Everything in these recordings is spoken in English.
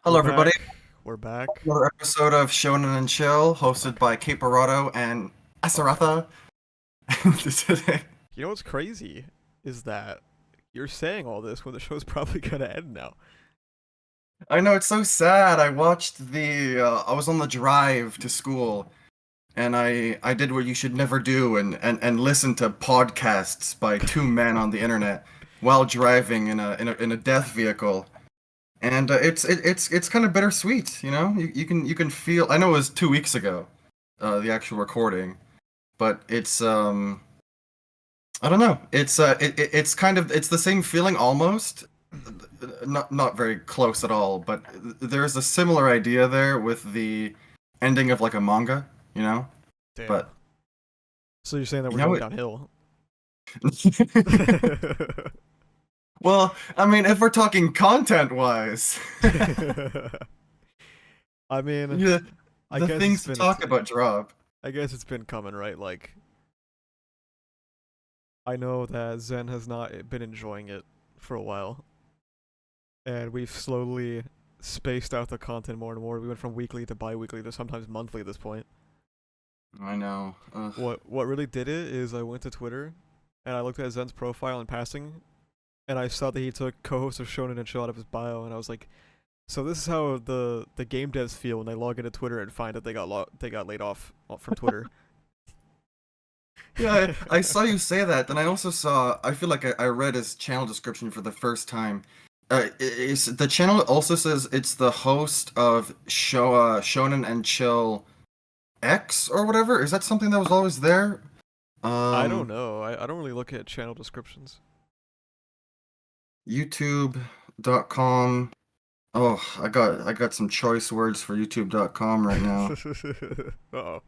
Hello, We're everybody. back. We're back. Another episode of Shonen and Chill, hosted by Kate Barato and Asaratha. Today. You know what's crazy is that you're saying all this when the show's probably gonna end now. I know it's so sad. I watched the. I was on the drive to school, and I did what you should never do, and listen to podcasts by two men on the internet while driving in a death vehicle. And it's kind of bittersweet, you know. You can feel. I know it was 2 weeks ago, the actual recording, but it's I don't know. It's kind of it's the same feeling almost. Not very close at all, but there's a similar idea there with the ending of like a manga, you know? Damn. But So you're saying that you we're know going it. downhill? Well, I mean, if we're talking content wise, I mean, yeah, I the guess it's things to been talk about drop. I guess it's been coming, right? Like I know that Zen has not been enjoying it for a while, and we've slowly spaced out the content more and more. We went from weekly to bi-weekly to sometimes monthly at this point. I know. Ugh. What really did it is I went to Twitter and I looked at Zen's profile in passing and I saw that he took co-host of Shonen and Chill out of his bio and I was like, so this is how the game devs feel when they log into Twitter and find that they got laid off from Twitter. Yeah, I saw you say that. Then I also saw. I feel like I read his channel description for the first time. The channel also says it's the host of Shonen and Chill X or whatever. Is that something that was always there? I don't Um, know. I don't really look at channel descriptions. YouTube.com. Oh, I got some choice words for YouTube.com right now. Uh-oh.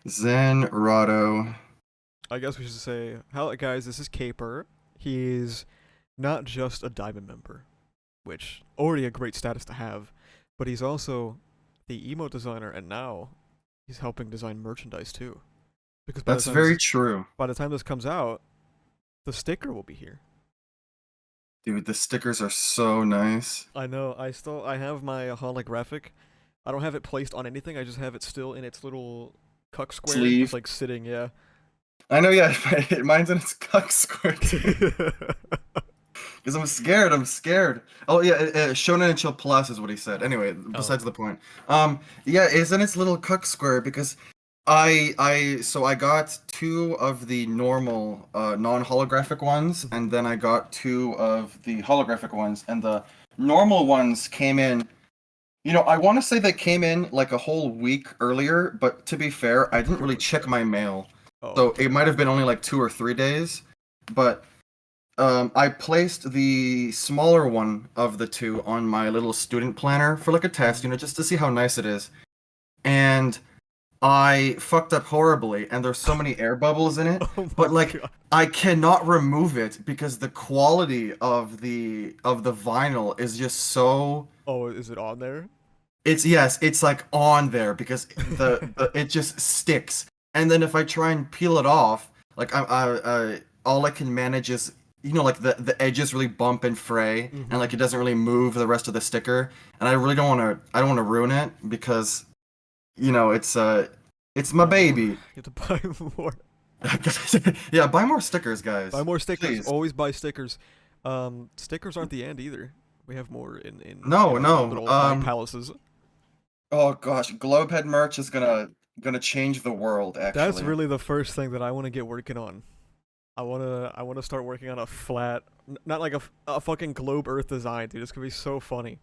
Zen Rado. I guess we should say, hello guys, this is Caper. He's not just a Diamond member, which already a great status to have, but he's also the emo designer and now he's helping design merchandise too. Because That's very true. by the time this comes out, the sticker will be here. Dude, the stickers are so nice. I know. I have my holographic. I don't have it placed on anything. I just have it still in its little cuck square, just Sleeve. like sitting. Yeah. I know, yeah, mine's in its cuck square too. Because I'm scared. I'm scared. Oh yeah, Shonen and Chill Plus is what he said. Anyway, Oh. besides the point. Yeah, it's in its little cuck square because I got two of the normal non-holographic ones, Mhm. and then I got two of the holographic ones, and the normal ones came in. You know, I want to say they came in like a whole week earlier, but to be fair, I didn't really check my mail, Oh. so it Okay. might have been only like 2 or 3 days. But I placed the smaller one of the two on my little student planner for like a test, Mhm. just to see how nice it is. And I fucked up horribly, and there's so many air bubbles in it, Oh my but like god. I cannot remove it because the quality of the vinyl is just so. Oh, is it on there? It's yes, it's like on there because the it just sticks. And then if I try and peel it off, like I all I can manage is like the edges really bump and fray, and like Mm-hmm. it doesn't really move the rest of the sticker. And I really don't want to ruin it because it's my Buy more. baby. You have to buy more. Yeah, buy more stickers, Buy guys. more stickers. Please. Always buy stickers. Stickers aren't the end either. We have more in No, our no. little mind palaces. Oh gosh, Globehead merch is gonna change the world, That's actually. really the first thing that I want to get working on. I wanna start working on a flat, not like a fucking globe Earth design, dude. It's gonna be so funny.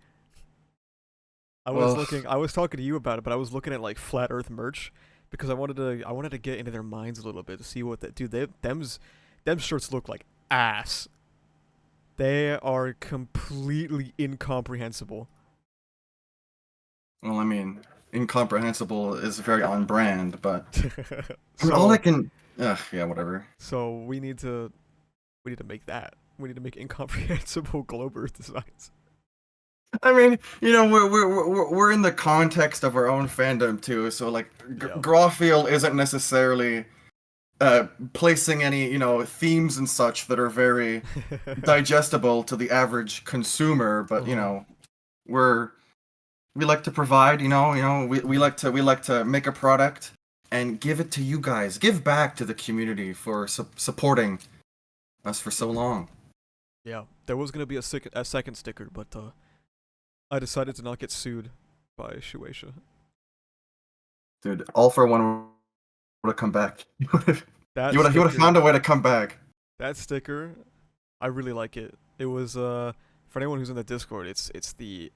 Well, I was talking to you about it, but I was looking at like flat Earth merch because I wanted to get into their minds a little bit to see what that dude. Them shirts look like ass. They are completely incomprehensible. I mean, incomprehensible is very on brand, but I mean, all I so can, ugh, yeah, whatever. so we need to make that. We need to make incomprehensible globe Earth designs. I mean, we're in the context of our own fandom too, so like, Yeah. Garfield isn't necessarily placing any themes and such that are very digestible to the average consumer, but Uh-huh. we're we like to provide. We like to make a product and give it to you guys. Give back to the community for supporting us for so long. Yeah, there was gonna be a second sticker, but I decided to not get sued by Shueisha. Dude, all for one would have come back. That You would have sticker, found a way to come back. that sticker, I really like it. It was for anyone who's in the Discord, it's the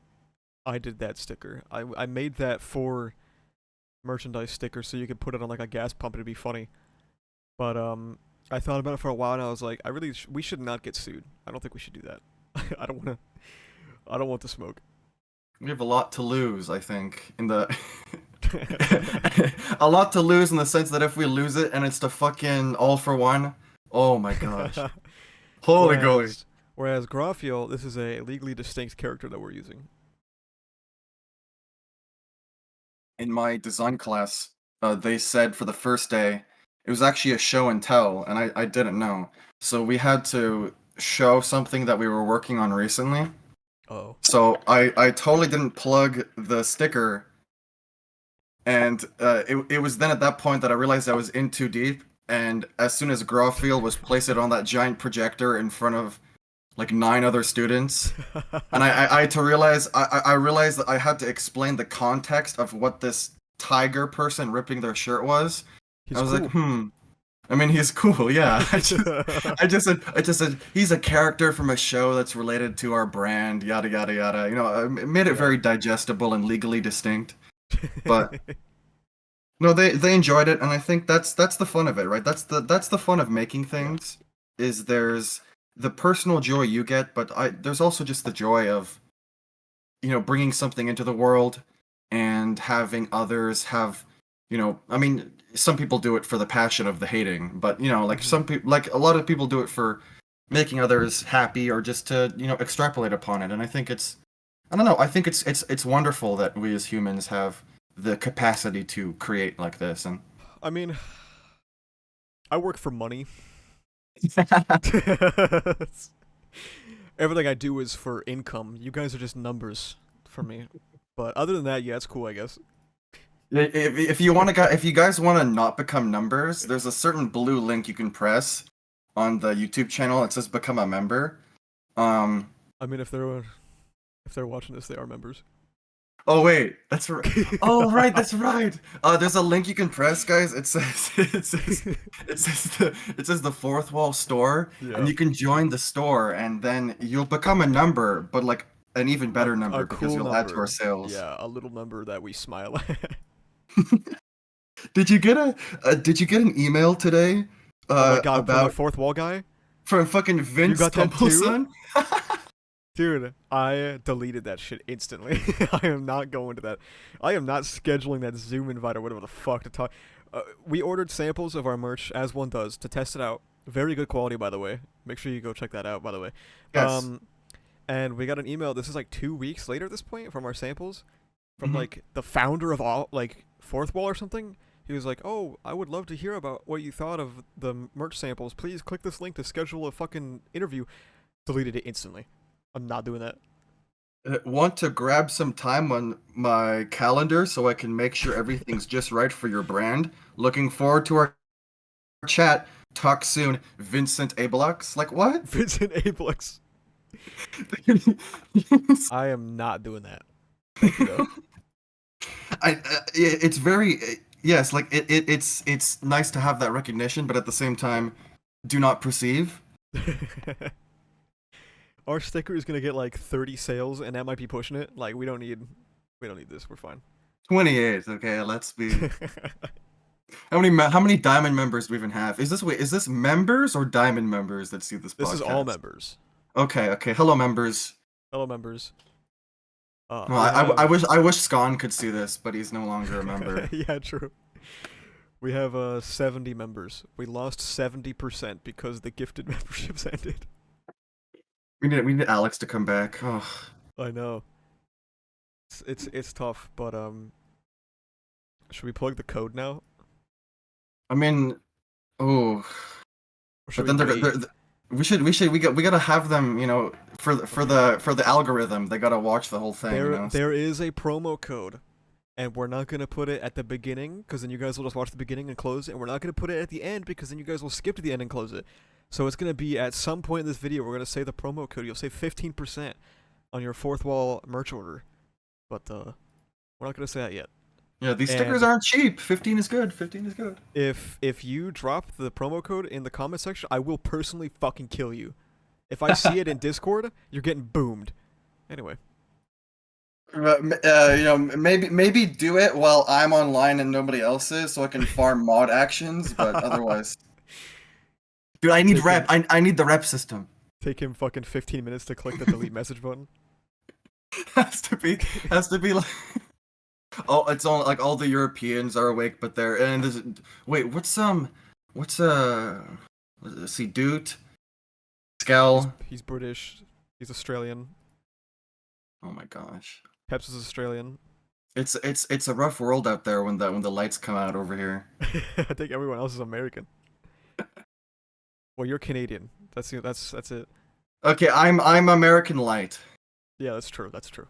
I did that sticker. I made that for merchandise sticker so you could put it on like a gas pump and it'd be funny. But I thought about it for a while and I was like, we should not get sued. I don't think we should do that. I don't want to. I don't want the smoke. We have a lot to lose, I think, in the a lot to lose in the sense that if we lose it and it's the fucking all for one, oh my gosh. Holy goly. Whereas Graphiel, this is a legally distinct character that we're using. In my design class, they said for the first day, it was actually a show and tell, and I didn't know. So we had to show something that we were working on recently. Oh. So I totally didn't plug the sticker, and it was then at that point that I realized I was in too deep. And as soon as Graphiel was placed it on that giant projector in front of like 9 other students, and I had to realize I realized that I had to explain the context of what this tiger person ripping their shirt was. He's I was cool. like, I mean, he's cool, yeah. I just said he's a character from a show that's related to our brand, yada yada yada. It made it very digestible and legally distinct. But no, they enjoyed it, and I think that's the fun of it, right? That's the fun of making things. Is there's the personal joy you get, but there's also just the joy of bringing something into the world and having others have, I mean, some people do it for the passion of the hating, but like some people, like a lot of people do it for making others happy or just to, extrapolate upon it. And I think I don't know, I think it's wonderful that we as humans have the capacity to create like this. And I mean, I work for money. Everything I do is for income. You guys are just numbers for me. But other than that, yeah, it's cool, I guess. if you guys want to not become numbers, there's a certain blue link you can press on the YouTube channel. It says become a member. I mean, if they're watching this, they are members. Oh wait, that's right. Oh right, that's right. There's a link you can press, guys. It says the fourth wall store, Yeah. and you can join the store, and then you'll become a number, but like an even better number A because cool you'll number. add to our sales. Yeah, a little number that we smile at. Did you get an email today? Oh my god, from the About fourth wall guy? from fucking Vince got that too? Tumpleson? Dude, I deleted that shit instantly. I am not going to that. I am not scheduling that Zoom invite or whatever the fuck to talk. We ordered samples of our merch, as one does, to test it out. Very good quality, by the way. Make sure you go check that out, by the way. Yes. And we got an email. This is like 2 weeks later at this point from our samples, from Mhm. like the founder of all like Fourth Wall or something. He was like, "Oh, I would love to hear about what you thought of the merch samples. Please click this link to schedule a fucking interview." Deleted it instantly. I'm not doing that. Want to grab some time on my calendar so I can make sure everything's just right for your brand. Looking forward to our chat. Talk soon, Vincent Abelux. Like what? Vincent Ablux. I am not doing that. Thank you though. It's very yes. Like it's nice to have that recognition, but at the same time, do not perceive. Our sticker is gonna get like 30 sales, and that might be pushing it. Like we don't need this. We're fine. 28. Okay, let's be. How many diamond members do we even have? Is this members or diamond members that see this podcast? This is all members. Okay. Hello, members. Hello, members. Well, I wish Scon could see this, but he's no longer a member. Yeah, true. We have 70 members. We lost 70% because the gifted memberships ended. We need Alex to come back. Oh. I know. It's tough, but should we plug the code now? I mean, oh. Or should But then we wait? We gotta have them, Okay. for the algorithm. They gotta watch the whole thing, you There know. there is a promo code, and we're not gonna put it at the beginning because then you guys will just watch the beginning and close it, and we're not gonna put it at the end because then you guys will skip to the end and close it. So it's gonna be at some point in this video. We're gonna say the promo code. You'll save 15% on your fourth wall merch order, but we're not gonna say that yet. Yeah, these stickers And aren't cheap. 15 is good. 15 is good. if you drop the promo code in the comment section, I will personally fucking kill you. If I see it in Discord, you're getting boomed. Anyway, Maybe do it while I'm online and nobody else is, so I can farm mod actions. But otherwise, dude, I need take rep. him I need the rep system. take him fucking 15 minutes to click the delete message button. has to be has to be like oh, it's all like all the Europeans are awake, but they're and there's wait, what's let's see, Doot, He's Skell. he's British. He's Australian. Oh my gosh. Peps is Australian. It's a rough world out there when the lights come out over here. I think everyone else is American. Well, you're Canadian. That's it. Okay, I'm American Light. Yeah, that's true. That's true.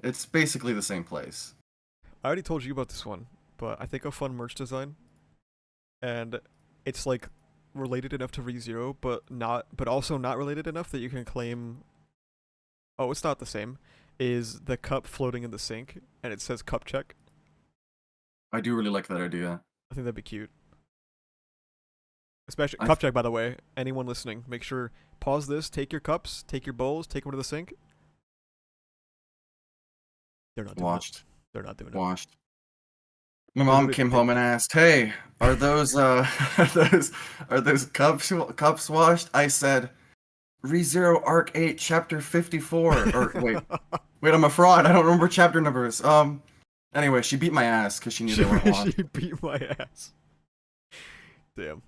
It's basically the same place. I already told you about this one, but I think a fun merch design, and it's like related enough to ReZero, but also not related enough that you can claim. Oh, it's not the same. Is the cup floating in the sink and it says cup check? I do really like that idea. I think that'd be cute. Especially I cup check, by the way. Anyone listening, make sure pause this, take your cups, take your bowls, take them to the sink. They're not doing it. watched They're not doing it. Watched. My They're mom doing it. came home and asked, "Hey, are those are those cups washed?" I said, "ReZero Arc 8 Chapter 54." Or wait, I'm a fraud. I don't remember chapter numbers. Anyway, she beat my ass because she knew they weren't washed. She beat my ass. Damn.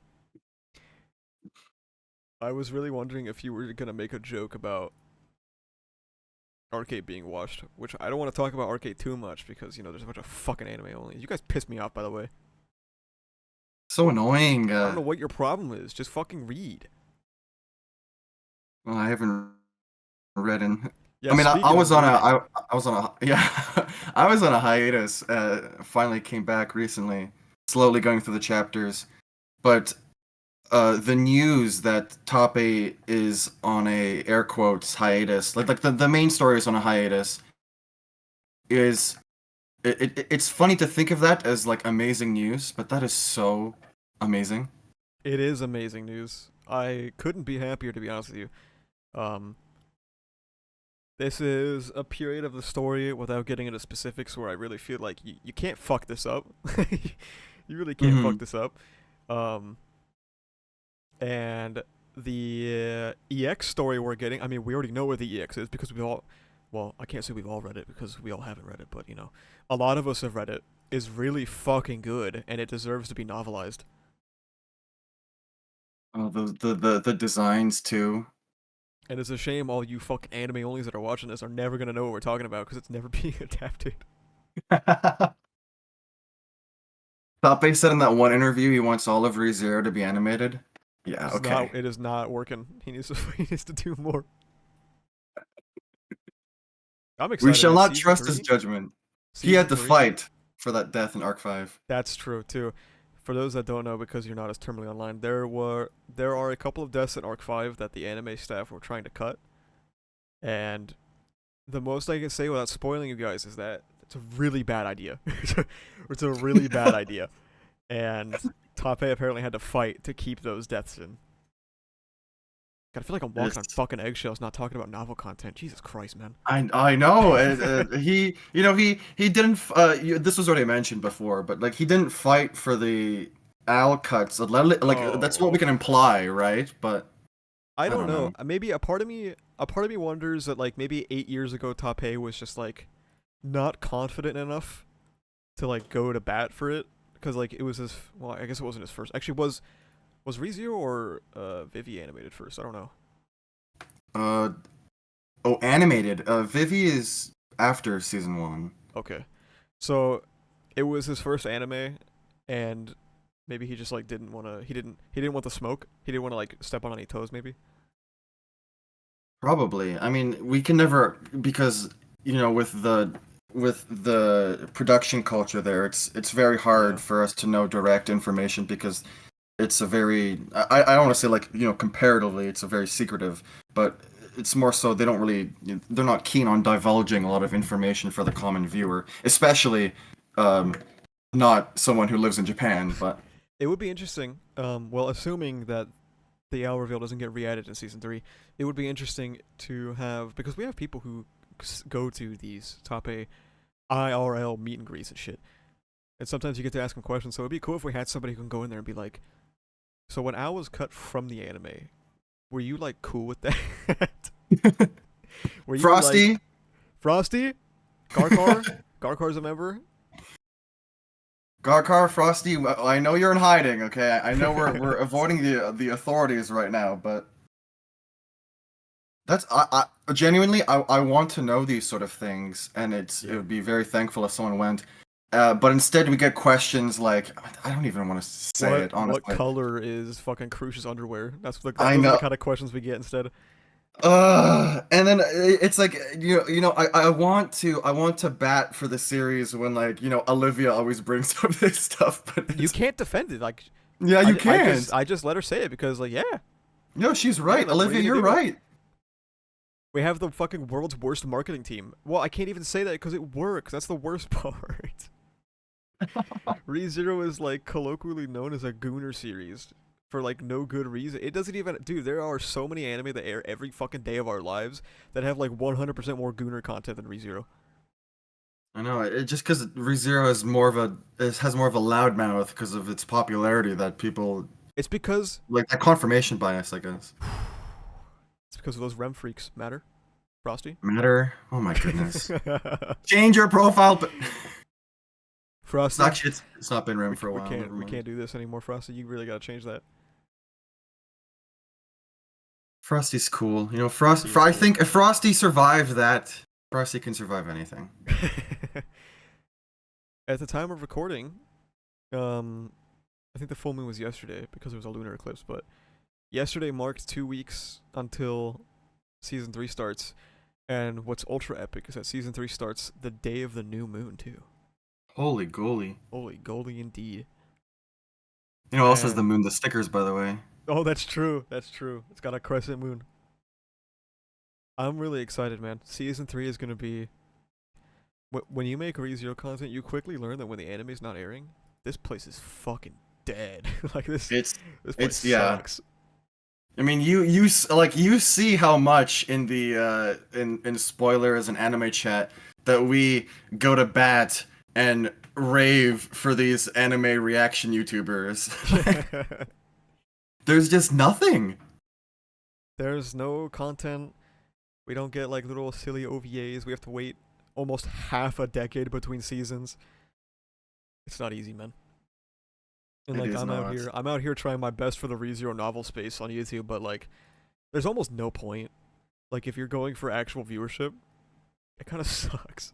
I was really wondering if you were gonna make a joke about Arcade being washed, which I don't want to talk about Arcade too much because there's a bunch of fucking anime only. You guys piss me off, by the way. So annoying. I don't know what your problem is. Just fucking read. Well, I haven't read in. Yeah, I mean, I speaking was of on a, reading, I was on a, yeah, I was on a hiatus. Finally came back recently, slowly going through the chapters. But the news that Top 8 is on a air quotes hiatus, like the main story is on a hiatus, is it's funny to think of that as like amazing news, but that is so amazing. it is amazing news. I couldn't be happier, to be honest with you. Um, this is a period of the story without getting into specifics where I really feel like you can't fuck this up. You really can't fuck Hmm. this up. Um, and the EX story we're getting, I mean, we already know where the EX is because we all, well, I can't say we've all read it because we all haven't read it, but a lot of us have read it, is really fucking good and it deserves to be novelized. Oh, the designs too. And it's a shame all you fucking anime onlys that are watching this are never gonna know what we're talking about because it's never being adapted. Tape said in that one interview he wants all of ReZero to be animated. Yeah, It's okay. not. It is not working. He needs to. He needs to do more. I'm We excited. shall It's not season trust his three. judgment. He Season had to three. fight for that death in Arc 5. That's true too. For those that don't know, because you're not as terminally online, there are a couple of deaths in Arc 5 that the anime staff were trying to cut, and the most I can say without spoiling you guys is that it's a really bad idea. It's a really bad idea, and Tape apparently had to fight to keep those deaths in. God, I feel like I'm walking on It's, fucking eggshells not talking about novel content. Jesus Christ, man. I know. He didn't. This was already mentioned before, but like he didn't fight for the Al cuts. Like that's what we can Oh, imply, right? But I I don't don't know. know. Maybe a part of me wonders that like maybe 8 years ago Tape was just like not confident enough to like go to bat for it because like it was his. Well, I guess it wasn't his first. Actually, was ReZero or Vivi animated first? I don't know. Uh oh, animated. Vivi is after season 1. Okay, so it was his first anime, and Maybe he just like didn't want to. He didn't want the smoke. He didn't want to like step on any toes. Maybe. Probably. I mean, we can never because with the production culture there, it's very Yeah. hard for us to know direct information because it's a very I don't want to say like comparatively it's a very secretive, but it's more so they don't really they're not keen on divulging a lot of information for the common viewer, especially um, not someone who lives in Japan. But It would be interesting. Well, assuming that the Owl reveal doesn't get re-added in season 3, it would be interesting to have because we have people who go to these top A IRL meet and greets and shit, and sometimes you get to ask them questions. So it'd be cool if we had somebody who can go in there and be like, "So when Owl was cut from the anime, were you like cool with that? Were you like Frosty, Frosty, Garkar? Garkar's a member." Garkar, Frosty, I know you're in hiding. Okay, I know we're avoiding the authorities right now, but that's I genuinely I want to know these sort of things, and it Yeah. would be very thankful if someone went. But instead, we get questions like I don't even want to say it What honestly. color is fucking Crucia's underwear? I Those are the know. kind of questions we get instead. And then it's like I want to bat for the series when like Olivia always brings up this stuff, but You it's can't defend it. Like yeah you can't. I just let her say it because like yeah, No, she's yeah. right, Like what are Olivia, you you're gonna do? right. We have the fucking world's worst marketing team. Well, I can't even say that because it works. That's the worst part. ReZero is like colloquially known as a gooner series for like no good reason. It doesn't even, dude. There are so many anime that air every fucking day of our lives that have like 100% more gooner content than ReZero. I know it just because ReZero is more of a it has more of a loudmouth because of its popularity that people It's because like that confirmation bias, I guess. it's because of those REM freaks. Matter, Frosty. Matter? Oh my goodness. Change your profile, but it's Frosty, actually it's not been RIM for a we while. can't Never we mind. can't do this anymore, Frosty. You really gotta change that. Frosty's cool. He is I cool. think if Frosty survived that, Frosty can survive anything. At the time of recording, um, I think the full moon was yesterday because it was a lunar eclipse, but yesterday marked 2 weeks until season 3 starts. And what's ultra epic is that season 3 starts the day of the new moon, too. Holy goalie. Holy goalie indeed. You know what else has the And, moon? The stickers, by the way. oh, that's true. That's true. It's got a crescent moon. I'm really excited, man. Season 3 is going to be. When you make ReZero content, you quickly learn that when the anime's not airing, this place is fucking dead. Like, It's this place it's yeah. sucks. I mean, you see how much in the in spoilers and anime chat that we go to bat and rave for these anime reaction YouTubers. There's just nothing. There's no content. We don't get like little silly OVAs. We have to wait almost half a decade between seasons. It's not easy, man. And It like is not. I'm out here trying my best for the ReZero novel space on YouTube, but like there's almost no point. Like if you're going for actual viewership, it kind of sucks.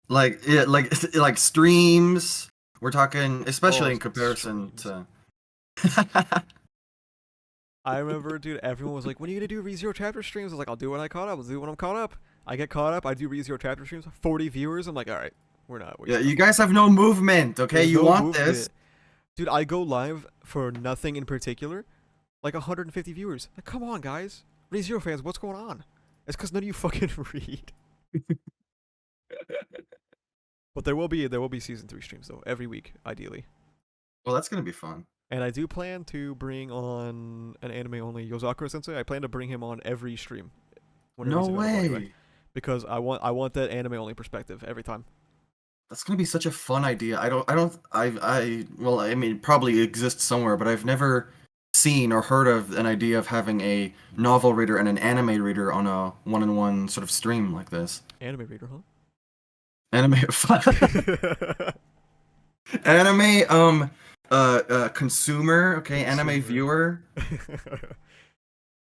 Like yeah, like streams. We're talking, especially Oh, in comparison streams. to. I remember, dude, everyone was like, when are you gonna do ReZero chapter streams? I was like, I'll do it when I caught up. I'll do it when I'm caught up. I get caught up, I do ReZero chapter streams, 40 viewers. I'm like, alright, we're not Yeah, wasting our you fucking guys have time. no movement, okay? There's You no want this? movement. Dude, I go live for nothing in particular, like 150 viewers. Like, come on, guys. ReZero fans, what's going on? It's because none of you fucking read. But there will be season 3 streams though, every week, ideally. Well, that's gonna be fun. And I do plan to bring on an anime only Yozakura Sensei. I plan to bring him on every stream whenever No he's available anyway. way. Because I want that anime only perspective every time. That's gonna be such a fun idea. Well, I mean, it probably exists somewhere, but I've never seen or heard of an idea of having a novel reader and an anime reader on a one-on-one sort of stream like this. Anime reader, Anime, huh? anime, consumer, okay, anime Consumer. viewer.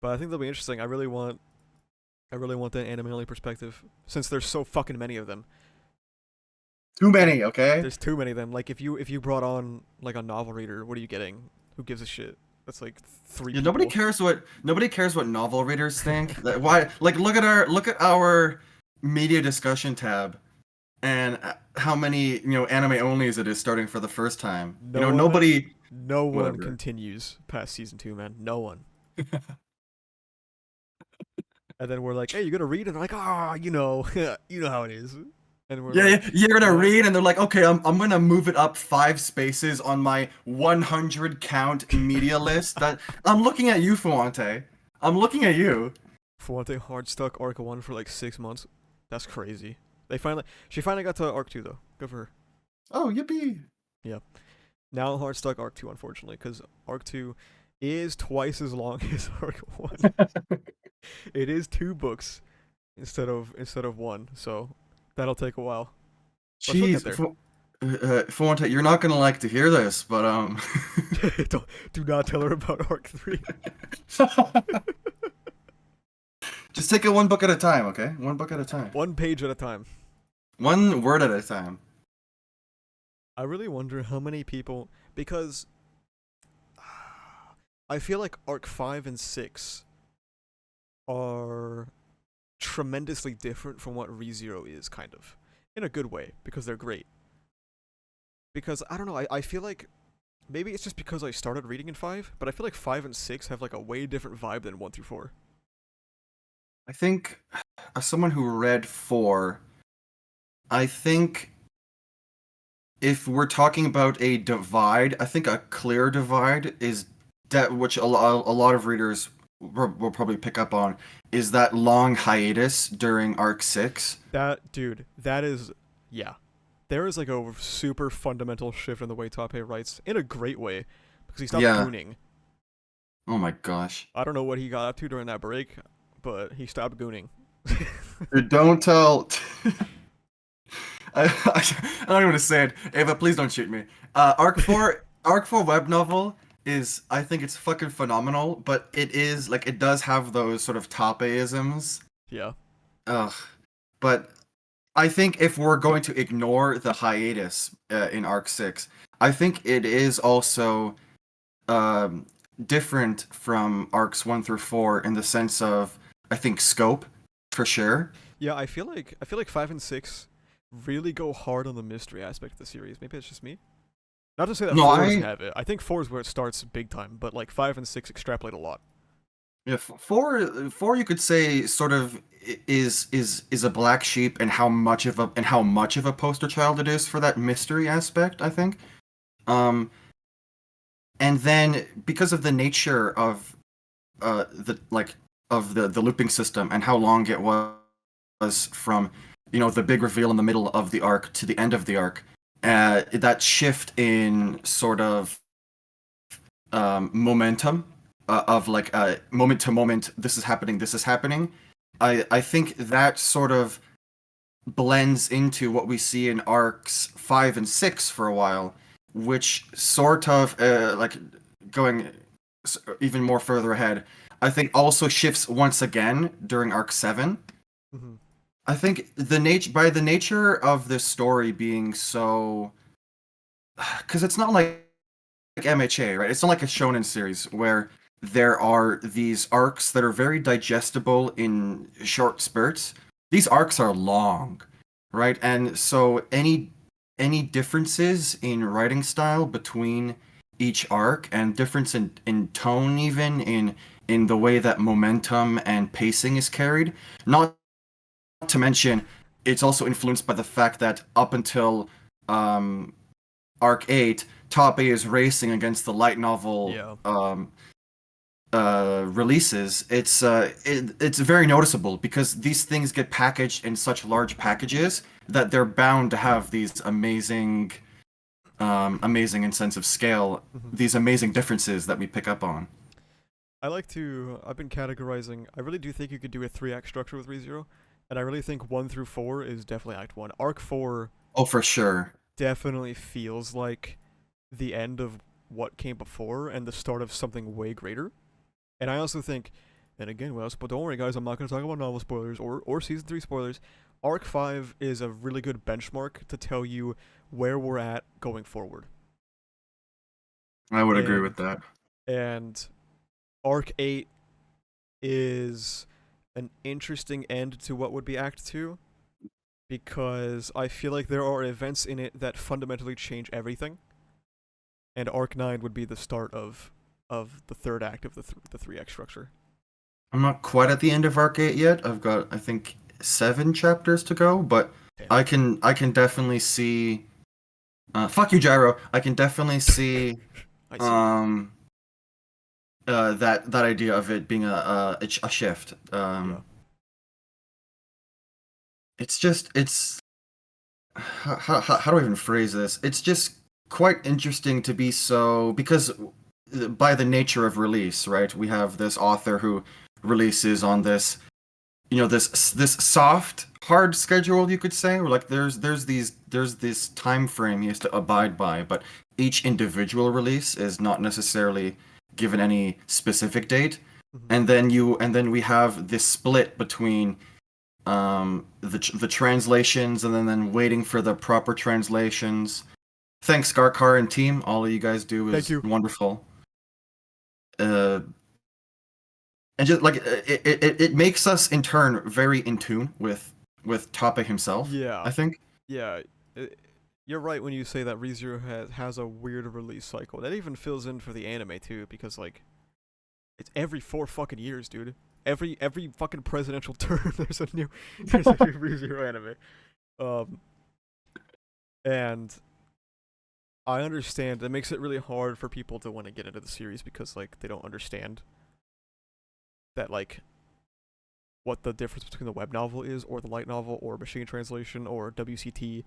But I think that'll be interesting. I really want that anime only perspective since there's so fucking many of them. too many. Okay. There's too many of them. Like if you brought on like a novel reader, what are you getting? Who gives a shit? That's like three Yeah, people. nobody cares what novel readers think. Why? Like, look at our media discussion tab, and how many anime onlys it is starting for the first time. No one, Nobody. no one Whatever. continues past season 2, man. No one. And then we're like, hey, you gonna read? And they're like, you know how it is. And we're Yeah, like, you're gonna what? read, and they're like, okay, I'm gonna move it up 5 spaces on my 100 count media list. That I'm looking at you, Fuante. I'm looking at you. Fuente hard stuck arc 1 for like 6 months. That's crazy. She finally got to arc 2 though. Good for her. Oh, yippee! Yeah. Now hard stuck arc 2, unfortunately, because arc 2 is twice as long as arc 1. It is 2 books instead of one, so that'll take a while. But she'll get Jeez, there. Fuante, you're not gonna like to hear this, but Do not tell her about arc 3. just take it one book at a time, okay? One book at a time. One page at a time. One word at a time. I really wonder how many people, because I feel like arc 5 and 6 are tremendously different from what ReZero is, kind of. In a good way, because they're great. Because, I don't know, I feel like, maybe it's just because I started reading in 5, but I feel like 5 and 6 have like a way different vibe than 1 through 4. I think, as someone who read 4, I think if we're talking about a divide, I think a clear divide is that which a lot of readers will probably pick up on is that long hiatus during arc 6. Dude, that is, yeah. There is like a super fundamental shift in the way Tape writes, in a great way, because he stopped Yeah. gooning. Oh my gosh. I don't know what he got up to during that break, but he stopped gooning. Dude, don't tell. I don't even want to say it. Ava, please don't shoot me. Arc 4 web novel is, I think it's fucking phenomenal, but it is like it does have those sort of Tape-isms. Yeah. Ugh. But I think if we're going to ignore the hiatus in Arc 6, I think it is also um, different from Arcs 1 through 4 in the sense of, I think, scope, for sure. Yeah, I feel like 5 and 6 really go hard on the mystery aspect of the series. Maybe it's just me. Not to say that No, 4 doesn't have it. I think 4 is where it starts big time, but like 5 and 6 extrapolate a lot. Yeah, four you could say sort of is a black sheep and how much of a poster child it is for that mystery aspect, I think. Um, and then because of the nature of the looping system and how long it was from the big reveal in the middle of the arc to the end of the arc, that shift in sort of momentum of like moment to moment, this is happening, this is happening. I think that sort of blends into what we see in arcs 5 and 6 for a while, which sort of like going even more further ahead, I think also shifts once again during arc 7. Mm-hmm. I think by the nature of this story being so, because it's not like MHA, right? It's not like a shonen series where there are these arcs that are very digestible in short spurts. These arcs are long, right? And so any differences in writing style between each arc and difference in tone, even in the way that momentum and pacing is carried, not to mention it's also influenced by the fact that up until arc 8, Top A is racing against the light novel Yeah. releases. It's very noticeable because these things get packaged in such large packages that they're bound to have these amazing in sense of scale, Mm-hmm. these amazing differences that we pick up on. I've been categorizing. I really do think you could do a 3-act structure with ReZero, and I really think 1 through 4 is definitely Act 1. Arc 4 Oh, for sure. definitely feels like the end of what came before and the start of something way greater. And I also think, and again, well, but don't worry, guys, I'm not going to talk about novel spoilers or season 3 spoilers, Arc 5 is a really good benchmark to tell you where we're at going forward. I would agree with And that. and Arc 8 is an interesting end to what would be Act 2 because I feel like there are events in it that fundamentally change everything. And Arc 9 would be the start of the third act of the 3X structure. I'm not quite at the end of Arc 8 yet. I've got, I think, 7 chapters to go, but Damn. I can definitely see. Fuck you, Gyro. I can definitely see I see you. um that idea of it being a shift. Yeah. It's just it's how do I even phrase this? It's just quite interesting to be so because by the nature of release, right? We have this author who releases on this, this soft hard schedule, you could say, or like there's this time frame he has to abide by, but each individual release is not necessarily given any specific date. Mm-hmm. And then we have this split between the translations, and then waiting for the proper translations. Thanks, Garkar and team. All of you guys do Thank is you. wonderful. Uh, and just like it makes us in turn very in tune with Toppa himself, Yeah. I think. Yeah. It, you're right when you say that ReZero has a weird release cycle. That even fills in for the anime too, because like it's every 4 fucking years, dude. Every fucking presidential term, there's a new ReZero anime. Um, and I understand it makes it really hard for people to want to get into the series because like they don't understand that like what the difference between the web novel is, or the light novel, or machine translation, or WCT,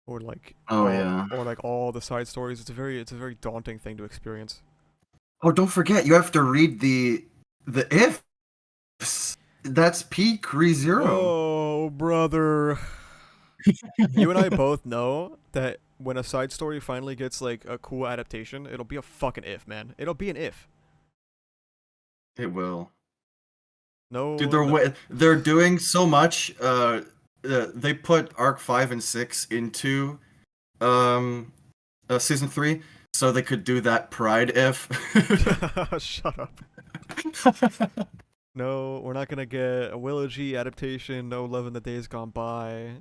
or like Oh yeah. all the side stories. It's a very daunting thing to experience. Oh, don't forget, you have to read the ifs. That's peak ReZero. Oh, brother. You and I both know that when a side story finally gets like a cool adaptation, it'll be a fucking if, man. It'll be an if. It will. Dude, No, they're no. they're doing so much. They put Arc 5 and 6 into um season 3 so they could do that Pride if. Shut up. No, we're not gonna get a Willow G adaptation. No Love in the Days Gone By.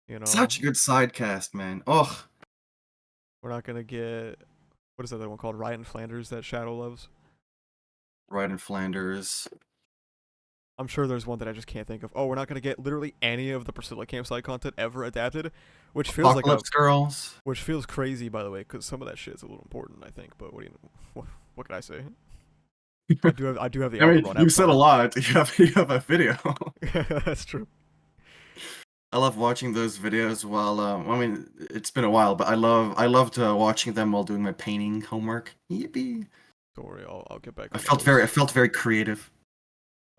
You know, Such a good side cast, man. Oh, we're not gonna get what is that other one called? Ryan Flanders that Shadow loves. right in Flanders. I'm sure there's one that I just can't think of. Oh, we're not gonna get literally any of the Priscilla campsite content ever adapted, which feels like a Apocalypse Girls. which feels crazy by the way, because some of that shit is a little important, I think. But what can I say? I do have the I mean, album on you've said a Avatar. lot. You have a video. That's true. I love watching those videos while I mean, it's been a while, but I loved watching them while doing my painting homework. Yippee. Don't worry, I'll get back I on felt very I those. felt very creative.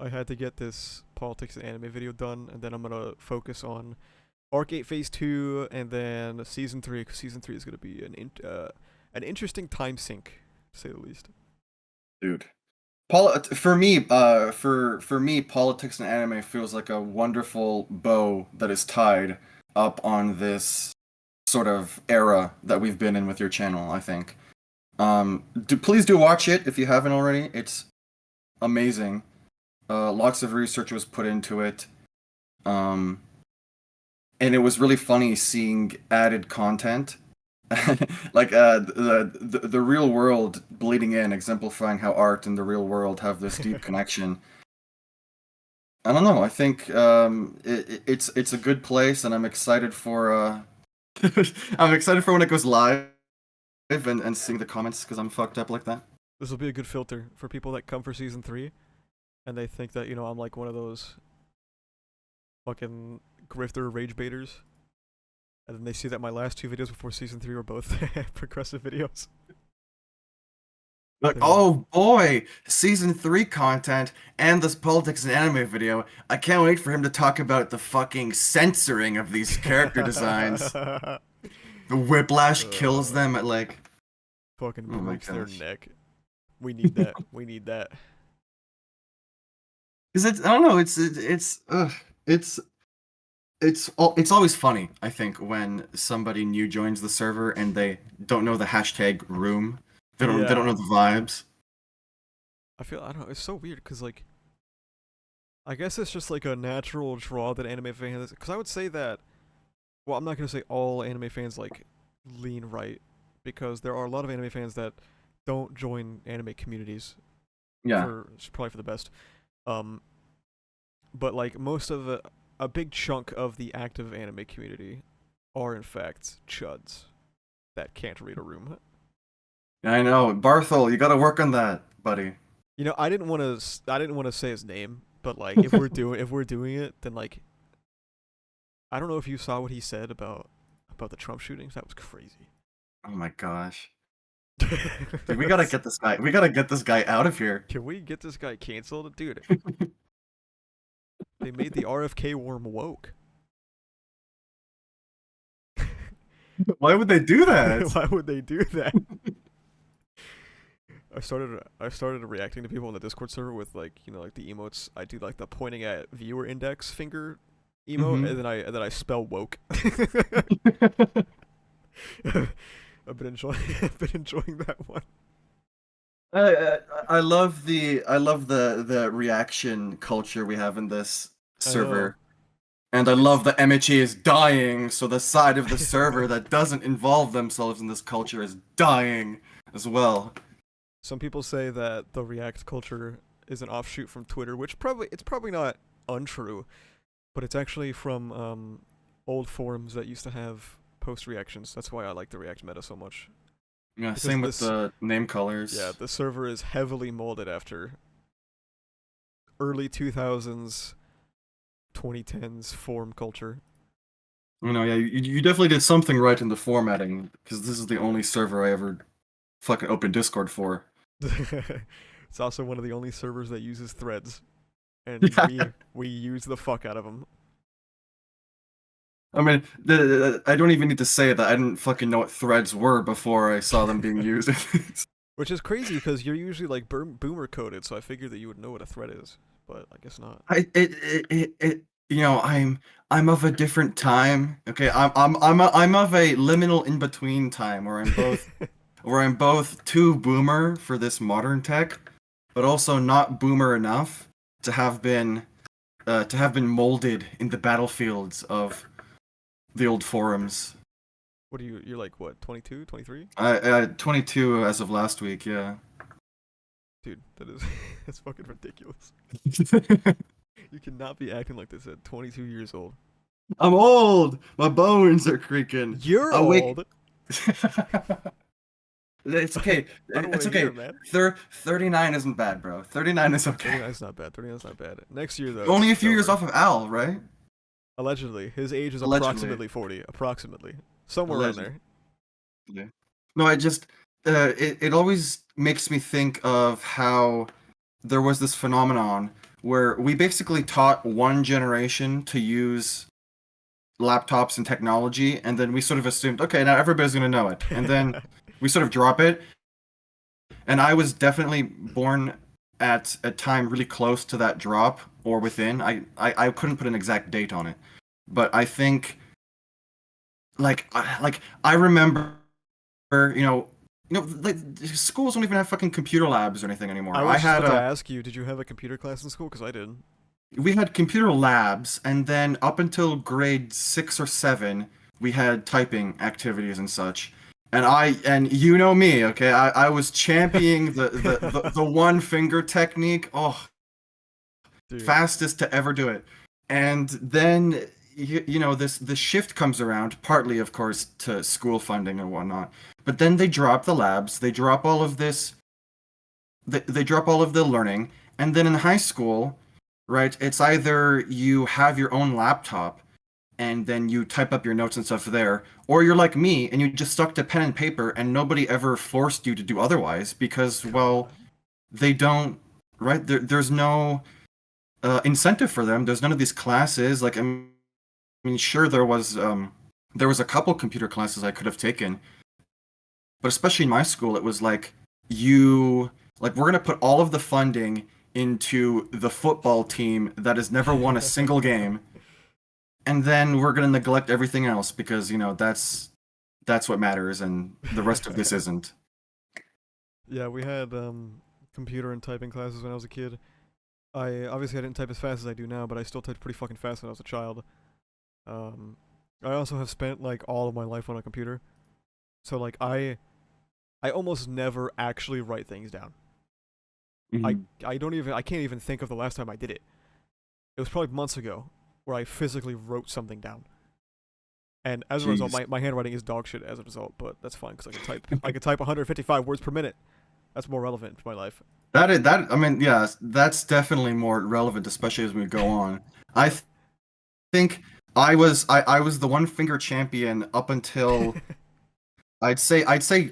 I had to get this politics and anime video done, and then I'm gonna focus on Arc 8 Phase 2, and then Season 3, because Season 3 is gonna be an interesting time sink, to say the least. Dude. For me, politics and anime feels like a wonderful bow that is tied up on this sort of era that we've been in with your channel, I think. Please do watch it if you haven't already. It's amazing. Lots of research was put into it. Um, and it was really funny seeing added content. Like the real world bleeding in, exemplifying how art and the real world have this deep connection. I don't know. I think it's a good place, and I'm excited for I'm excited for when it goes live and seeing the comments because I'm fucked up like that. This will be a good filter for people that come for Season 3, and they think that, I'm like one of those fucking grifter rage baiters. And then they see that my last 2 videos before Season 3 were both progressive videos. Like, They're like, oh boy, season 3 content and this politics and anime video. I can't wait for him to talk about the fucking censoring of these character designs. The whiplash kills them at like, fucking oh my breaks their gosh. neck. We need that. We need that. Because it's I don't know, it's it's always funny, I think, when somebody new joins the server and they don't know the hashtag room. They don't Yeah, know the vibes. I don't know, it's so weird because like I guess it's just like a natural draw that anime fans. Because I would say that. Well, I'm not gonna say all anime fans like lean right, because there are a lot of anime fans that don't join anime communities Yeah. for probably for the best. Um, but like most of a big chunk of the active anime community are in fact chuds that can't read a room. I know. Barthol, you gotta work on that, buddy. You know, I didn't want to say his name, but like if we're doing it, then like I don't know if you saw what he said about the Trump shootings. That was crazy. Oh my gosh. Dude, we gotta get this guy. We gotta get this guy out of here. Can we get this guy canceled? Dude, they made the RFK worm woke. Why would they do that? Why would they do that? I started reacting to people on the Discord server with like, you know, like the emotes. I do like the pointing at viewer index finger emote, Hmm. and then I spell woke. I've been enjoying that one. I, I I love the reaction culture we have in this I know. server. And I love It's that MHE is dying, so the side of the server that doesn't involve themselves in this culture is dying as well. Some people say that the React culture is an offshoot from Twitter, which probably it's probably not untrue, but it's actually from old forums that used to have post reactions. That's why I like the React meta so much. Yeah, Because same with this, the name yeah, colors. the server is heavily molded after early 2000s, 2010s forum culture. Yeah, you definitely did something right in the formatting, because this is the only server I ever fucking opened Discord for. It's also one of the only servers that uses threads, and Yeah, we use the fuck out of them. I mean, I don't even need to say that I didn't fucking know what threads were before I saw them being used. Which is crazy because you're usually like boomer coded, so I figured that you would know what a thread is, but I guess not. I'm of a different time. Okay, I'm of a liminal in between time where I'm both too boomer for this modern tech, but also not boomer enough to have been molded in the battlefields of the old forums. What are you? You're like what? 22, 23? I 22 as of last week, yeah. Dude, that is that's fucking ridiculous. You cannot be acting like this at 22 years old. I'm old. My bones are creaking. You're Awake. old. It's I okay. don't want It's to hear okay. it, man. 39 isn't bad, bro. 39 is okay. 39 is not bad. 39 is not bad. Next year though, Only a few don't years worry. off of Al, right? Allegedly, his age is Allegedly. approximately 40. Approximately, somewhere around Allegedly. there. No, it always makes me think of how there was this phenomenon where we basically taught one generation to use laptops and technology, and then we sort of assumed, okay, now everybody's gonna know it. And then we sort of drop it, and I was definitely born at a time really close to that drop or within. I couldn't put an exact date on it, but I think like I remember, like schools don't even have fucking computer labs or anything I anymore. was just about to ask you, did you have a computer class in school? Because I did. We had computer labs, and then up until grade 6 or 7, we had typing activities and such. And you know me, okay? I was championing the one finger technique. Oh, Dude, fastest to ever do it. And then this shift comes around, partly of course to school funding and whatnot. But then they drop the labs, they drop all of this, they drop all of the learning, and then in high school, right, it's either you have your own laptop and then you type up your notes and stuff there, or you're like me and you just stuck to pen and paper and nobody ever forced you to do otherwise because, well, God. they don't, right? There's no incentive for them. There's none of these classes. Like, I mean, sure, there was a couple computer classes I could have taken, but especially in my school, it was like you we're gonna put all of the funding into the football team that has never won a single game, and then we're gonna neglect everything else because that's what matters, and the rest of this isn't. Yeah, we had computer and typing classes when I was a kid. I didn't type as fast as I do now, but I still typed pretty fucking fast when I was a child. Um, I also have spent like all of my life on a computer, so like I almost never actually write things down. I Mhm. I can't even think of the last time I did it. It was probably months ago where I physically wrote something down. And as a result, Jeez. my handwriting is dog shit as a result, but that's fine because I could type 155 words per minute. That's more relevant to my life. I mean, yeah, that's definitely more relevant, especially as we go on. I think I was the one finger champion up until I'd say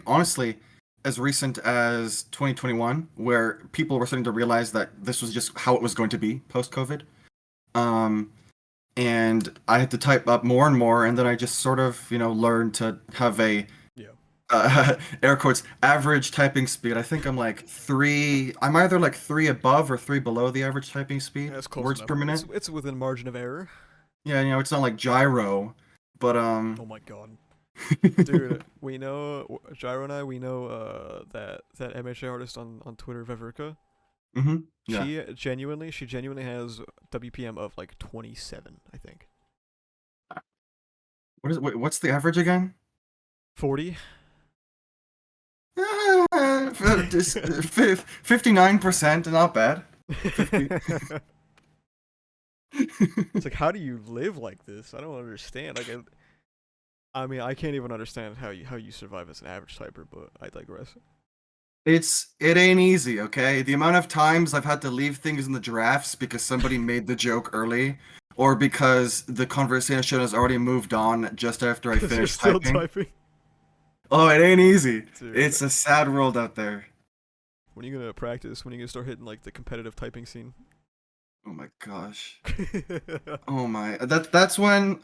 honestly as recent as 2021, where people were starting to realize that this was just how it was going to be post COVID. Um, and I had to type up more and more, and then I just sort of learned to have a Yeah. air quotes average typing speed. I think I'm like three. I'm either like three above or three below the average typing speed, That's close words enough. per minute. It's within margin of error. Yeah, it's not like gyro, but Oh my god, dude, we know Gyro and I. We know that MHA artist on Twitter, Veverka. hmm yeah. She genuinely has WPM of like 27, I think. What's the average again? 40. 59%, not bad. 50. It's like, how do you live like this? I don't understand. I mean, I can't even understand how you survive as an average typer, but I digress. It ain't easy, okay? The amount of times I've had to leave things in the drafts because somebody made the joke early, or because the conversation has already moved on just after I Because you're finished still typing. typing, Oh, it ain't easy. dude. It's a sad world out there. When are you gonna practice? When are you gonna start hitting like the competitive typing scene? Oh my gosh. Oh my. That's when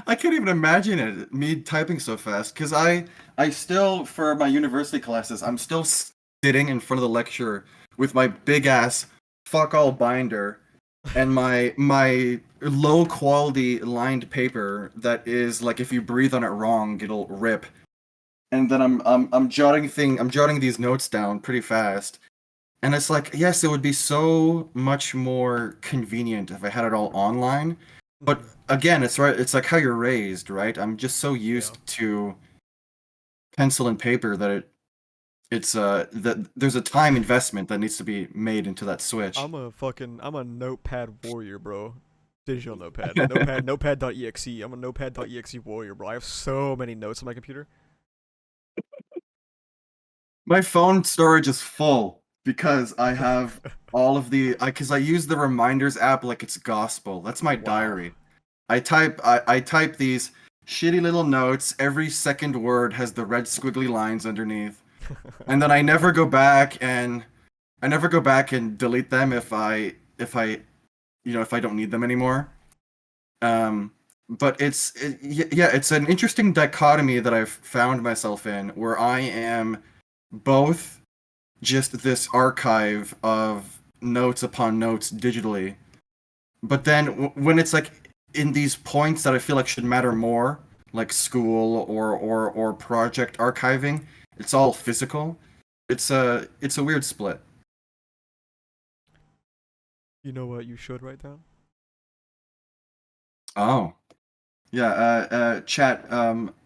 I can't even imagine it, me typing so fast, because I still, for my university classes, I'm still sitting in front of the lecturer with my big ass fuck all binder and my low quality lined paper that is like if you breathe on it wrong, it'll rip. And then I'm jotting these notes down pretty fast. And it's like, yes, it would be so much more convenient if I had it all online. But Mhm. again, it's right. It's like how you're raised, right? I'm just so Yeah. used to pencil and paper that that there's a time investment that needs to be made into that switch. I'm a notepad warrior, bro. Digital notepad. Notepad.exe. I'm a notepad.exe warrior, bro. I have so many notes on my computer. My phone storage is full because I have all of the because I use the reminders app like it's gospel. That's my Wow. diary. I type these shitty little notes. Every second word has the red squiggly lines underneath. And then I never go back and delete them if I don't need them anymore. But yeah, it's an interesting dichotomy that I've found myself in where I am both just this archive of notes upon notes digitally. But then when it's like in these points that I feel like should matter more, like school or project archiving, it's all physical. It's a weird split. You know what you should write down? Oh. Yeah, chat,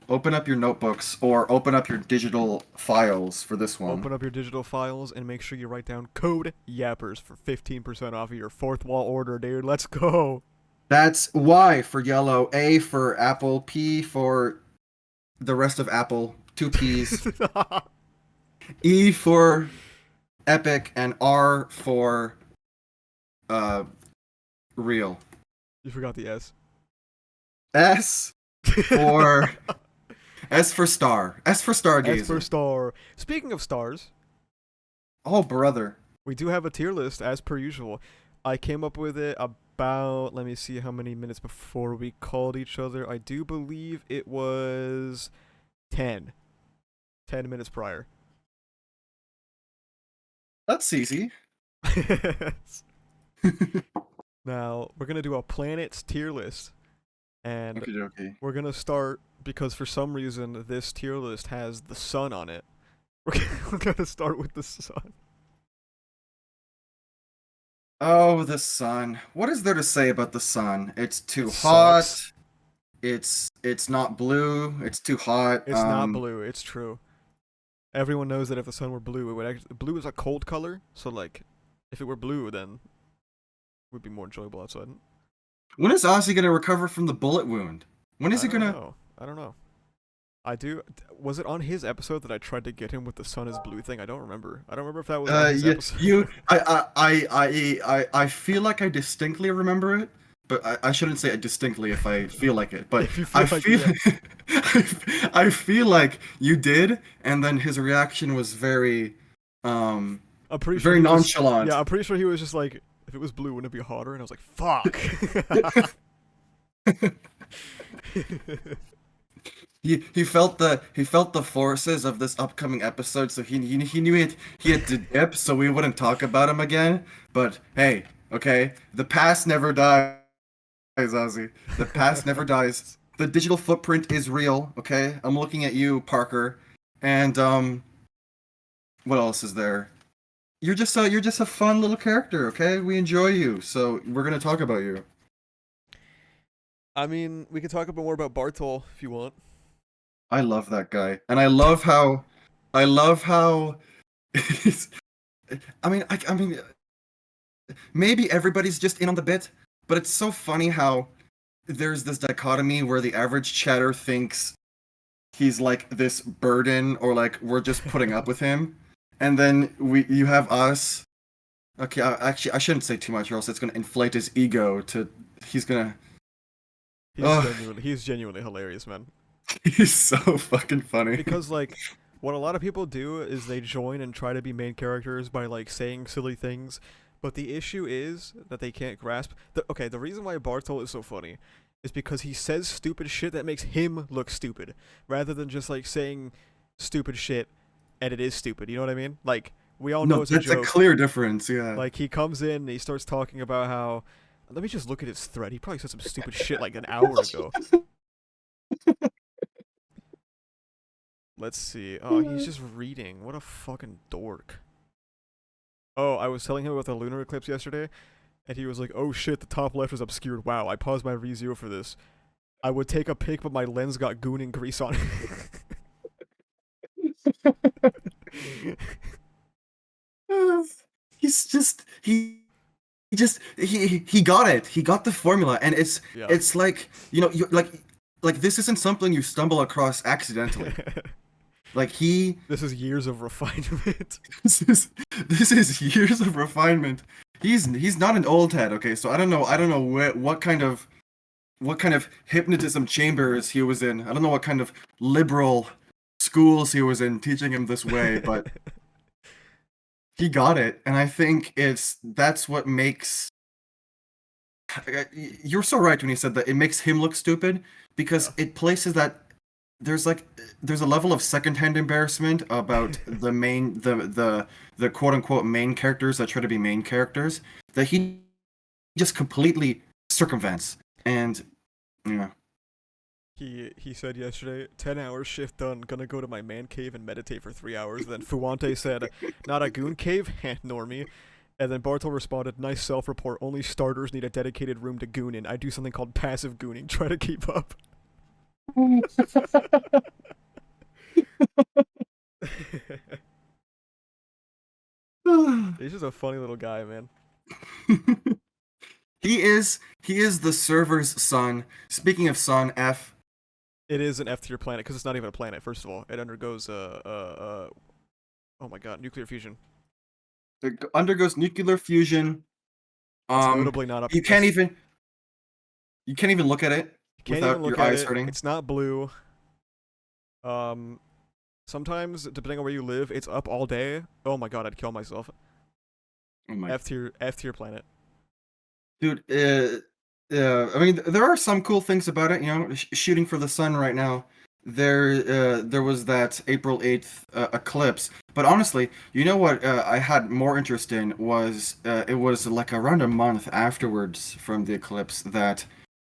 open up your notebooks or open up your digital files for this one. Open up your digital files and make sure you write down code Yappers for 15% off of your fourth wall order, dude. Let's go. That's Y for yellow, A for apple, P for the rest of Apple, two P's, E for epic, and R for uh real. You forgot the S. S for S for star. S for S for stargazer. star. Speaking of stars, Oh brother. we do have a tier list as per usual. I came up with it about, let me see how many minutes before we called each other. I do believe it was 10. 10 minutes prior. That's easy. Now we're gonna do a planets tier list, and Okay, okay. we're gonna start because for some reason this tier list has the sun on it. We're gonna start with the sun. Oh, the sun. What is there to say about the sun? It's It too sucks. hot. It's not blue. It's too hot. It's not blue. It's true. Everyone knows that if the sun were blue, it would actually, blue is a cold color. So like, if it were blue, then it would be more enjoyable outside. When is Ozzy gonna recover from the bullet wound? When is I he don't gonna? know. I don't know. I do. Was it on his episode that I tried to get him with the sun is blue thing? I don't remember. I don't remember if that was on his Yeah, episode. I feel like I distinctly remember it, but I shouldn't say it distinctly if I feel like it. But If you I feel like feel, yeah, I feel like you did, and then his reaction was very, um, I'm pretty sure very he was. nonchalant. Yeah, I'm pretty sure he was just like, if it was blue, wouldn't it be hotter? And I was like, fuck. He felt the forces of this upcoming episode, so he knew he had to dip, so we wouldn't talk about him again. But hey, okay, the past never dies, Ozzy. The past never dies. The digital footprint is real. Okay, I'm looking at you, Parker, and what else is there? You're just a fun little character. Okay, we enjoy you, so we're gonna talk about you. I mean, we can talk a bit more about Bartol if you want. I love that guy, and I love how. I mean, maybe everybody's just in on the bit, but it's so funny how there's this dichotomy where the average chatter thinks he's like this burden or like we're just putting up with him, and then you have us. Okay, actually, I shouldn't say too much, or else it's gonna inflate his ego. He's gonna. Oh, He's genuinely hilarious, man. he's so fucking funny. Because like, what a lot of people do is they join and try to be main characters by like saying silly things, but the issue is that they can't grasp. The reason why Bartol is so funny is because he says stupid shit that makes him look stupid, rather than just like saying stupid shit and it is stupid. You know what I mean? Like we all know No, it's a that's a joke. clear difference. Yeah. Like he comes in and he starts talking about how. Let me just look at his thread. He probably said some stupid shit like an hour ago. Let's see. Oh, he's just reading. What a fucking dork. Oh, I was telling him about the lunar eclipse yesterday, and he was like, "Oh shit, the top left is obscured. Wow, I paused my ReZero for this. I would take a pic, but my lens got goon and grease on it." He's just he got it. He got the formula, and it's Yeah. it's like you like this isn't something you stumble across accidentally. Like he This is years of refinement. this is this is years of refinement. He's not an old head, okay? So I don't know what kind of hypnotism chambers he was in. I don't know what kind of liberal schools he was in teaching him this way, but he got it, and I think that's what makes. You're so right when you said that it makes him look stupid because Yeah. it places that there's a level of secondhand embarrassment about the quote unquote main characters that try to be main characters that he just completely circumvents, and yeah. He said yesterday, 10 hours shift done, gonna go to my man cave and meditate for 3 hours. Then Fuante said, not a goon cave? Heh, normie. And then Bartol responded, nice self-report, only starters need a dedicated room to goon in. I do something called passive gooning, try to keep up. He's just a funny little guy, man. He is the server's son. Speaking of son, F It is an F tier planet, because it's not even a planet, first of all. It undergoes, oh my god, nuclear fusion. undergoes nuclear fusion. That's notably not up. You can't even look at it Can't even without look your at eyes it. hurting. It's not blue. Sometimes, depending on where you live, it's up all day. Oh my god, I'd kill myself. Oh my F tier planet. dude. I mean, there are some cool things about it. Shooting for the sun right now. there was that April 8th eclipse. But honestly, you know what I had more interest in was it was like around a month afterwards from the eclipse that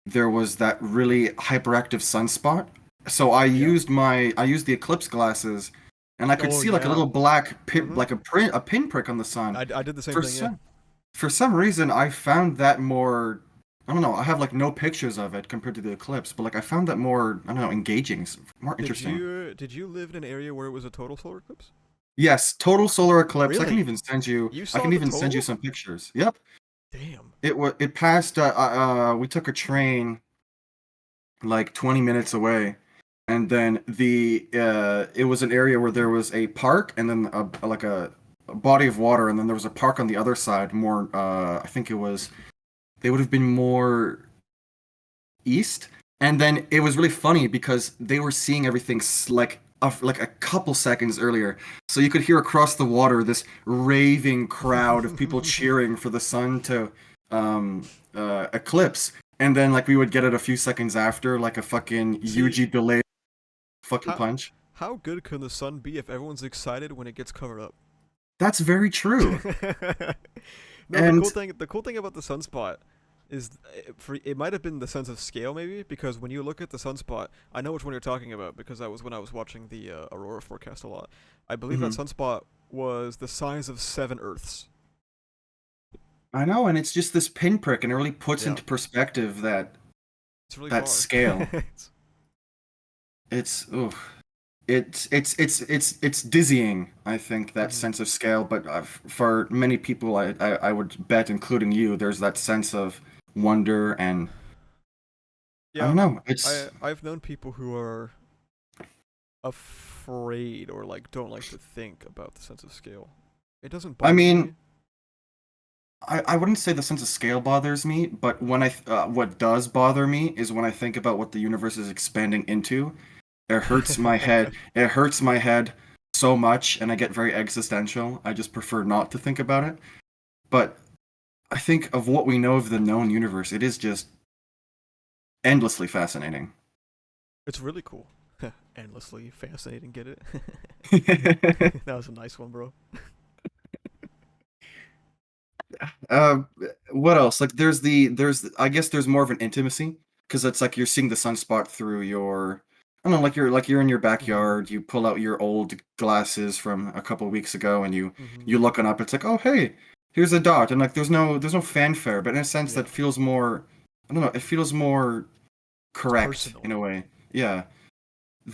there was that really hyperactive sunspot. So Yeah. I used the eclipse glasses, and I could Oh see like a yeah. little black pin, Mhm. like a pinprick on the sun. I did the same For thing. Yeah. some for some reason, I found that more. I don't know. I have like no pictures of it compared to the eclipse, but like I found that more. I don't know, engaging, more interesting. Did you live in an area where it was a total solar eclipse? Yes, total solar eclipse. I can Really? even send you. You I saw can the even send you total? some pictures. Yep. Damn. It passed. We took a train like 20 minutes away, and then it was an area where there was a park, and then like a body of water, and then there was a park on the other side. More. I think it was. They would have been more east, and then it was really funny because they were seeing everything like a couple seconds earlier, so you could hear across the water this raving crowd of people cheering for the sun to eclipse, and then like we would get it a few seconds after, like a fucking See, Yuji delayed fucking how punch. how good can the sun be if everyone's excited when it gets covered up? That's very true. No, And the cool thing about the sunspot is it might have been the sense of scale maybe because when you look at the sunspot, I know which one you're talking about because that was when I was watching the aurora forecast a lot. I believe that mhm. sunspot was the size of 7 Earths. I know, and it's just this pinprick, and it really puts Yeah, into perspective it's really that far. scale. It's oof. It's dizzying, I think, that Mhm. sense of scale. But for many people, I would bet, including you, there's that sense of wonder, and I Yeah, don't know. It's I've known people who are afraid or like don't like to think about the sense of scale. It doesn't I bother mean, me. I wouldn't say the sense of scale bothers me, but what does bother me is when I think about what the universe is expanding into. It hurts my head. It hurts my head so much, and I get very existential. I just prefer not to think about it. But I think of what we know of the known universe, it is just endlessly fascinating. It's really cool. Endlessly fascinating, get it? That was a nice one, bro. uh, what else? Like, I guess there's more of an intimacy because it's like you're seeing the sunspot through your, I don't know, like you're in your Mhm. backyard. You pull out your old glasses from a couple weeks ago, and Mhm. you looking up. It's like, oh hey, here's a dot, and like there's no fanfare, but in a sense Yeah. that feels more, I don't know, it feels more It's correct in personal. a way. Yeah.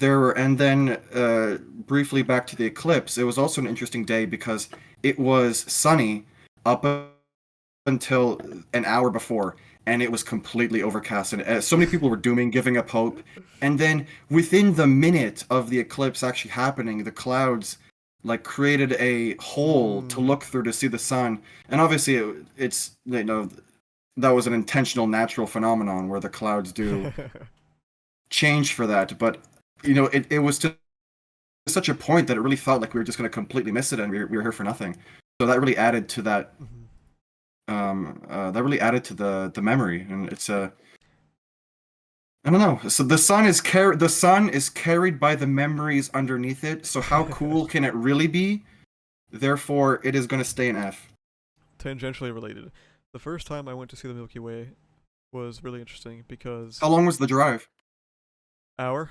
And then briefly back to the eclipse, it was also an interesting day because it was sunny up until an hour before, and it was completely overcast. And so many people were dooming, giving up hope. And then within the minute of the eclipse actually happening, the clouds like created a hole to Mm. look through to see the sun. And obviously, that was an intentional natural phenomenon where the clouds do change for that. But it was to such a point that it really felt like we were just going to completely miss it, and we were here for nothing. So that really added to that. Mhm. That really added to the memory, and it's a I don't know. So the sun is carried by the memories underneath it. So how cool can it really be? Therefore, it is going to stay an F. Tangentially related. The first time I went to see the Milky Way was really interesting because How long was the drive? hour.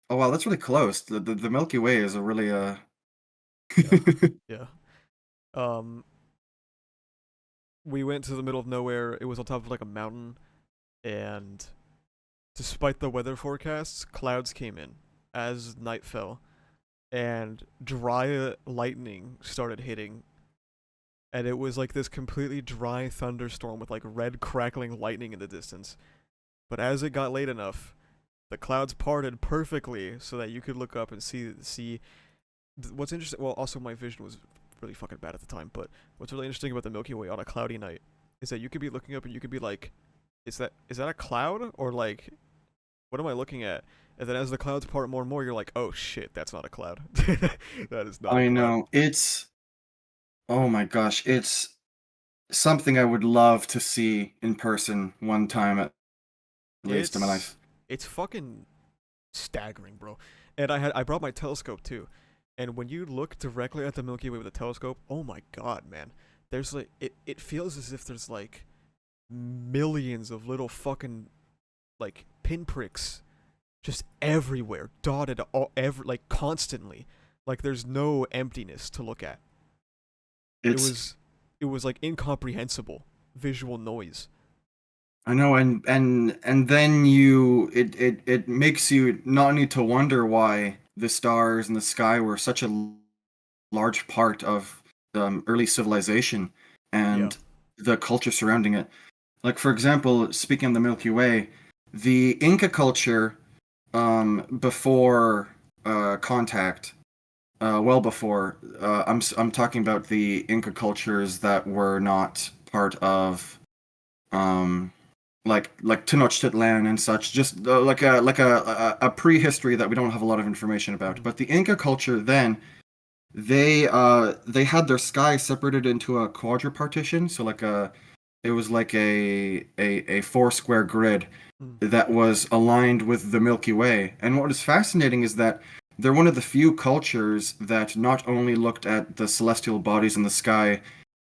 Oh wow, that's really close. The Milky Way is a really Yeah. Yeah. Um, we went to the middle of nowhere. It was on top of like a mountain, and despite the weather forecasts, clouds came in as night fell, and dry lightning started hitting. And it was like this completely dry thunderstorm with like red crackling lightning in the distance. But as it got late enough, the clouds parted perfectly so that you could look up and see what's interesting. Well, also my vision was really fucking bad at the time, but what's really interesting about the Milky Way on a cloudy night is that you could be looking up and you could be like, is that a cloud or like what am I looking at? And then as the clouds part more and more, you're like, oh shit, that's not a cloud. That is not a I cloud. know. It's oh my gosh, it's something I would love to see in person one time at least in my It's life. it's fucking staggering, bro. And I brought my telescope too. And when you look directly at the Milky Way with a telescope, oh my god, man. There's like it feels as if there's like millions of little fucking like pinpricks just everywhere, dotted like constantly. Like there's no emptiness to look at. It It's was it was like incomprehensible visual noise. I know, and then it makes you not need to wonder why the stars and the sky were such a large part of early civilization Yeah. and the culture surrounding it. Like for example, speaking of the Milky Way, the Inca culture before contact, well before, I'm talking about the Inca cultures that were not part of um like Tenochtitlan and such, just like a prehistory that we don't have a lot of information about. Mm-hmm. But the Inca culture then they had their sky separated into a quadripartition, so like a it was like a four square grid Mm. that was aligned with the Milky Way. And what is fascinating is that they're one of the few cultures that not only looked at the celestial bodies in the sky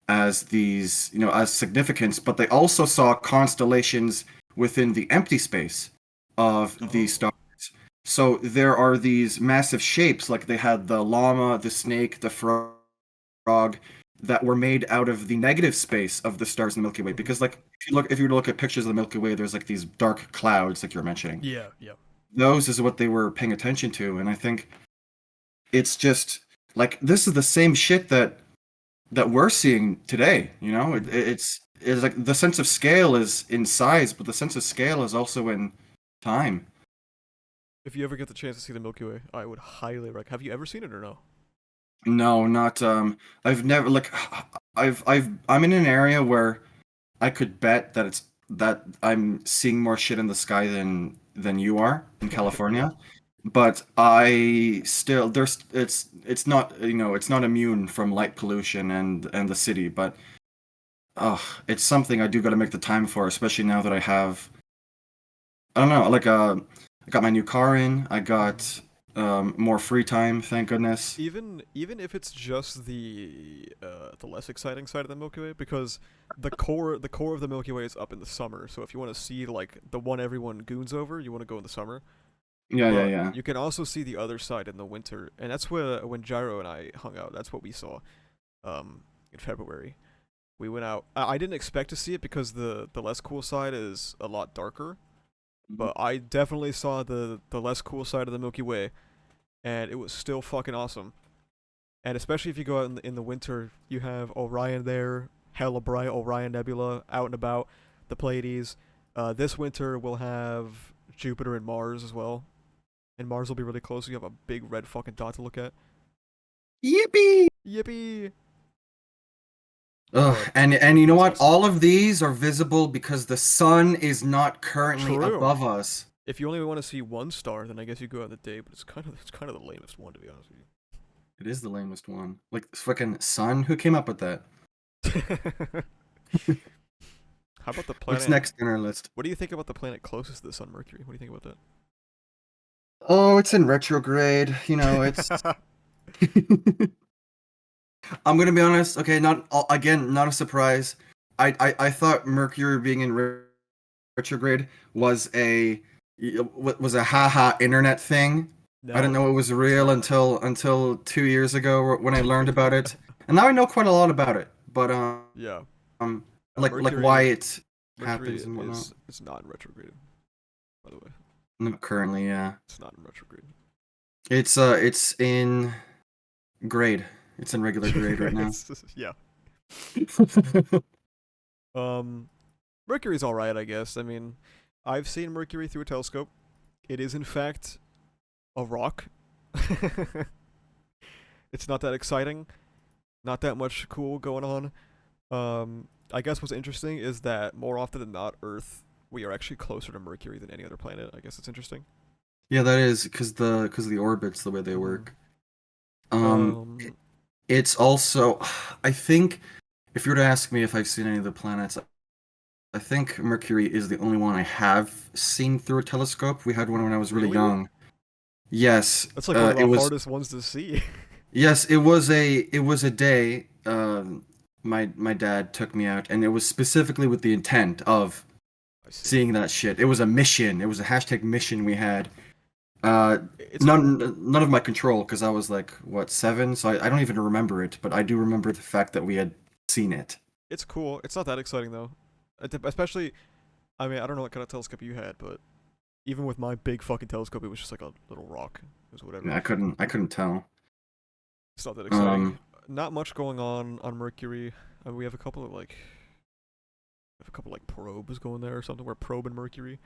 as these, as significance, but they also saw constellations within the empty space of these Oh. stars. So there are these massive shapes, like they had the llama, the snake, the frog, that were made out of the negative space of the stars in the Milky Way. Mm-hmm. Because like if you look at pictures of the Milky Way, there's like these dark clouds, like you're mentioning. Yeah, yeah. Those is what they were paying attention to, and I think it's just like this is the same shit that we're seeing today. Mm-hmm. It's like the sense of scale is in size, but the sense of scale is also in time. If you ever get the chance to see the Milky Way, I would highly recommend. Have you ever seen it or no? No, not I've never like I'm in an area where I could bet that I'm seeing more shit in the sky than you are in Yeah. California. But I still there's it's not it's not immune from light pollution and the city, but it's something I do got to make the time for, especially now that I don't know, like I got my new car in, I Mm-hmm. got more free time, thank goodness. Even if it's just the less exciting side of the Milky Way, because the core of the Milky Way is up in the summer. So if you want to see like the one everyone goons over, you want to go in the summer. Yeah, yeah, But yeah. you can also see the other side in the winter, and that's where when Gyro and I hung out. That's what we saw, in February. We went out. I didn't expect to see it because the less cool side is a lot darker. Mhm. But I definitely saw the less cool side of the Milky Way, and it was still fucking awesome. And especially if you go out in the winter, you have Orion there, hella bright Orion Nebula out and about, the Pleiades. This winter we'll have Jupiter and Mars as well, and Mars will be really close. So you have a big red fucking dot to look at. Yippee! Yippee! Ugh, But and you know it's what? awesome. All of these are visible because the sun is not currently True. above us. If you only want to see one star, then I guess you go out in the day. But it's kind of the lamest one to be honest It is the lamest one. Like fucking sun. Who came up with that? with you. How about the What's planet? next on our list? What do you think about the planet closest to the sun, Mercury? What do you think about Oh, it's in retrograde. It's. that? I'm gonna be honest. Okay, not again, not a surprise. I thought Mercury being in retrograde was a haha internet thing. I didn't No, know it was it's real not. until 2 years ago when I learned about it, and now I know quite a lot about it. But Yeah. um, like why Mercury it happens Mercury and whatnot. is not in retrograde, by the way. Not currently, yeah. It's not in retrograde. It's in grade. It's in regular grade right now. Yeah. Um Mercury's alright, I guess. I mean, I've seen Mercury through a telescope. It is in fact a rock. It's not that exciting. Not that much cool going on. I guess what's interesting is that more often than not, Earth, we are actually closer to Mercury than any other planet. I guess it's interesting. Yeah, that is because the orbits the way they Mm-hmm. work. Um, Um, it's also I think if you were to ask me if I've seen any of the planets, I think Mercury is the only one I have seen through a telescope. We had one when I was really really? young. Yes, That's like one of it the was. hardest ones to see. Yes, it was a day. My dad took me out, and it was specifically with the intent of I see. seeing that shit. It was a mission. It was a hashtag mission we had. Uh, It's cool. none of my control because I was like what 7, so I don't even remember it. But I do remember the fact that we had seen it. It's cool. It's not that exciting though. Especially, I mean, I don't know what kind of telescope you had, but even with my big fucking telescope, it was just like a little rock. It was whatever. I couldn't tell. It's not that exciting. Um, Not much going on Mercury. I mean, we have a couple of like, probes going there or something. We're probing Mercury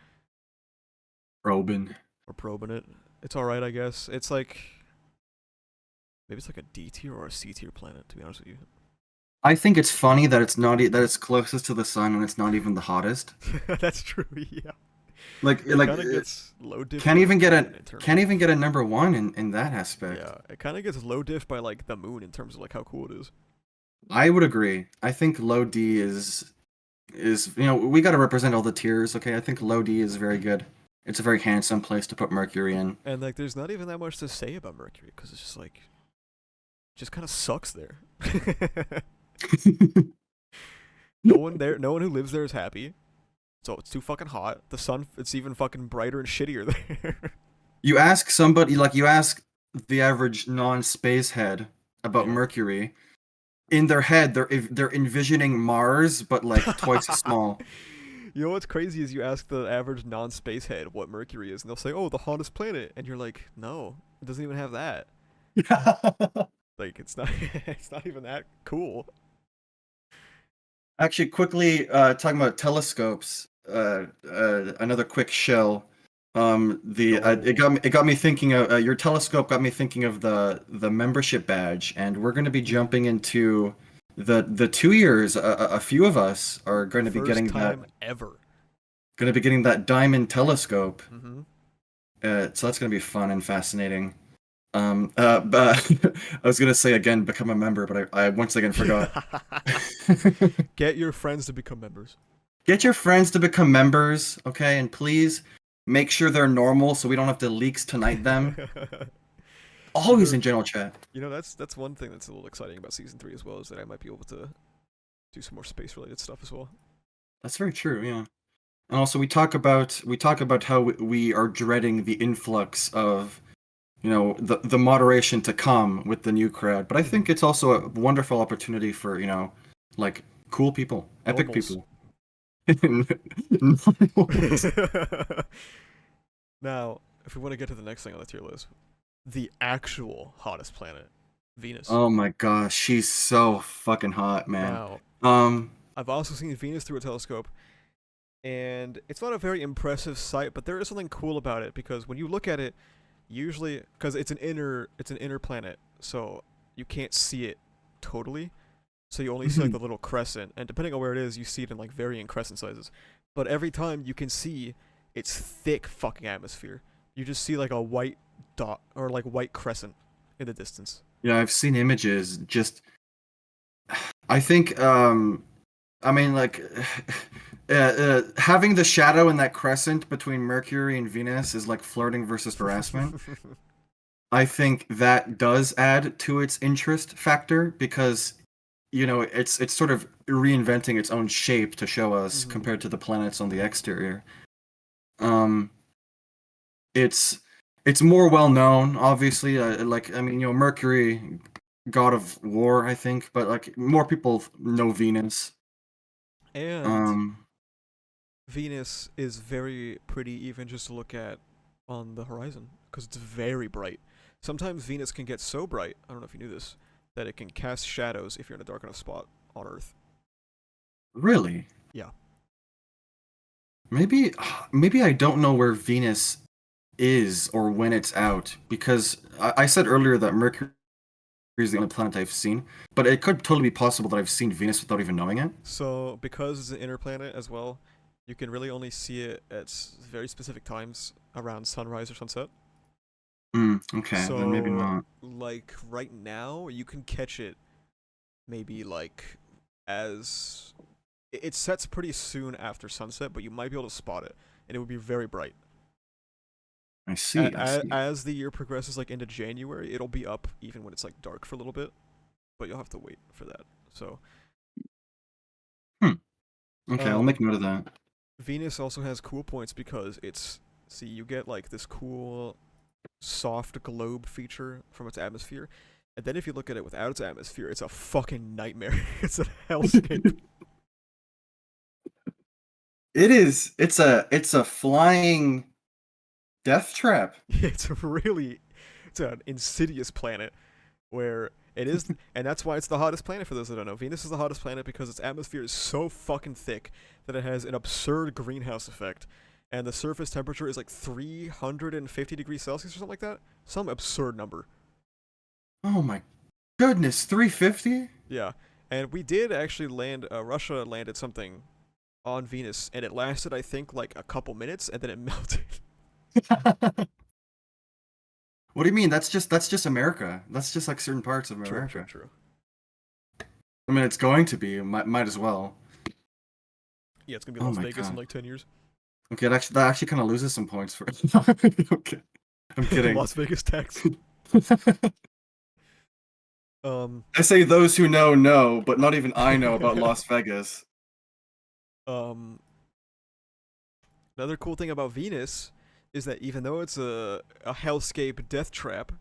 Robin. or probing it. It's all right, I guess. It's like maybe it's like a D tier or a C tier planet. To be honest with you, I think it's funny that it's not that it's closest to the sun and it's not even the hottest. that's true. Yeah, it Like kind of gets low diff can't by even the get moon a in terms can't of even get a number one in that aspect. yeah, it kind of gets low diff by like the moon in terms of like how cool it is. I would agree. I think low D is we got to represent all the tiers. Okay, I think low D is very good. It's a very handsome place to put Mercury in. And like, there's not even that much to say about Mercury because it's just like, just kind of sucks there. No one who lives there is happy. So it's too fucking hot. The sun, it's even fucking brighter and shittier there. You ask somebody like you ask the average non-space head about Yeah. Mercury. In their head, they're envisioning Mars, but like twice as small. You know what's crazy is you ask the average non-space head what Mercury is, and they'll say, "Oh, the hottest planet," and you're like, "No, it doesn't even have that. Like, it's not, it's not even that cool." Actually, quickly talking about telescopes. Another quick shell. The Oh, it got me thinking of your telescope got me thinking of the membership badge, and we're going to be jumping into the 2 years. A few of us are the first time ever. going to be getting that diamond telescope. Mm-hmm. So that's going to be fun and fascinating. But I was going to say again, become a member, but I once again forgot. Get your friends to become members. Get your friends to become members, okay? And please make sure they're normal so we don't have to leaks tonight them. You Always know, in general chat. that's one thing that's a little exciting about season 3 as well is that I might be able to do some more space related stuff as well. That's very true, yeah. And also we talk about how we are dreading the influx of, the moderation to come with the new crowd. But I Mm-hmm. think it's also a wonderful opportunity for, like cool people, epic Normals. people. Normals. Now, if we want to get to the next thing on the tier list, the actual hottest planet, Venus. Oh my gosh, she's so fucking hot, man. Now, Um, I've also seen Venus through a telescope, and it's not a very impressive sight, but there is something cool about it because when you look at it, usually because it's an inner planet, so you can't see it totally. So you only see like the little crescent, and depending on where it is, you see it in like varying crescent sizes. But every time you can see its thick fucking atmosphere. You just see like a white dot or like white crescent in the distance. yeah, I've seen images. Just, I think, I mean, like, having the shadow in that crescent between Mercury and Venus is like flirting versus harassment. I think that does add to its interest factor because, it's sort of reinventing its own shape to show us Mm-hmm. compared to the planets on the exterior. Um, it's it's more well known, obviously. Like, I mean, Mercury, god of war, I think, but like more people know Venus. And Um, Venus is very pretty even just to look at on the horizon because it's very bright. Sometimes Venus can get so bright, I don't know if you knew this, that it can cast shadows if you're in a dark enough spot on Earth. really? Yeah. Maybe maybe I don't know where Venus is or when it's out because I said earlier that Mercury is the only planet I've seen, but it could totally be possible that I've seen Venus without even knowing it. So because it's an inner planet as well, you can really only see it at very specific times around sunrise or sunset. Okay, then maybe So not. like right now, you can catch it maybe like as it sets pretty soon after sunset, but you might be able to spot it, and it would be very bright. I see. I see. As the year progresses, like into January, it'll be up even when it's like dark for a little bit, but you'll have to wait for that. So, Hmm. Okay, I'll um, make note of that. Venus also has cool points because it's see you get like this cool soft globe feature from its atmosphere, and then if you look at it without its atmosphere, it's a fucking nightmare. It's a hellscape. It is. It's a flying death trap. It's really it's an insidious planet where it is, and that's why it's the hottest planet for those that don't know. Venus is the hottest planet because its atmosphere is so fucking thick that it has an absurd greenhouse effect, and the surface temperature is like 350 degrees Celsius or something like that. Some absurd number. Oh my goodness, 350? Yeah, and we did actually land. Russia landed something on Venus, and it lasted, I think, like a couple minutes, and then it melted. What do you mean? That's just America. That's just like certain parts of True, true, America. true. I mean, it's going to be. Might as well. Yeah, it's gonna be Oh Las my Vegas in god. like 10 years. Okay, that actually kind of loses some points for. Okay, I'm kidding. Las Vegas tax. Um, I say those who know, but not even I know about Las Vegas. um, Another cool thing about Venus is that even though it's a hellscape death trap,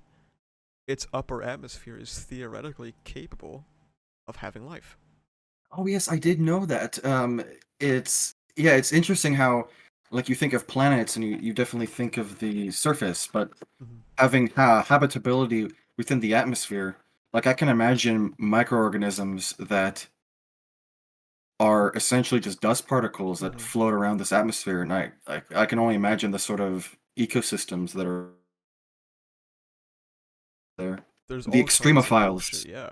its upper atmosphere is theoretically capable of having life. Oh yes, I did know that. It's yeah, it's interesting how like you think of planets and you definitely think of the surface, but Mm-hmm. having habitability within the atmosphere, like I can imagine microorganisms that are essentially just dust particles that Mm-hmm. float around this atmosphere, and I can only imagine the sort of ecosystems that are there. There's The all kinds of cool shit, extremophiles. yeah.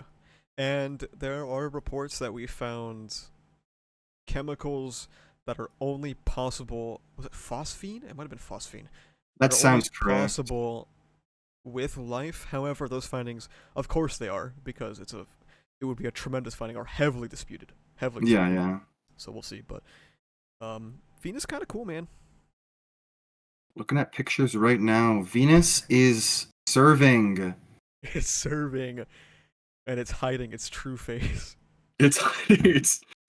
And there are reports that we found chemicals that are only possible. Was it phosphine? It might have been phosphine. That That are only sounds correct. possible with life. However, those findings, of course, they are because it would be a tremendous finding, are heavily disputed. Heavily Yeah, disputed. yeah. So we'll see. But Venus kind of cool, man. Looking at pictures right now, Venus is serving. It's serving and it's hiding its true face. It's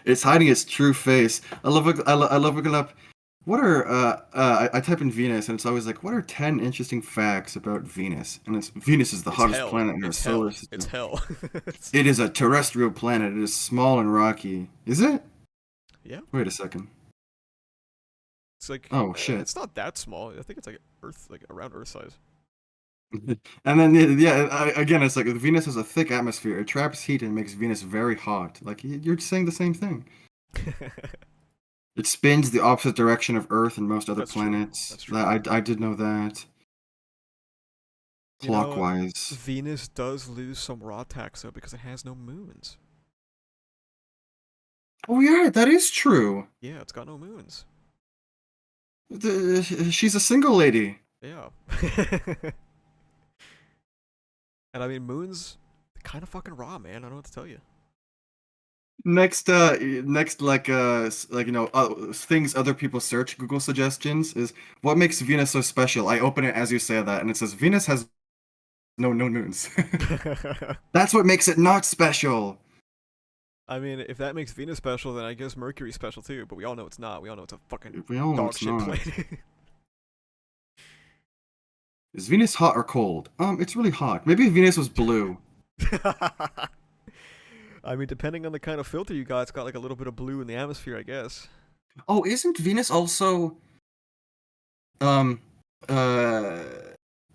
it's hiding its true face. I love looking up. What are I type in Venus and it's always like, what are 10 interesting facts about Venus? And it's Venus is the It's hottest hell. planet in our It's solar hell. It's system. hell. It's, It is a terrestrial planet. It is small and rocky. Is it? yeah. Wait a second. It's like Oh shit. it's not that small. I think it's like Earth, like around Earth size. And then yeah, again, it's like Venus has a thick atmosphere. It traps heat and makes Venus very hot. Like you're saying the same thing. It spins the opposite direction of Earth and most other That's true. planets. That's true. That I did know that. You know, Clockwise. Venus does lose some raw tax though because it has no moons. Oh yeah, that is true. Yeah, it's got no moons. She's a single lady. Yeah. And I mean, moons kind of fucking raw, man. I don't know what to tell you. Next, like things other people search Google suggestions is what makes Venus so special. I open it as you say that, and it says Venus has no moons. That's what makes it not special. I mean, if that makes Venus special, then I guess Mercury's special too. But we all know it's not. We all know it's a fucking We all know dog it's shit not. planet. Is Venus hot or cold? It's really hot. Maybe if Venus was blue. I mean, depending on the kind of filter you got, it's got like a little bit of blue in the atmosphere, I guess. Oh, isn't Venus also um uh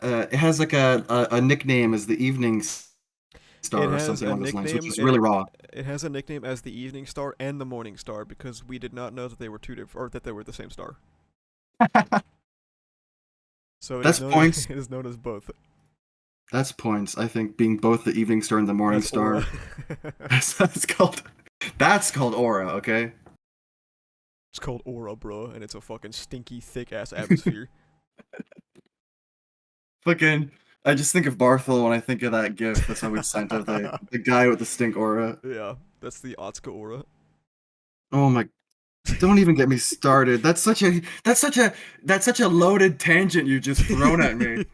it has like a nickname as the evening It star or has something a along those lines, which nickname. is really raw. It has a nickname as the Evening Star and the Morning Star because we did not know that they were two different, or that they were the same star. So it is That's known as, points. it is known as both. That's points. I think being both the evening star and the morning That's aura. star. That's called aura. Okay. It's called aura, bro, and it's a fucking stinky, thick ass atmosphere. Fucking. I just think of Barthel when I think of that GIF that's always sent of the guy with the stink aura. Yeah, that's the Otska aura. Oh my Don't even get me started. That's such a loaded tangent you just thrown at me.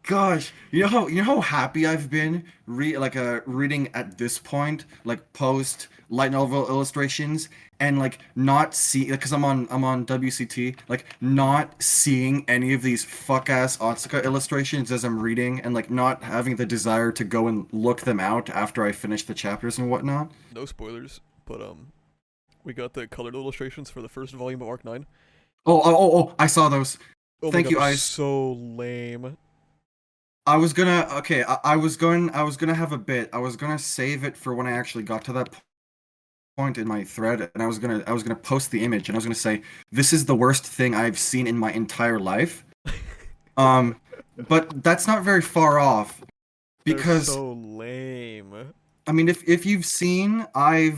Gosh, you know how happy I've been reading at this point, like post light novel illustrations, and like not see, because I'm on WCT, like Mhm. not seeing any of these fuck ass Otsuka illustrations as I'm reading, and like not having the desire to go and look them out after I finish the chapters and whatnot. No spoilers, but we got the colored illustrations for the first volume of Arc 9. Oh, I saw those. Oh my Thank god, you, they're Ice. so lame. I was gonna okay, I was gonna have a bit. I was gonna save it for when I actually got to that point in my thread, and I was gonna post the image, and I was gonna say this is the worst thing I've seen in my entire life. Um, but that's not very far off They're because so lame. I mean, if you've seen, I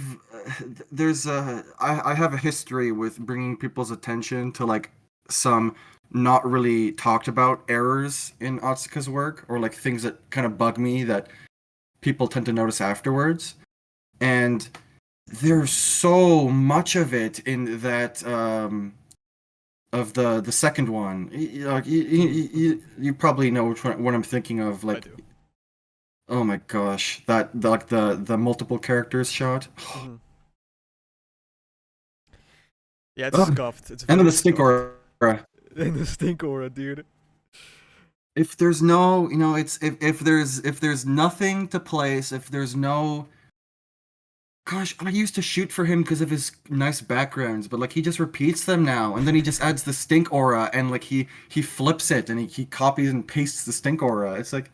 have a history with bringing people's attention to like some not really talked about errors in Otsuka's work, or like things that kind of bug me that people tend to notice afterwards. And there's so much of it in that of the second one. Like Mhm, mhm. you probably know what I'm thinking of. I Like, do. oh my gosh, like the multiple characters shot. Mhm. Yeah, it's Ugh. scuffed. It's And then very the stink scuffed. aura. And the stink aura, dude. If there's no, it's if there's nothing to place, if there's no, gosh, I used to shoot for him because of his nice backgrounds, but like he just repeats them now, and then he just adds the stink aura, and like he flips it, and he copies and pastes the stink aura. It's like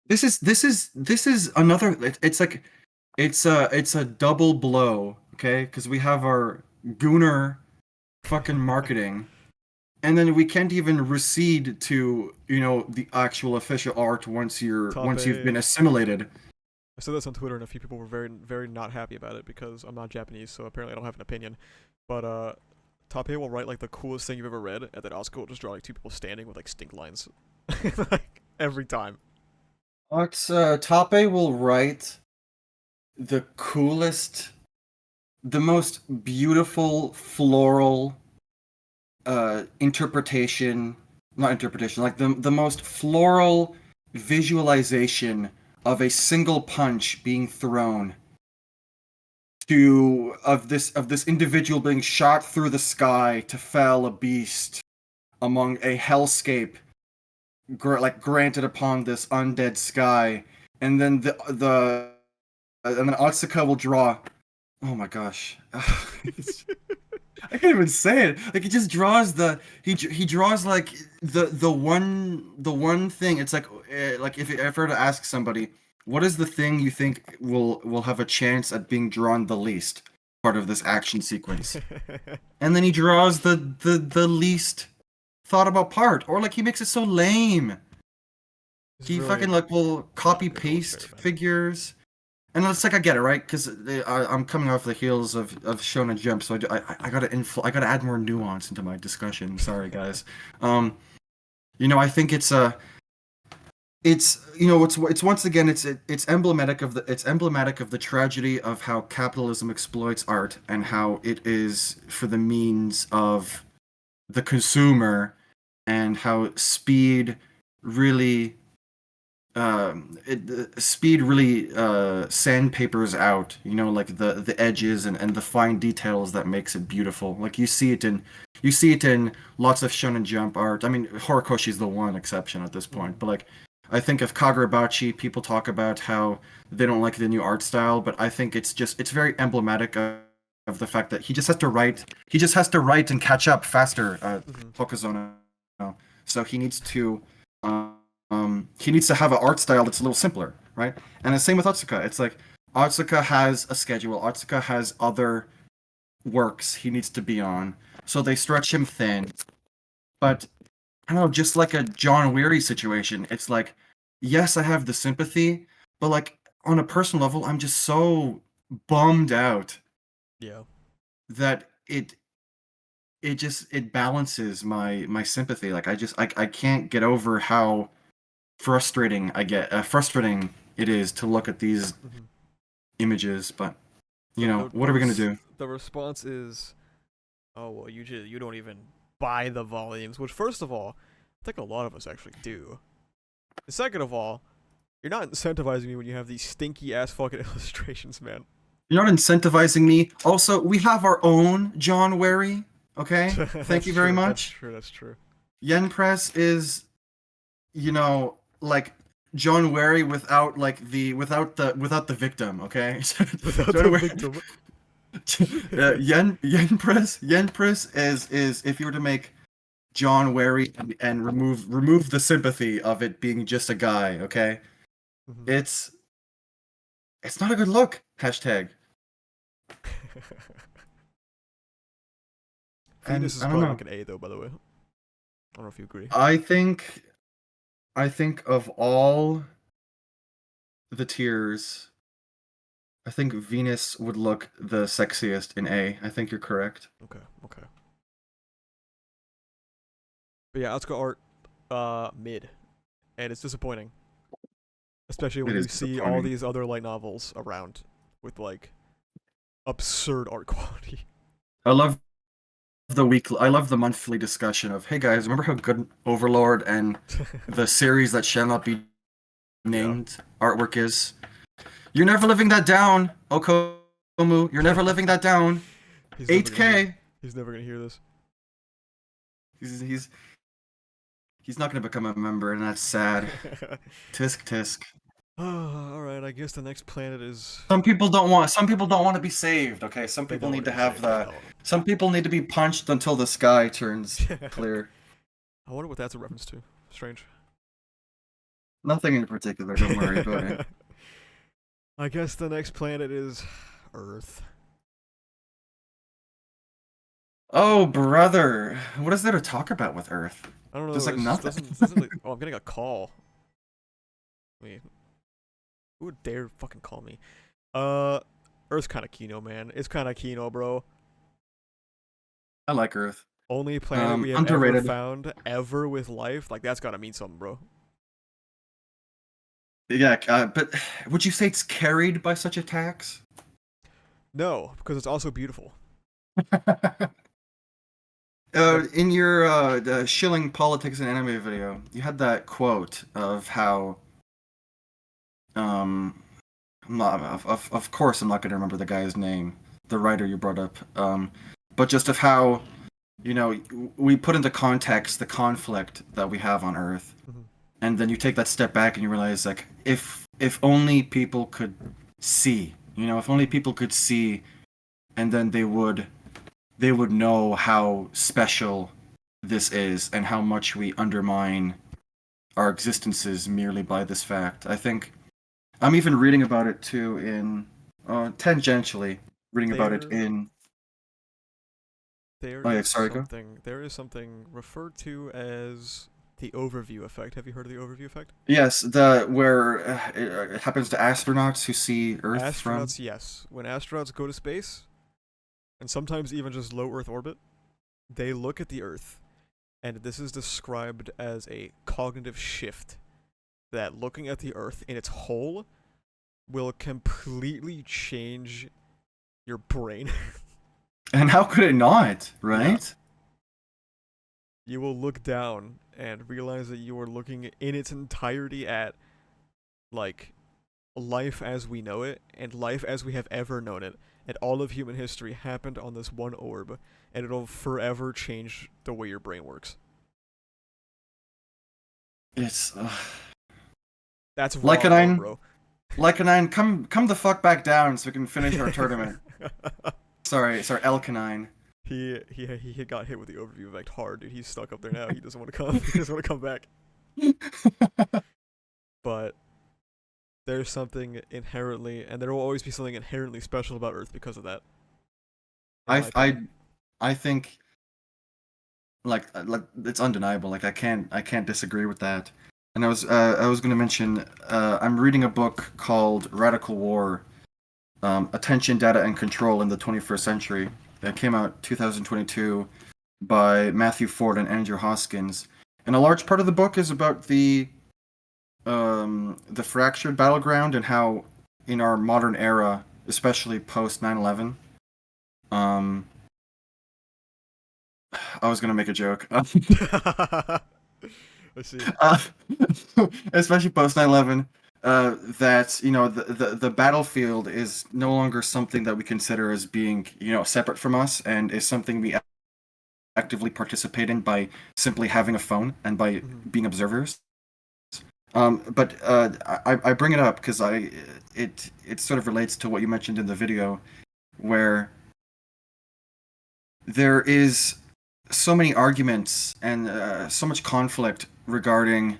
this is another. It's like it's a double blow, okay? Because we have our Gooner fucking marketing. And then we can't even recede to, the actual official art Top once you've A. been assimilated. I said this on Twitter, and a few people were very, very not happy about it because I'm not Japanese, so apparently I don't have an opinion. But Top A will write like the coolest thing you've ever read, and then Asuka will just draw like two people standing with like stink lines, like every time. But Tape will write the coolest, the most beautiful floral interpretation, not interpretation, like the most floral visualization of a single punch being thrown of this individual being shot through the sky to fell a beast among a hellscape like granted upon this undead sky, and then and then Otsuka will draw. Oh my gosh, I can't even say it. Like he just draws he draws like the one thing. It's like if I were to ask somebody, what is the thing you think will have a chance at being drawn the least part of this action sequence? And then he draws the least thought about part, or like he makes it so lame. He's He fucking really like will not a copy good illustrator, paste man. figures, and it's like I get it, right? Because I'm coming off the heels of Shonen Jump, so I gotta add more nuance into my discussion. Sorry, guys. Um, I think it's once again it's emblematic of the tragedy of how capitalism exploits art, and how it is for the means of the consumer, and how really speed really sandpapers out, like the edges and the fine details that makes it beautiful. Like you see it in lots of Shonen Jump art. I mean, Horikoshi's the one exception at this point, Mhm. but like I think of Kagurabachi, people talk about how they don't like the new art style, but I think it's very emblematic of the fact that he just has to write and catch up faster at Mhm. Hokuzono. So he needs to have an art style that's a little simpler, right? And the same with Otsuka. It's like Otsuka has a schedule. Otsuka has other works he needs to be on, so they stretch him thin. But I don't know, just like a John Weary situation, it's like, yes, I have the sympathy, but like on a personal level, I'm just so bummed out Yeah. that it balances my sympathy. Like I can't get over how frustrating it is to look at these Mhm. images. But You know, what are we gonna do? The response is, oh well, you don't even buy the volumes. Which, first of all, I think a lot of us actually do. And second of all, you're not incentivizing me when you have these stinky ass fucking illustrations, man. You're not incentivizing me. Also, we have our own John Wary. Okay, thank That's you very true. That's much. true. That's true. Yen Press is, you know, like John Wary without like the victim. Okay, Without the John Wary. victim. Yen Press is if you were to make John Wary and remove the sympathy of it being just a guy. Okay, Mhm. it's it's not a good look. Hashtag. And Venus is I don't probably know. like an A though. By the way, I don't know if you agree. I think I think of all the tiers, I think Venus would look the sexiest in A. I think you're correct. Okay. Okay. But yeah, let's go art. Mid, and it's disappointing, especially It when is you see all disappointing. these other light novels around with like absurd art quality. I love the monthly discussion of, hey guys, remember how good Overlord and the series that shall not be Yeah. named artwork is? You're never living that down, Okomu. You're never living that down. He's never gonna hear. 8K. He's never gonna hear this. He's he's not gonna become a member, and that's sad. Tisk tisk. All right. I guess the next planet is. Some people don't want to be saved, okay? Some They people don't need want to to be have saved. They the don't. some people need to be punched until the sky turns clear. I wonder what that's a reference to. Strange. Nothing in particular, don't worry about it. I guess the next planet is Earth. Oh, brother. What is there to talk about with Earth? I don't There's know. like It just nothing. doesn't like. Oh, I'm getting a call. Wait, who would dare fucking call me? Uh, Earth's kind of Kino, man. It's kind of Kino, bro. I like Earth. Only planet we have ever Underrated. found ever with life. Like that's gotta mean something, bro. Yeah, but would you say it's carried by such attacks? No, because it's also beautiful. Like, In your the shilling politics and anime video, you had that quote of how um I'm not, of course I'm not going to remember the guy's name, the writer you brought up, but just of how, you know, we put into context the conflict that we have on Earth, mhm. and then you take that step back and you realize, like, if only people could see, you know, if only people could see, and then they would know how special this is and how much we undermine our existences merely by this fact. I think I'm even reading about it too in tangentially reading about it there, in. there Oh yeah, is sorry, go. something. There is something referred to as the overview effect. Have you heard of the overview effect? Yes, the where it happens to astronauts who see Earth from. Astronauts, yes. When astronauts go to space, and sometimes even just low Earth orbit, they look at the Earth, and this is described as a cognitive shift. That looking at the Earth in its whole will completely change your brain. And how could it not, Yeah. right? You will look down and realize that you are looking in its entirety at, like, life as we know it, and life as we have ever known it, and all of human history happened on this one orb, and it'll forever change the way your brain works. It's That's like raw an lore, nine, bro. like a nine. Come the fuck back down so we can finish our tournament. Sorry, Elkanine. He got hit with the overview effect hard, dude. He's stuck up there now. He doesn't want to come. He doesn't want to come back. But there's something inherently, and there will always be something inherently special about Earth because of that. In I my I opinion. I think like it's undeniable. Like I can't disagree with that. And I was going to mention I'm reading a book called Radical War, Attention, Data, and Control in the 21st Century. It came out 2022 by Matthew Ford and Andrew Hoskins. And a large part of the book is about the fractured battleground and how in our modern era, especially post 9/11. Um, I was gonna make a joke. I see. uh, Especially post 9/11, that the battlefield is no longer something that we consider as being separate from us, and is something we actively participate in by simply having a phone and by Mhm. being observers. But I bring it up because it sort of relates to what you mentioned in the video, where there is so many arguments and so much conflict regarding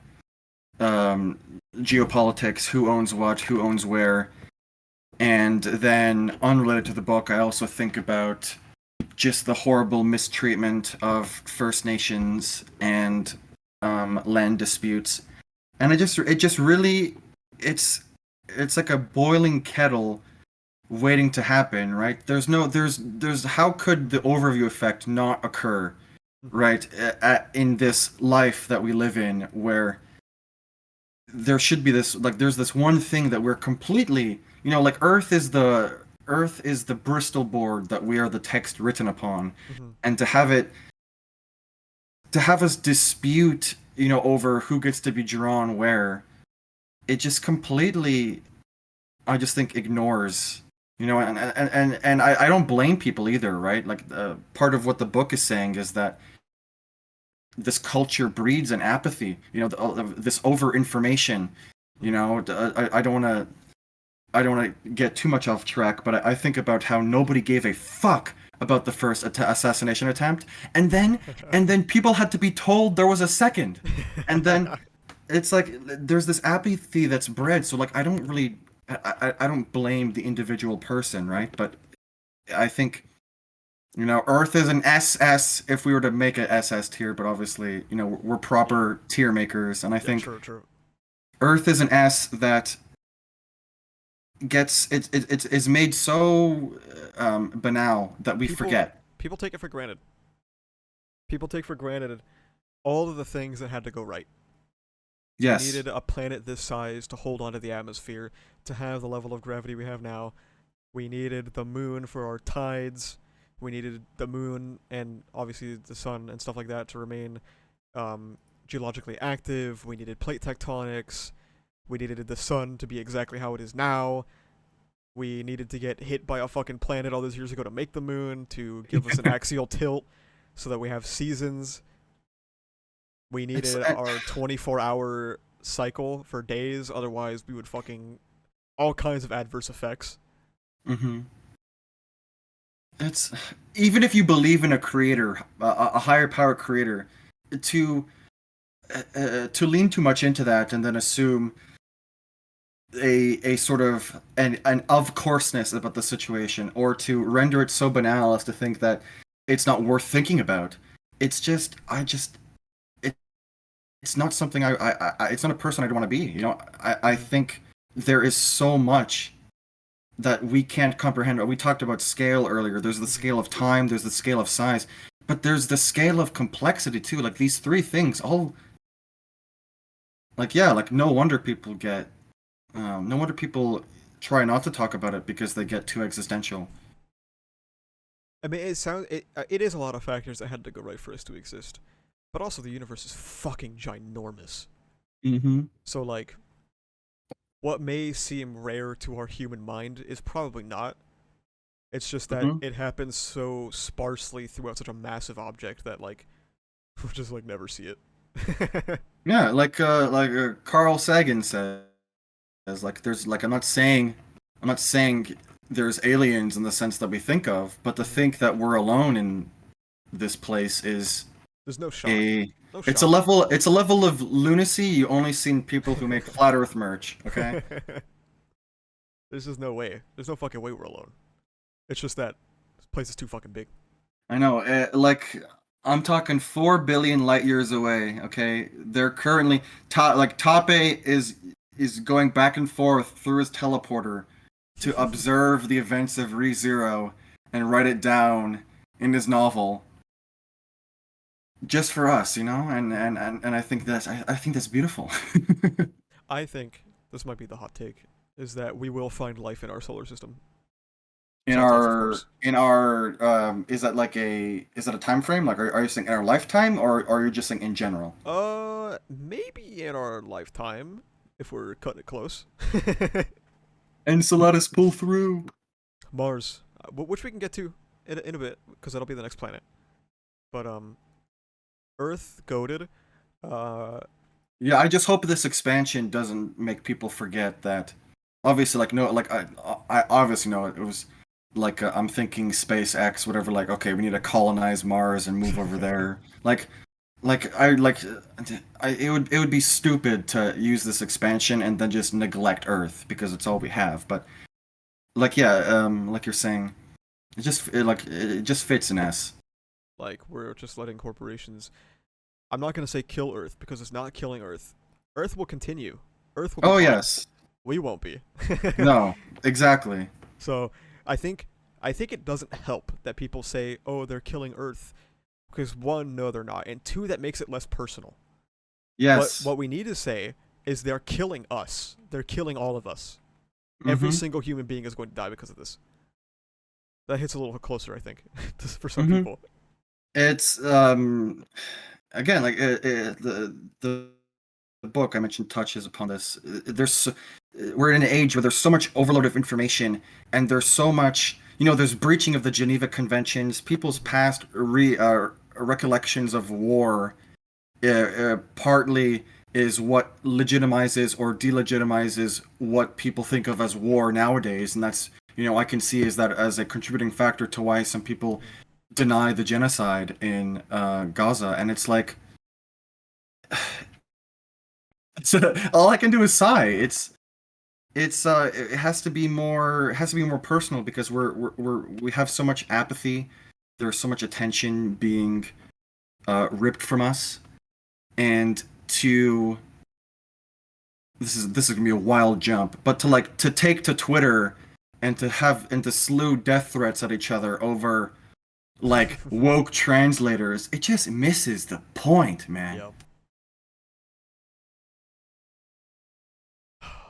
um, geopolitics, who owns what, who owns where. And then, unrelated to the book, I also think about just the horrible mistreatment of First Nations and land disputes. And it just really, it's it's like a boiling kettle waiting to happen, right? There's how could the overview effect not occur, Mhm. right? In this life that we live in, where there should be this, like, there's this one thing that we're completely, like, Earth is the Bristol board that we are the text written upon. Mhm. And to have us dispute, over who gets to be drawn where, it just completely, I just think, ignores, and I don't blame people either, right? Like, part of what the book is saying is that this culture breeds an apathy, this over information. Mhm. I don't want to get too much off track, but I think about how nobody gave a fuck about the first assassination attempt, and then people had to be told there was a second, and then it's like there's this apathy that's bred. So, like, I don't really, I don't blame the individual person, right? But I think, Earth is an SS if we were to make a SS tier, but obviously, we're Yeah. proper tier makers, and I Yeah. think True. True. Earth is an S that gets it's is made so banal that we People forget. people take it for granted. People take for granted all of the things that had to go right. We Yes. needed a planet this size to hold onto the atmosphere, to have the level of gravity we have now. We needed the moon for our tides. We needed the moon and obviously the sun and stuff like that to remain um, geologically active. We needed plate tectonics. We needed the sun to be exactly how it is now. We needed to get hit by a fucking planet all those years ago to make the moon, to give us an axial tilt so that we have seasons. We It's needed our 24-hour cycle for days, otherwise we would fucking all kinds of adverse effects. hmm it's even if you believe in a creator, a higher power creator, to to lean too much into that and then assume a sort of an of courseness about the situation, or to render it so banal as to think that it's not worth thinking about. It's just I just it, it's not something it's not a person I'd want to be. I Mm-hmm. think there is so much that we can't comprehend. We talked about scale earlier. There's the Mm-hmm. scale of time, there's the scale of size, but there's the scale of complexity too. Like, these three things all, like, yeah, like, no wonder people try not to talk about it because they Mm-hmm. get too existential. I mean, it is a lot of factors that had to go right for us to exist, but also the universe is fucking ginormous. Mm-hmm. So like, what may seem rare to our human mind is probably not. It's just that Mm-hmm. it happens so sparsely throughout such a massive object that like we'll just like never see it. Yeah, like Carl Sagan says, like, there's, like, I'm not saying there's aliens in the sense that we think of, but to Mm-hmm. think that we're alone in this place is There's no shot. a No it's a shot. level it's a level of lunacy you only see in people who make flat earth merch, okay? There's just no way. There's no fucking way we're alone. It's just that this place is too fucking big. I know, like, I'm talking 4 billion light years away, okay? They're currently Tape is going back and forth through his teleporter to observe the events of ReZero and write it down in his novel, just for us, and I think that's beautiful. I think this might be the hot take is that we will find life in our solar system. Besides Earth, of course. is that a time frame? Like, are you saying in our lifetime, or are you just saying in general? Maybe in our lifetime, if we're cutting it close. Enceladus pull through. Mars, which we can get to in a bit, because that'll be the next planet. But Earth, goaded. Uh, Yeah, I just hope this expansion doesn't make people forget that. Obviously, like no, like I obviously know it was like I'm thinking SpaceX, whatever. Like, okay, we need to colonize Mars and move over there. Like I like it would be stupid to use this expansion and then just neglect Earth because it's all we have. But like yeah, like you're saying, it just fits an S. like we're just letting corporations. I'm not gonna say kill Earth because it's not killing Earth. Earth will continue. Earth will be Oh fine. yes, We won't be. no, exactly. So I think it doesn't help that people say, "Oh, they're killing Earth," because one, no, they're not, and two, that makes it less personal. Yes. What we need to say is they're killing us. They're killing all of us. Every Mm-hmm. single human being is going to die because of this. That hits a little closer, I think, for some Mm-hmm. people. It's again like the book I mentioned touches upon this. We're in an age where there's so much overload of information, and there's so much there's breaching of the Geneva Conventions, people's Mm-hmm. past recollections of war. Partly is what legitimizes or delegitimizes what people think of as war nowadays, and that's I can see is that as a contributing factor to why some people Mm-hmm. deny the genocide in Gaza, and it's like all I can do is sigh. It has to be more personal because we have so much apathy. There's so much attention being ripped from us, and to this is gonna be a wild jump, but to take to Twitter and to slew death threats at each other over like woke translators, it just misses the point, man. Yep.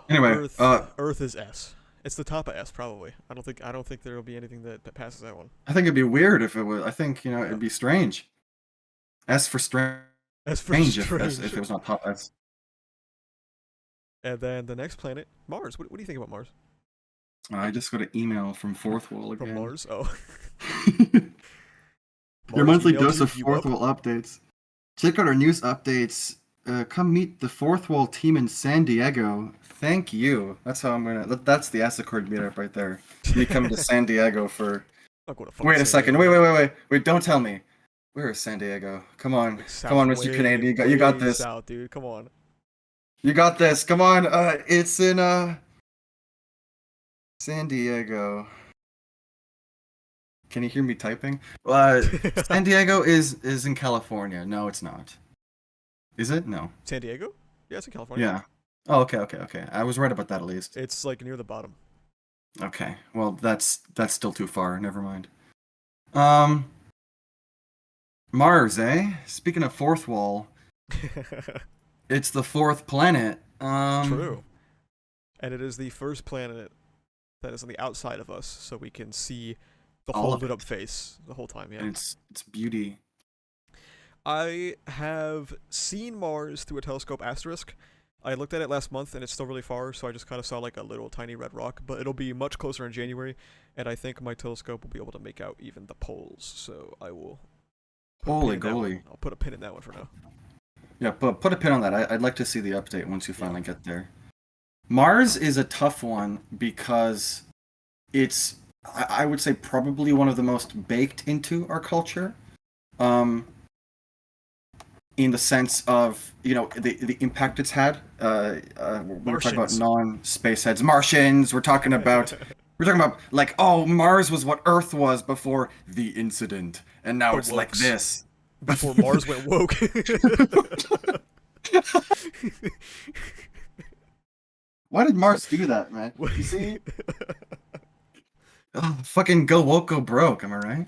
Anyway, Earth is S. It's the top of S probably. I don't think there will be anything that passes that one. I think it'd be weird if it was. I think Yeah. it'd be strange. S for strange S for if strange. it was not top S. And then the next planet, Mars. What do you think about Mars? I just got an email from Fourth Wall From again. Mars? Oh, Your Mars monthly emailed dose of you Fourth up. Wall updates. Check out our news updates. Come meet the Fourth Wall team in San Diego. Thank you. That's how I'm gonna. That's the Acid meetup right there. Me coming to San Diego for. I'm going to fucking Wait a San second. Diego. Wait! Don't tell me. Where is San Diego? Like Come south, on, Mr. way, Canadian. You got way this. south, dude. Come on. You got this. Come on. It's in San Diego. Can you hear me typing? San Diego is in California. No, it's not. Is it? No. San Diego? Yeah, it's in California. Yeah. Oh, okay. I was right about that at least. It's like near the bottom. Okay. Well, that's still too far. Never mind. Um, Mars, eh? Speaking of fourth wall, it's the fourth planet. True. And it is the first planet that is on the outside of us, so we can see the All whole of lit up it, face the whole time, yeah. and it's beauty. I have seen Mars through a telescope asterisk. I looked at it last month and it's still really far, so I just kind of saw like a little tiny red rock, but it'll be much closer in January, and I think my telescope will be able to make out even the poles, so I will put a pin Holy in that one. goly. I'll put a pin in that one for now. Yeah, put a pin on that. I'd like to see the update once you Yeah. finally get there. Mars is a tough one because it's I would say probably one of the most baked into our culture. Um, in the sense of the impact it's had. We were talking about Martians. non-space heads, Martians. We're talking about like Mars was what Earth was before the incident, and now The it's like wokes. this. Before Mars went woke. Why did Mars do that, man? You see, fucking go woke, go broke. Am I right?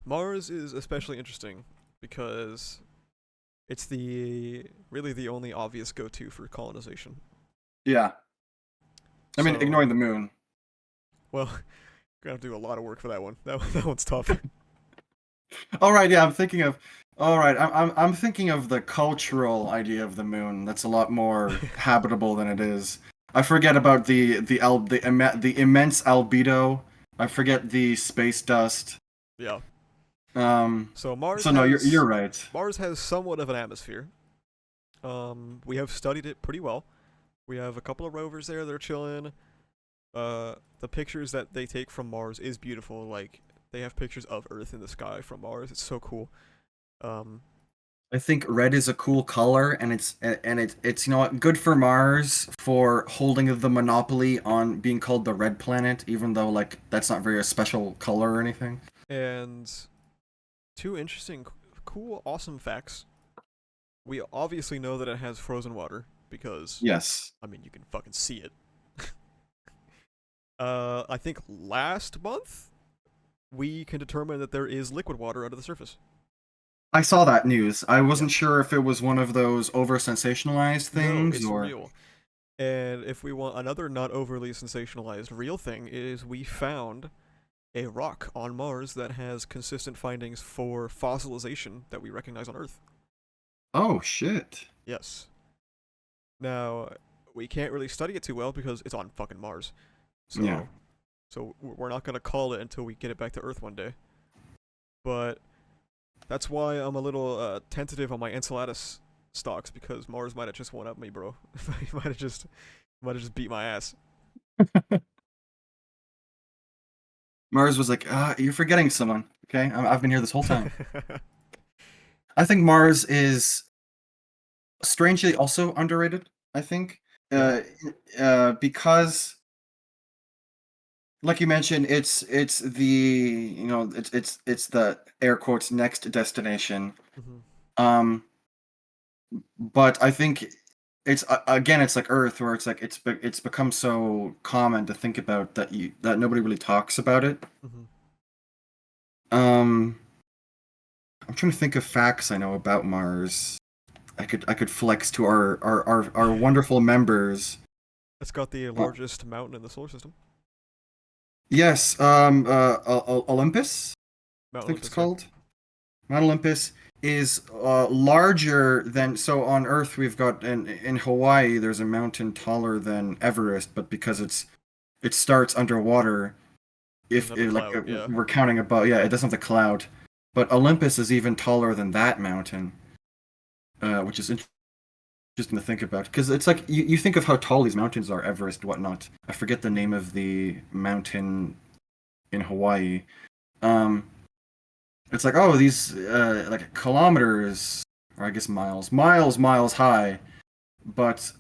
Mars is especially interesting because it's really the only obvious go-to for colonization. Yeah. I mean, So, ignoring the moon. well, Gonna have to do a lot of work for that one. That one's tough. All right, yeah, I'm thinking of. All right, I'm thinking of the cultural idea of the moon. That's a lot more habitable than it is. I forget about the immense albedo. I forget the space dust. Yeah. Um, So Mars so no, you're has right. Mars has somewhat of an atmosphere. We have studied it pretty well. We have a couple of rovers there that are chilling. The pictures that they take from Mars is beautiful. Like they have pictures of Earth in the sky from Mars. It's so cool. Um, I think red is a cool color, and it's you know what, good for Mars for holding the monopoly on being called the red planet, even though like that's not very a special color or anything. and two interesting, cool, awesome facts. We obviously know that it has frozen water because, Yes. I mean, you can fucking see it. I think last month we can determine that there is liquid water under the surface. I saw that news. I Yeah. wasn't sure if it was one of those over sensationalized No, things it's or. real. And if we want another not overly sensationalized real thing, is we found a rock on Mars that has consistent findings for fossilization that we recognize on Earth. Oh shit. Yes. Now, we can't really study it too well because it's on fucking Mars. Yeah. So we're not gonna call it until we get it back to Earth one day. But that's why I'm a little tentative on my Enceladus stocks because Mars might have just won up me, bro. He might have just beat my ass. Mars was like, you're forgetting someone. Okay, I've been here this whole time. I think Mars is strangely also underrated. I think, Yeah. uh, because like you mentioned, it's the it's the air quotes next destination. Hmm. Um, but I think it's again it's like Earth where it's like it's become so common to think about that nobody really talks about it. Hmm. Um, I'm trying to think of facts I know about Mars. I could flex to our wonderful members. It's got the Uh, largest mountain in the solar system. yes, Olympus, I Mount think it's Olympus, yeah. called. Mount Olympus is larger than so on Earth we've got in Hawaii there's a mountain taller than Everest, but because it starts underwater, Doesn't have the if like clout, yeah. we're counting above, yeah, it doesn't have the cloud, but Olympus is even taller than that mountain, which is interesting to think about because it's like you think of how tall these mountains are, Everest, whatnot. I forget the name of the mountain in Hawaii. Um, it's like, oh, these like kilometers, or I guess miles high. But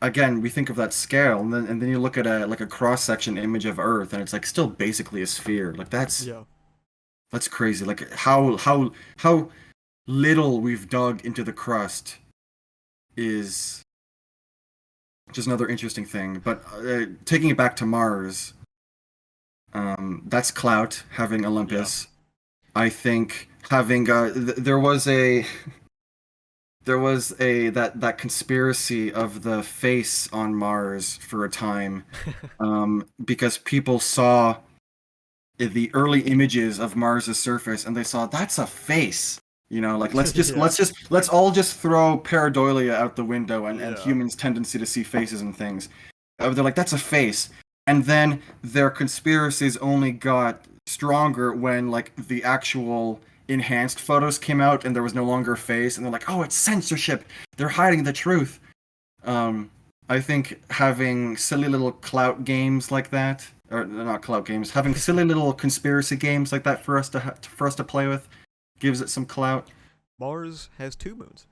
again, we think of that scale, and then you look at a cross section image of Earth, and it's like still basically a sphere. Like Yeah. that's crazy. Like how little we've dug into the crust is just another interesting thing. But taking it back to Mars, that's clout having Yeah. Olympus. I think having there was a that conspiracy of the face on Mars for a time, because people saw the early images of Mars's surface and they saw that's a face. You know, like Yeah. let's all just throw pareidolia out the window and Yeah. humans' tendency to see faces and things. They're like, that's a face. And then their conspiracies only got stronger when like the actual enhanced photos came out and there was no longer a face, and they're like, oh, it's censorship. They're hiding the truth. Um, I think having silly little clout games like that, or not clout games, having silly little conspiracy games like that for us to play with, gives it some clout. Mars has two moons.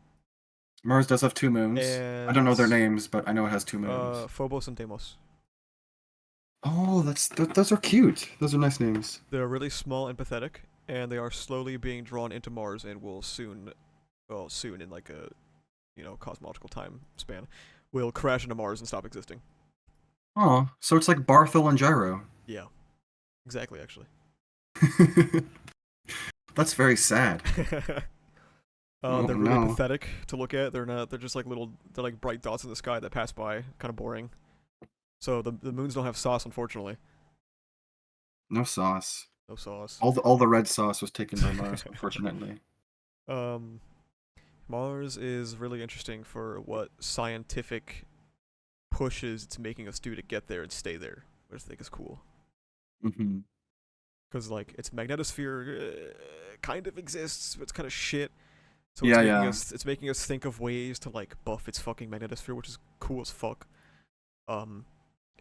Mars does have two moons. I don't And know their names, but I know it has two moons. Phobos and Deimos. Oh, those are cute. Those are nice names. They're really small and pathetic, and they are slowly being drawn into Mars and will soon in like a, cosmological time span, will crash into Mars and stop existing. Oh, so it's like Barthel and Gyro. Yeah, exactly, actually. That's very sad. Oh They're really no. pathetic to look at. They're not. They're just like little. They're like bright dots in the sky that pass by. Kind of boring. So the moons don't have sauce, unfortunately. No sauce. No sauce. All the red sauce was taken by Mars, unfortunately. um, Mars is really interesting for what scientific pushes it's making us do to get there and stay there, which I think is cool. Hmm. Because like its magnetosphere kind of exists, but it's kind of shit. So Yeah, yeah. it's making us think of ways to like buff its fucking magnetosphere, which is cool as fuck. Um,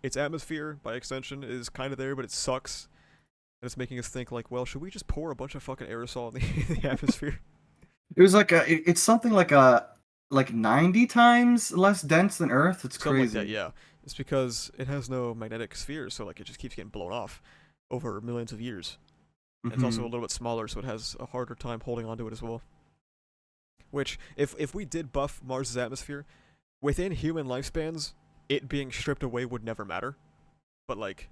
its atmosphere, by extension, is kind of there, but it sucks. And it's making us think like, well, should we just pour a bunch of fucking aerosol in the atmosphere? It was it's something like 90 times less dense than Earth. It's Something like that, crazy. yeah. It's because it has no magnetic sphere, so like it just keeps getting blown off over millions of years. And it's also a Hmm. little bit smaller, so it has a harder time holding onto it as well. Which, if we did buff Mars's atmosphere, within human lifespans, it being stripped away would never matter. But like,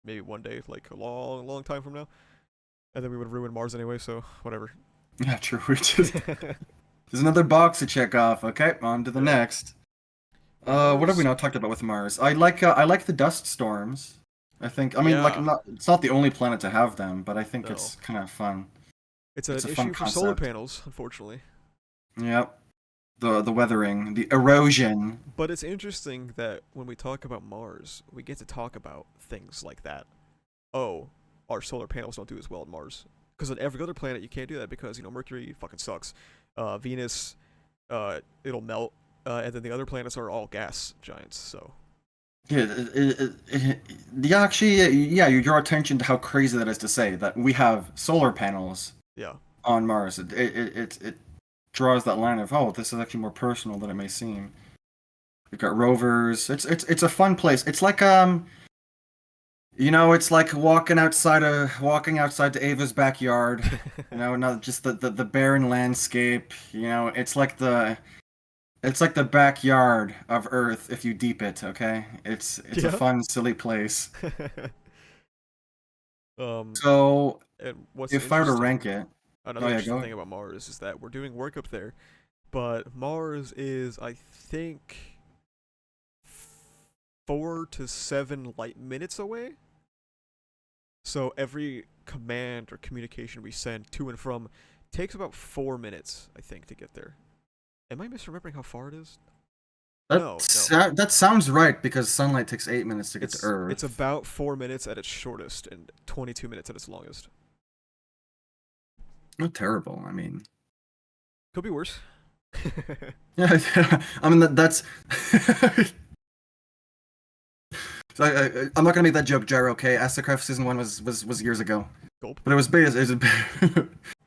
maybe one day, like a long, long time from now, and then we would ruin Mars anyway. So whatever. Yeah, true. There's another box to check off. Okay, on to the Yep. next. But What have we Mars, not talked about with Mars? I like the dust storms. I mean, like, yeah, not it's not the only planet to have them, but I think no, it's kind of fun. it's It's an a fun issue for solar concept. panels, unfortunately. Yep. The weathering, the erosion. But it's interesting that when we talk about Mars, we get to talk about things like that. Oh, our solar panels don't do as well on Mars. Because on every other planet, you can't do that because, Mercury fucking sucks. Venus, it'll melt. And then the other planets are all gas giants, so. Yeah, yeah, actually, yeah, you draw attention to how crazy that is to say that we have solar panels Yeah. on Mars. It draws that line of, oh, this is actually more personal than it may seem. We've got rovers. It's a fun place. It's like it's like walking outside to Ava's backyard. Not just the barren landscape. It's like the backyard of Earth if you deep it. Okay, it's a Yeah. fun, silly place. um, So and what's if I were to interesting, rank it, oh another yeah, interesting go. thing about Mars is that we're doing work up there, but Mars is, I think, 4 to 7 light minutes away. So every command or communication we send to and from takes about 4 minutes, I think, to get there. Am I misremembering how far it is? No, no. That sounds right because sunlight takes 8 minutes to get to It's Earth. about 4 minutes at its shortest and 22 minutes at its longest. Not terrible. I mean, Could be worse. yeah, I mean that's. So I'm not gonna make that joke, Jar. Okay, Astrocraft season one was years ago, Gulp. but it was based.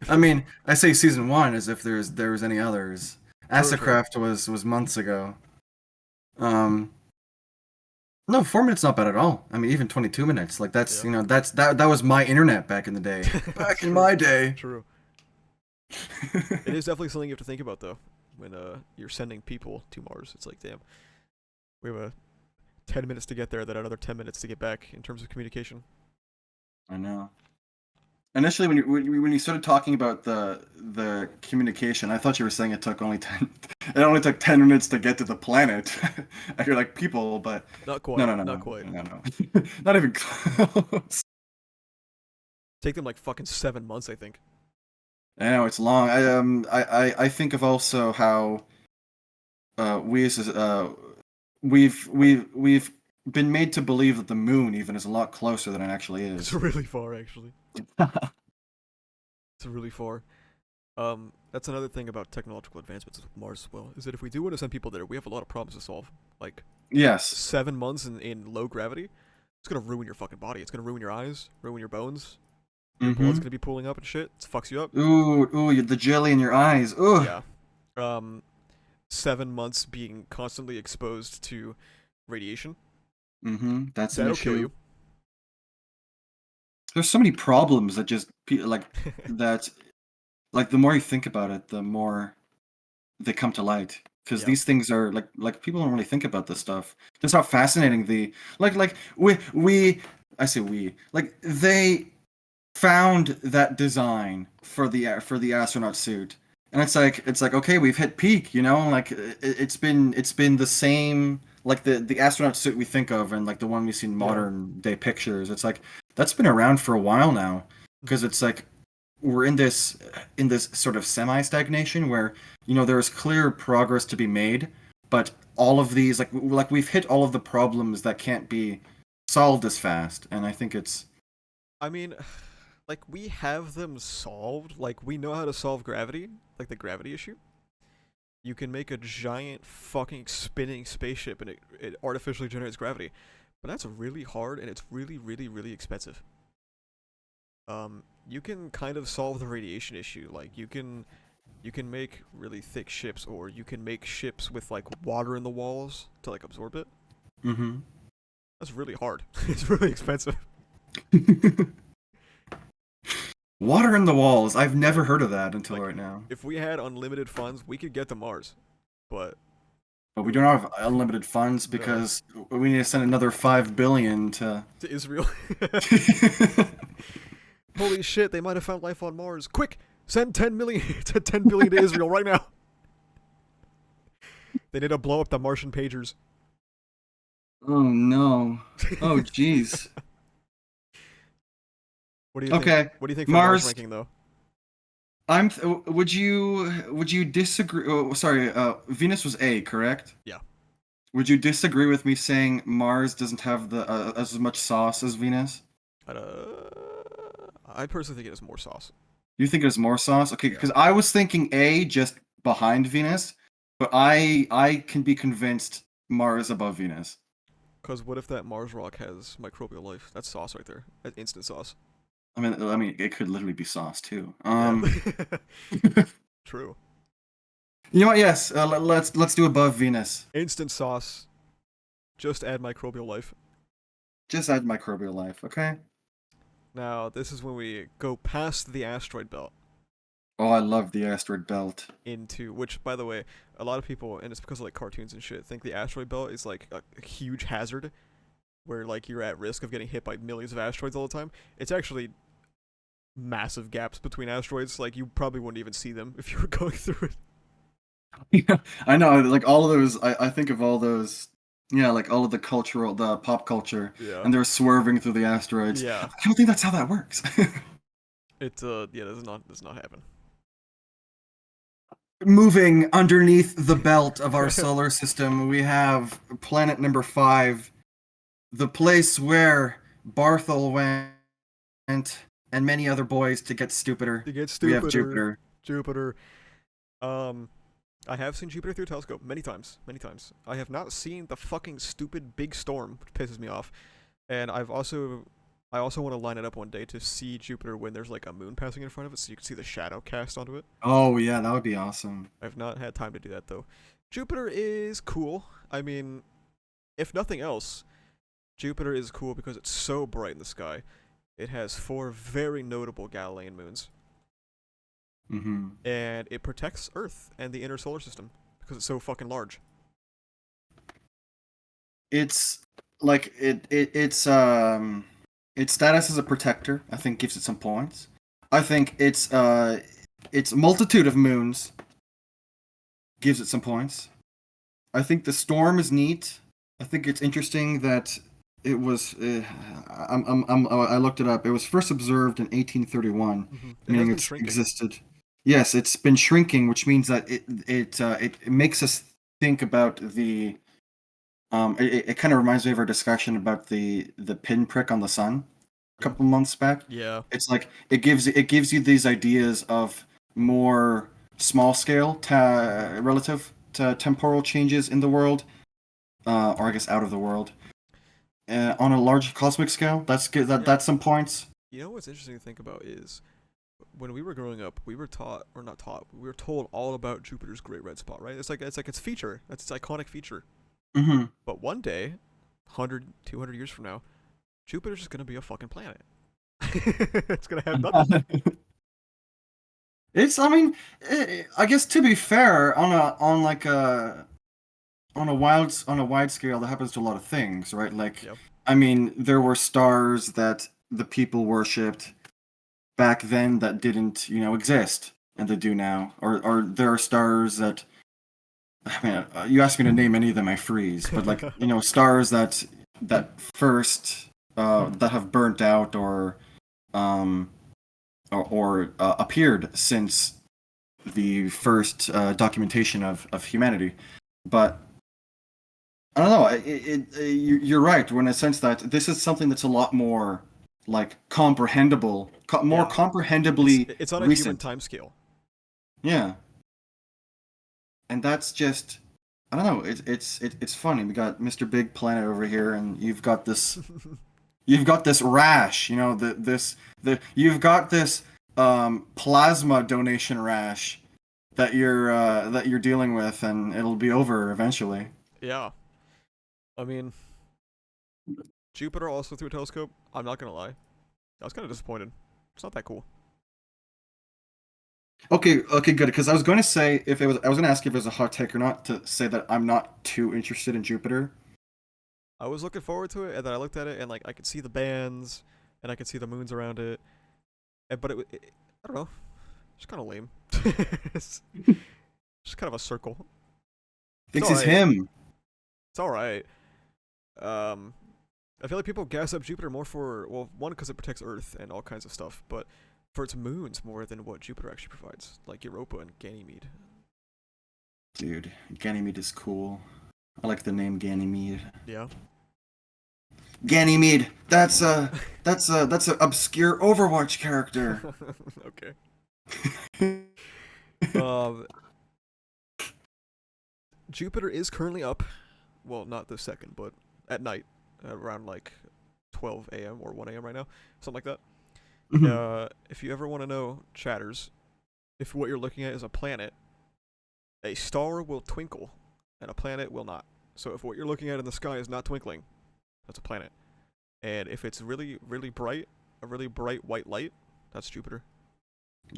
I mean, I say season one as if there was any others. True, true. Astrocraft was months ago. Um, no, 4 minutes not bad at all. I mean, even 22 minutes. Like that's Yeah. that was my internet back in the day. Back That's in true. my day. True. It is definitely something you have to think about though. When you're sending people to Mars, it's like, damn, we have 10 minutes to get there, then another 10 minutes to get back in terms of communication. I know. Initially, when you started talking about the communication, I thought you were saying it took only 10. It only took 10 minutes to get to the planet. And you're like people, but Not no, quite. no, no, Not no, quite. no, no, not even close. Take them like fucking 7 months, I think. I know it's long. I think of also how we as we've been made to believe that the moon even is a lot closer than it actually It's is. really far, actually. It's really far. That's another thing about technological advancements with Mars as well, is that if we do want to send people there, we have a lot of problems to solve. Like, Yes. 7 months in low gravity, it's gonna ruin your fucking body. It's gonna ruin your eyes, ruin your bones. Your blood's Mm-hmm. gonna be pooling up and shit. It fucks you up. Ooh, the jelly in your eyes. Ooh. Yeah. Um, 7 months being constantly exposed to radiation, Mm-hmm. That's an that'll kill issue. you. There's so many problems that just that like the more you think about it, the more they come to light. Because Yeah. these things are like people don't really think about this stuff. Just how fascinating the like we I say we like they found that design for the astronaut suit, and it's like okay, we've hit peak, like it's been the same like the astronaut suit we think of and like the one we see in Yeah. modern day pictures. It's like that's been around for a while now, because it's like we're in this sort of semi-stagnation where there's clear progress to be made, but all of these like we've hit all of the problems that can't be solved as fast, and I think it's I mean, like we have them solved. Like we know how to solve gravity, like the gravity issue. You can make a giant fucking spinning spaceship and it artificially generates gravity. But that's really hard and it's really, really, really expensive. You can kind of solve the radiation issue. Like you can make really thick ships, or you can make ships with like water in the walls to like absorb it. mm-hmm. That's really hard. It's really expensive. Water in the walls. I've Yeah. never heard of that until Like right now. if we had unlimited funds, we could get to Mars. But But we don't have unlimited funds no, because we need to send another 5 billion to. to Israel. Holy shit, they might have found life on Mars. Quick, send 10 million to 10 billion to Israel right now. They need to blow up the Martian pagers. Oh no. Oh jeez. What do you think? Okay. What do you think for Mars Mars. ranking though? Would you disagree? Oh, sorry. Venus was A, correct? Yeah. Would you disagree with me saying Mars doesn't have the as much sauce as Venus? I personally think it has more sauce. You think it has more sauce? Okay, Yeah. because I was thinking A just behind Venus, but I can be convinced Mars above Venus. Cause what if that Mars rock has microbial life? That's sauce right there. That's instant sauce. I mean, it could literally be sauce too. Yeah. True. You know what? Yes, let's do above Venus. Instant sauce. Just add microbial life. Just add microbial life, okay? Now, this is when we go past the asteroid belt Oh, I love the asteroid belt. into, which, by the way, a lot of people, and it's because of like cartoons and shit, think the asteroid belt is like a huge hazard where like you're at risk of getting hit by millions of asteroids all the time. It's actually massive gaps between asteroids. Like you probably wouldn't even see them if you were going through it. Yeah, I know, like all of those. I think of all those. Yeah, like all of the pop culture, Yeah. and they're swerving through the asteroids. Yeah. I don't think that's how that works. It yeah, does not happen. Moving underneath the belt of our solar system, we have planet number 5, the place where Barthol went, and many other boys to get stupider. To get We have stupider. Jupiter. Jupiter. Um, I have seen Jupiter through a telescope many times, many times. I have not seen the fucking stupid big storm, which pisses me off. And I also want to line it up one day to see Jupiter when there's like a moon passing in front of it, so you can see the shadow cast onto it. Oh yeah, that would be awesome. I've not had time to do that though. Jupiter is cool. I mean, if nothing else, Jupiter is cool because it's so bright in the sky. It has 4 very notable Galilean moons, Mm-hmm. and it protects Earth and the inner solar system because it's so fucking large. It's like its status as a protector, I think, gives it some points. I think its multitude of moons gives it some points. I think the storm is neat. I think it's interesting that it was. I looked it up. It was first observed in 1831, Mm-hmm. It has meaning been it's shrinking. existed. Yes, it's been shrinking, which means that it makes us think about the. It kind of reminds me of our discussion about the pinprick on the sun a couple months back. Yeah. It's like it gives you these ideas of more small scale relative to temporal changes in the world, or I guess out of the world. On a large cosmic scale, that's good. Yeah. That's some points. You know what's interesting to think about is when we were growing up, we were taught, or not taught, we were told all about Jupiter's Great Red Spot, right? It's like its feature. That's its iconic feature. Hmm. But one day, 100, 200 years from now, Jupiter's just gonna be a fucking planet. It's gonna have nothing. It's. I mean, I guess to be fair, on a wide scale, that happens to a lot of things, right? Like, Yep. I mean, there were stars that the people worshipped back then that didn't, exist, and they do now. Or there are stars that, I mean, you ask me to name any of them, I freeze. But like, stars that first that have burnt out um, or appeared since the first documentation of humanity. But I don't know. You're right in a sense that this is something that's a lot more like comprehensible, more Yeah, it's comprehendibly it's on a human recent. time scale. Yeah, and that's just I don't know. It's funny. We got Mr. Big Planet over here, and you've got this rash. You know you've got this plasma donation rash that you're dealing with, and it'll be over eventually. Yeah, I mean, Jupiter also through a telescope. I'm not gonna lie, I was kind of disappointed. It's not that cool. Okay, good. Because I was going to say if it was, I was going to ask if it was a hot take or not to say that I'm not too interested in Jupiter. I was looking forward to it, and then I looked at it, and like I could see the bands, and I could see the moons around it, but I don't know, it's kind of lame. It's just kind of a circle. It's all This is right. him. It's all right. Um, I feel like people gas up Jupiter more for, well, one, because it protects Earth and all kinds of stuff, but for its moons more than what Jupiter actually provides, like Europa and Ganymede. Dude, Ganymede is cool. I like the name Ganymede. Yeah. Ganymede. That's a obscure Overwatch character. Okay. Um, Jupiter is currently up. Well, not this second, but at night, around like 12 a.m. or 1 a.m. right now, something like that. Mhm. If you ever want to know, chatters, if what you're looking at is a planet, a star will twinkle, and a planet will not. So if what you're looking at in the sky is not twinkling, that's a planet. And if it's really, really bright, a really bright white light, that's Jupiter.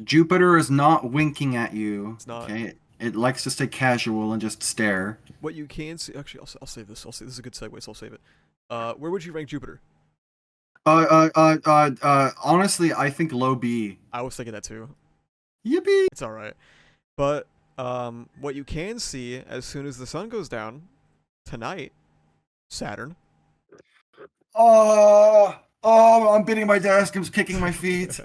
Jupiter is not winking at you. It's not. Okay, it likes to stay casual and just stare. What you can see, actually, I'll save this. I'll say this is a good segue, so I'll save it. Where would you rank Jupiter? Honestly, I think low B. I was thinking that too. Yippee! It's all right, but what you can see as soon as the sun goes down tonight, Saturn. I'm beating my desk. I'm kicking my feet.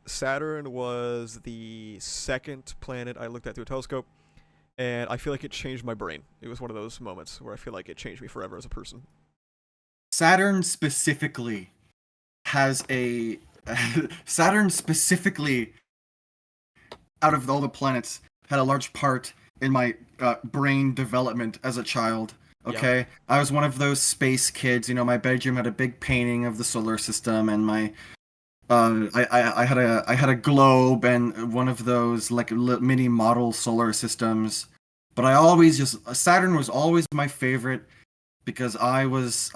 Saturn was the second planet I looked at through a telescope, and I feel like it changed my brain. It was one of those moments where I feel like it changed me forever as a person. Saturn specifically has a Saturn specifically out of all the planets had a large part in my brain development as a child. Yeah, Okay, I was one of those space kids. You know, my bedroom had a big painting of the solar system, and my I had a globe and one of those like mini model solar systems. But I always just Saturn was always my favorite because I was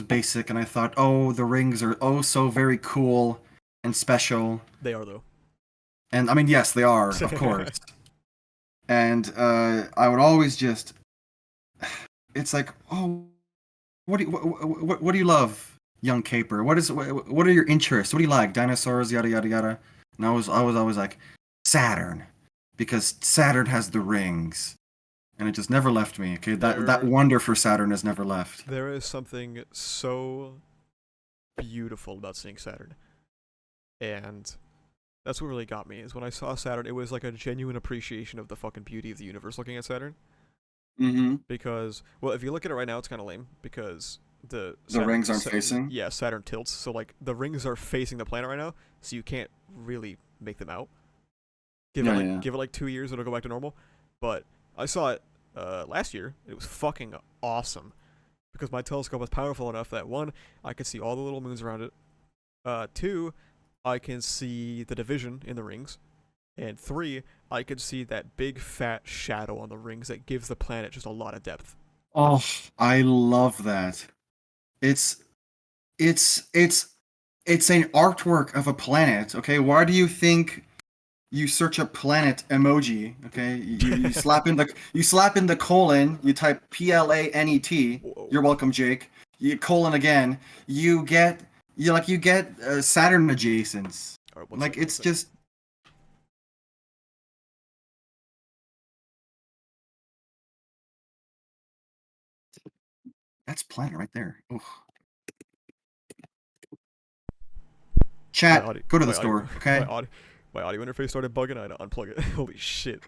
basic and I thought, oh, the rings are oh so very cool and special. they are though. And I mean, yes, they are, of course. And I would always just, it's like, oh, what do you love, young caper? What are your interests? What do you like? Dinosaurs, yada yada yada. And I was always like, Saturn, because Saturn has the rings, and it just never left me. Okay, that there, wonder for Saturn has never left. there is something so beautiful about seeing Saturn, and that's what really got me. Is when I saw Saturn, it was like a genuine appreciation of the fucking beauty of the universe. Looking at Saturn, Mm-hmm. because well, if you look at it right now, it's kind of lame because The rings aren't facing. yeah, Saturn tilts, so like the rings are facing the planet right now, so you can't really make them out. Yeah, yeah. Give it like 2 years, it'll go back to normal. But I saw it last year. It was fucking awesome because my telescope was powerful enough that one, I could see all the little moons around it. Two, I can see the division in the rings, and three, I could see that big fat shadow on the rings that gives the planet just a lot of depth. Oh, I love that. It's it's it's it's an artwork of a planet. Okay, why do you think you search a planet emoji? Okay, you slap in the colon, you type PLANET. Whoa. You're welcome, Jake. You colon again. You get you get Saturn adjacents. All right, one Like second, one it's second. just That's planet right there. Oof. My Chat, audio, go to my the audio, store, my okay? audio, my audio interface started bugging. I had to unplug it. Holy shit.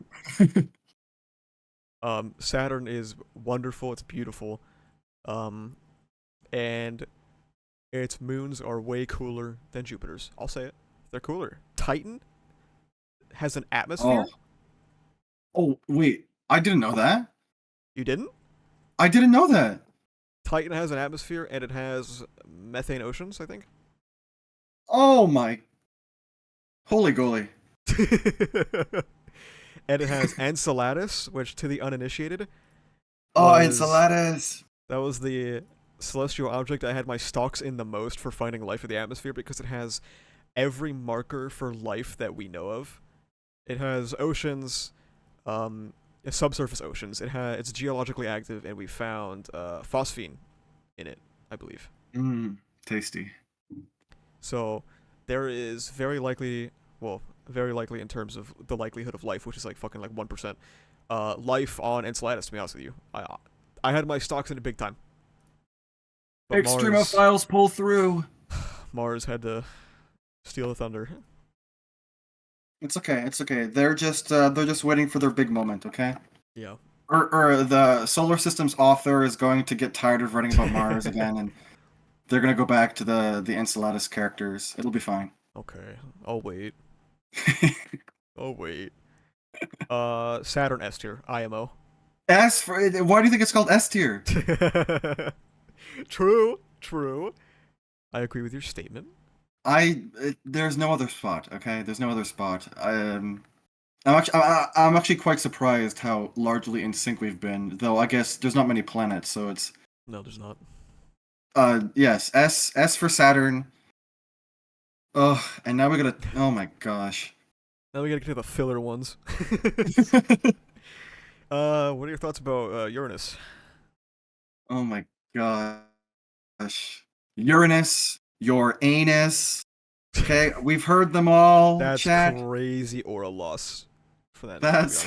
Saturn is wonderful. It's beautiful. Um, and its moons are way cooler than Jupiter's. I'll say it. They're cooler. Titan has an Oh, atmosphere. oh, wait. I didn't know that. You didn't? I didn't know that. Titan has an atmosphere and it has methane oceans, I think. Oh my, holy goalie. And it has Enceladus, which to the uninitiated Oh, was enchiladas. that was the celestial object I had my stocks in the most for finding life in the atmosphere because it has every marker for life that we know of. It has oceans, subsurface oceans. It's geologically active, and we found phosphine in it, I believe. Mmm, tasty. So there is very likely in terms of the likelihood of life, which is like fucking like 1%. Life on Enceladus. To be honest with you, I had my stocks in it big time, but Extremophiles pull through. Mars had to steal the thunder. It's okay. It's okay. They're just waiting for their big moment. Okay. Yeah. Or the solar system's author is going to get tired of writing about Mars again, and they're gonna go back to the Enceladus characters. It'll be fine. Okay. I'll wait. Oh wait. Saturn S tier. IMO. S for why do you think it's called S tier? True. True. I agree with your statement. There's no other spot. Okay, there's no other spot. I'm actually quite surprised how largely in sync we've been. Though I guess there's not many planets, so it's No, there's not. yes, S for Saturn. Ugh, and now we gotta. Oh my gosh. Now we gotta get to the filler ones. What are your thoughts about Uranus? Oh my gosh. Uranus, your anus. Okay, we've heard them all. That's Chat. crazy aura loss for that name, to be That's.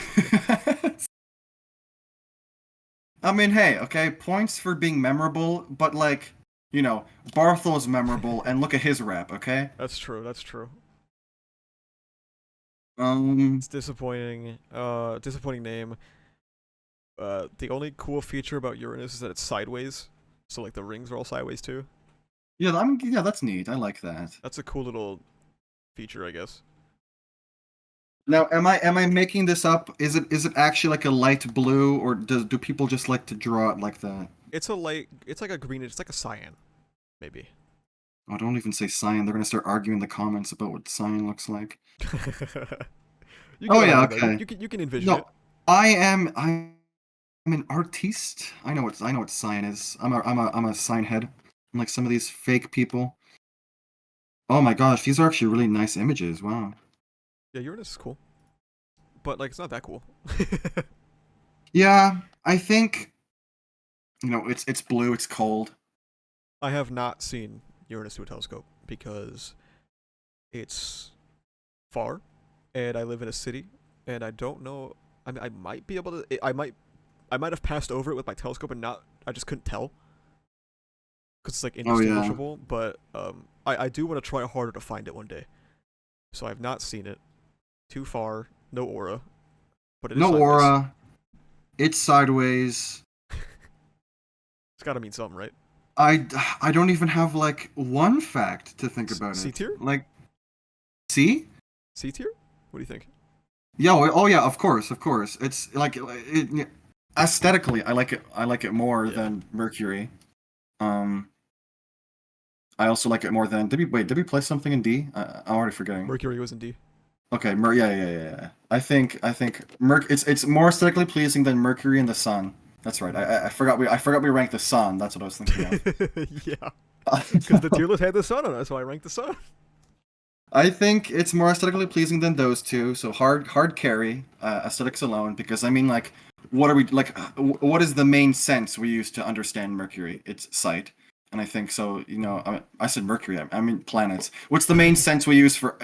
honest with you. I mean, hey, okay, points for being memorable, but like, Barthel's memorable, and look at his rap, okay? That's true. That's true. Um, It's disappointing. Disappointing name. The only cool feature about Uranus is that it's sideways, so like the rings are all sideways too. yeah, that's neat. I like that. That's a cool little feature, I guess. Now, am I making this up? Is it actually like a light blue, or do people just like to draw it like that? It's a light. It's like a green. It's like a cyan, maybe. Oh, don't even say cyan. They're gonna start arguing in the comments about what cyan looks like. You Oh get what I yeah, mean, though. okay. You can envision it. No, I'm an artiste. I know what cyan is. I'm a cyan head. Unlike some of these fake people. Oh my gosh, these are actually really nice images. Wow. Yeah, Uranus is cool, but like it's not that cool. Yeah, I think it's blue, it's cold. I have not seen Uranus through a telescope because it's far, and I live in a city, and I don't know. I mean, I might be able to. I might have passed over it with my telescope and not. I just couldn't tell because it's like Oh yeah. indistinguishable. But I do want to try harder to find it one day. So I've not seen it. Too far, no aura, but it is No sideways. aura. It's sideways. It's got to mean something, right? I don't even have like one fact to think about C it. tier? Like, see? C tier? What do you think? Yeah, oh yeah, of course, of course. It's like aesthetically, I like it more Yeah. than Mercury. Um, I also like it more than. Did we play something in D? I'm already forgetting. Mercury was in D. Okay, yeah. I think it's more aesthetically pleasing than Mercury and the Sun. That's right. I forgot we ranked the Sun. That's what I was thinking of. Yeah. Because the tier list had the sun on it, so I ranked the sun. I think it's more aesthetically pleasing than those two. So hard carry aesthetics alone. Because I mean, like, what are we like? What is the main sense we use to understand Mercury? It's sight, and I think so. I said Mercury. I mean planets. What's the main sense we use for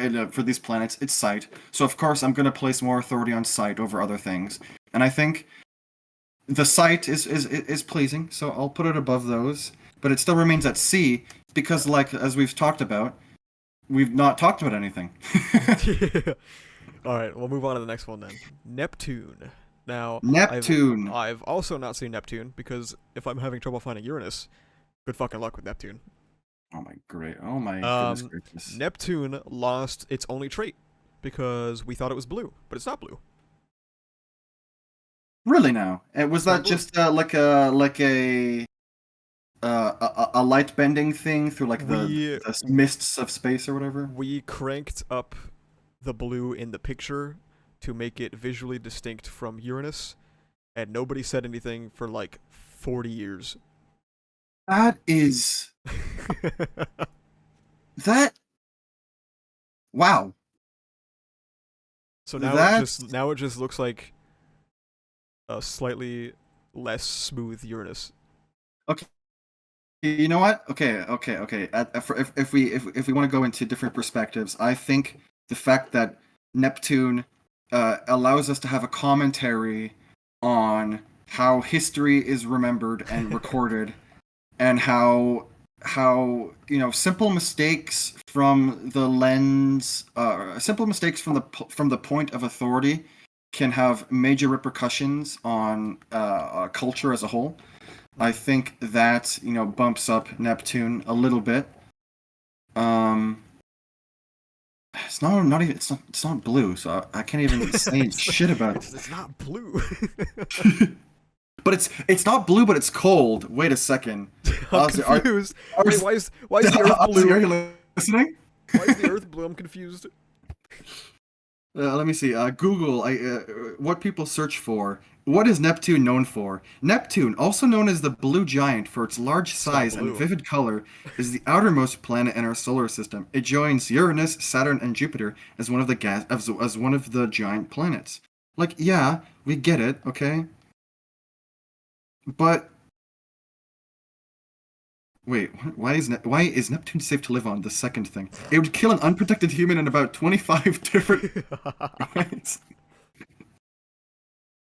these planets? It's sight. So of course I'm gonna place more authority on sight over other things. And I think the site is pleasing, so I'll put it above those. But it still remains at C because, like as we've talked about, we've not talked about anything. Yeah. All right, we'll move on to the next one then. Neptune. Now, I've Neptune. I've also not seen Neptune because if I'm having trouble finding Uranus, good fucking luck with Neptune. Oh my great. Oh my goodness Um, gracious. Neptune lost its only trait because we thought it was blue, but it's not blue. Really now? And was It's not that blue. just a light bending thing through like We the mists of space or whatever? we cranked up the blue in the picture to make it visually distinct from Uranus, and nobody said anything for like 40 years. That is that. Wow. So That's now it just looks like a slightly less smooth Uranus. okay. You know what? Okay. If we want to go into different perspectives, I think the fact that Neptune allows us to have a commentary on how history is remembered and recorded, and how simple mistakes from the lens, simple mistakes from the point of authority, can have major repercussions on culture as a whole. I Mhm. think that bumps up Neptune a little bit. Um, it's not blue, so I can't even say it's, shit about. it's not blue. But it's not blue, but it's cold. Wait a second, I'm Ozzy, confused. Wait, Ozzy, why is the Earth Ozzy, are blue? you listening? Why is the Earth blue? I'm confused. Let me see. Google. What people search for. What is Neptune known for? Neptune, also known as the blue giant for its large It's not size and blue. vivid color, is the outermost planet in our solar system. It joins Uranus, Saturn, and Jupiter as one of the as one of the giant planets. Like, yeah, we get it, okay? But wait, why is Neptune safe to live on? The second thing, it would kill an unprotected human in about 25 different ways.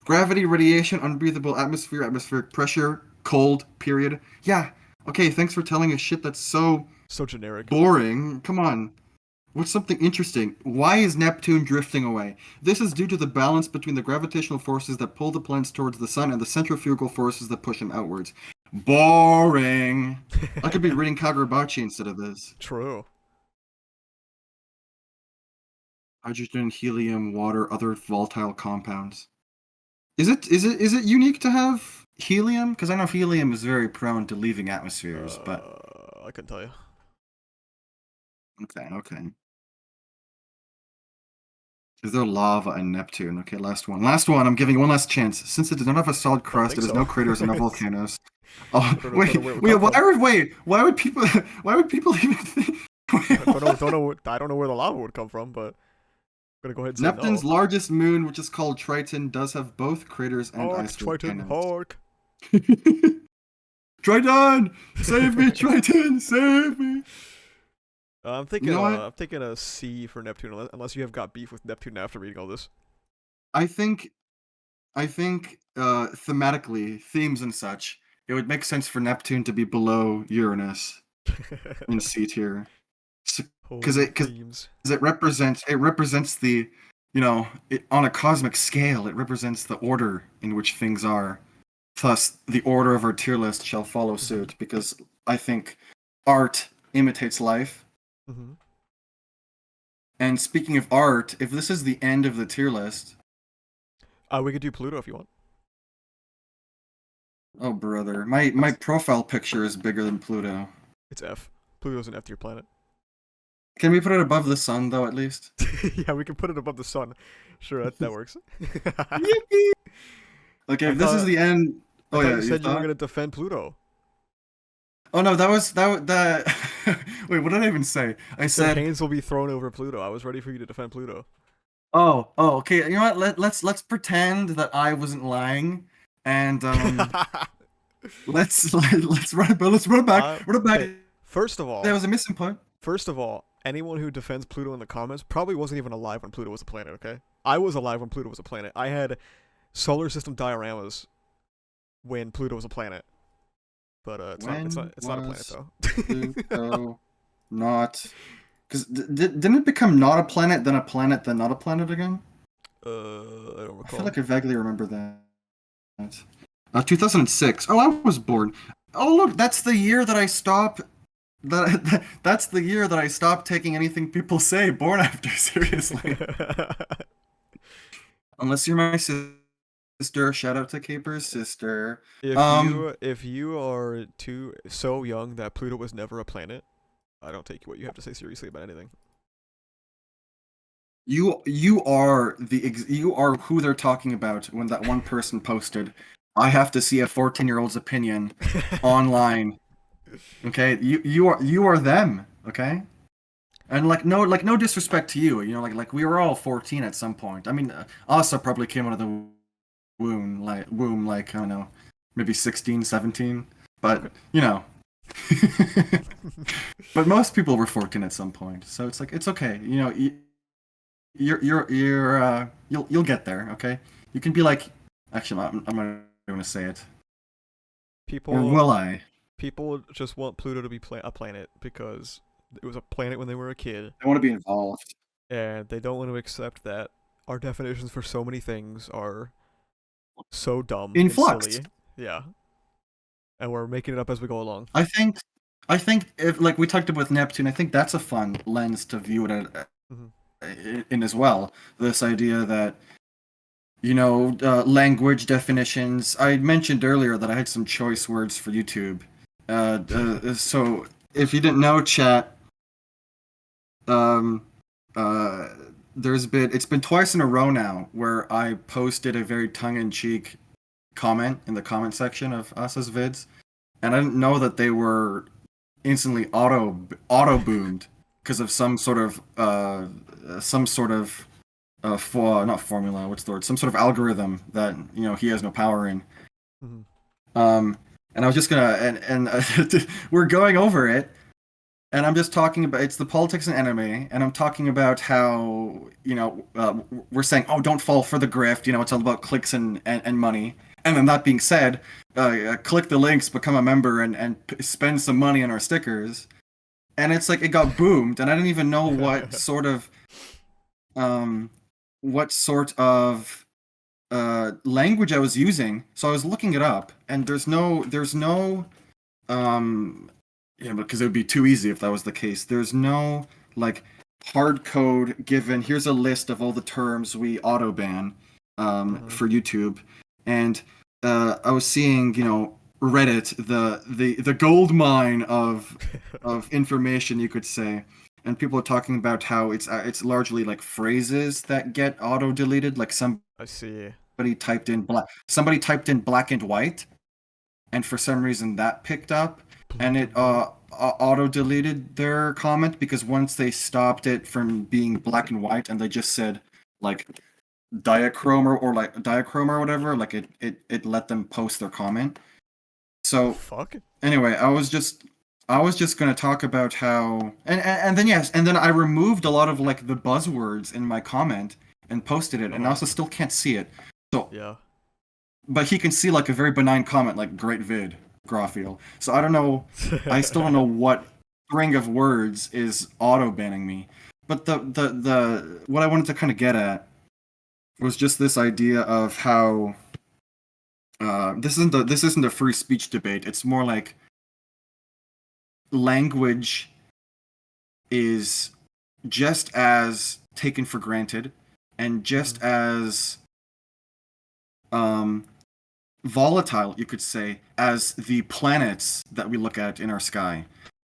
Gravity, radiation, unbreathable atmosphere, atmospheric pressure, cold, period. Yeah, okay, thanks for telling us shit that's so So generic. boring. Come on. What's something interesting? Why is Neptune drifting away? This is due to the balance between the gravitational forces that pull the planets towards the sun and the centrifugal forces that push them outwards. Boring. I could be reading Kagurabachi instead of this. True. Hydrogen, helium, water, other volatile compounds. Is it unique to have helium? Because I know helium is very prone to leaving atmospheres, but I couldn't tell you. okay. Is there lava in Neptune? Okay, last one. Last one. I'm giving you one last chance. Since it does not have a solid I don't crust, think it has so. no craters and no volcanoes. Oh, Don't know where it would wait. come from. Why would people? Why would people even think? Wait, what? I don't know where the lava would come from, but I'm gonna go ahead and say Neptune's no. largest moon, which is called Triton, does have both craters and Hark, ice Triton, volcanoes. hark. Triton, save me, Triton, save me. You know what? I'm thinking a C for Neptune, unless you have got beef with Neptune after reading all this. I think thematically, themes and such, it would make sense for Neptune to be below Uranus in C tier. Because Oh, because themes. it represents the on a cosmic scale, it represents the order in which things are. Thus, the order of our tier list shall follow Mm-hmm. suit, because I think art imitates life. Mm-hmm. And speaking of art, if this is the end of the tier list, We could do Pluto if you want. oh brother, my It's profile picture is bigger than Pluto. it's F. Pluto's an F tier planet. Can we put it above the sun though, at least? Yeah, we can put it above the sun. Sure, that works. Yippee! Okay, I if this is thought the end. I Oh thought yeah, you you said you were thought? gonna defend Pluto. Oh no, that. Wait, what did I even say? I You said said, hands will be thrown over Pluto. I was ready for you to defend Pluto. okay. You know what? Let's pretend that I wasn't lying, and let's run it. Let's run it back. Run it back. Okay. First of There all, was a missing point. anyone who defends Pluto in the comments probably wasn't even alive when Pluto was a planet. Okay, I was alive when Pluto was a planet. I had solar system dioramas when Pluto was a planet. But it's not. It's not. When It's not a planet was though. Pluto not? Because didn't it become not a planet, then a planet, then not a planet again? I don't I feel recall. like I vaguely remember that. 2006. Oh, I was born. Oh, look, that's the year that I stopped. That's the year that I stopped taking anything people say born after seriously. Unless you're my sister, shout out to Caper's sister. if Um, you are too so young that Pluto was never a planet, I don't take what you have to say seriously about anything. you are who they're talking about when that one person posted. I have to see a 14-year-old's opinion online. Okay, you are them. Okay, and like no disrespect to you. You know, like we were all 14 at some point. I mean, Asa probably came out of the womb like I don't know, maybe 16, 17. But Okay. you know, but most people were 14 at some point. So it's like it's okay. You know, you'll get there. Okay, you can be like, actually, I'm not going to say it, or people will I? people just want Pluto to be a planet because it was a planet when they were a kid, I want to be involved. and they don't want to accept that our definitions for so many things are so dumb In and flux. silly. Yeah, and we're making it up as we go along. I think I think if like we talked about with Neptune, I think that's a fun lens to view it Hmm. in as well. This idea that language definitions. I mentioned earlier that I had some choice words for YouTube. So if you didn't know, chat, um, uh, it's been twice in a row now where I posted a very tongue-in-cheek comment in the comment section of Asa's vids, and I didn't know that they were instantly auto boomed because of some sort of not formula, what's the word, some sort of algorithm that he has no power in. Hmm. um and I was just gonna and we're going over it, and I'm just talking about it's the politics and anime, and I'm talking about how we're saying, oh, don't fall for the grift, it's all about clicks and money. And then that being said, click the links, become a member, and spend some money on our stickers. And it's like it got boomed, and I didn't even know um what sort of language I was using. So I was looking it up, and there's no because it would be too easy if that was the case. There's no like hard code given. Here's a list of all the terms we auto ban Hmm. for YouTube, and I was seeing Reddit, the gold mine of information, you could say. And people are talking about how it's largely like phrases that get auto deleted. Like I see. somebody typed in black and white, and for some reason that picked up, and Black it and white. auto deleted their comment, because once they stopped it from being black and white and they just said like diachrome or whatever, like it let them post their comment. The So fuck? anyway, I was just gonna talk about how, and then yes, and then I removed a lot of like the buzzwords in my comment and posted it, Uh and huh. also still can't see it. So, Yeah. but he can see like a very benign comment like "great vid, Grafiel." So I don't know. I still don't know what string of words is auto banning me. But the what I wanted to kind of get at was just this idea of how this isn't a free speech debate. It's more like language is just as taken for granted and Hmm. just as um, volatile, you could say, as the planets that we look at in our sky.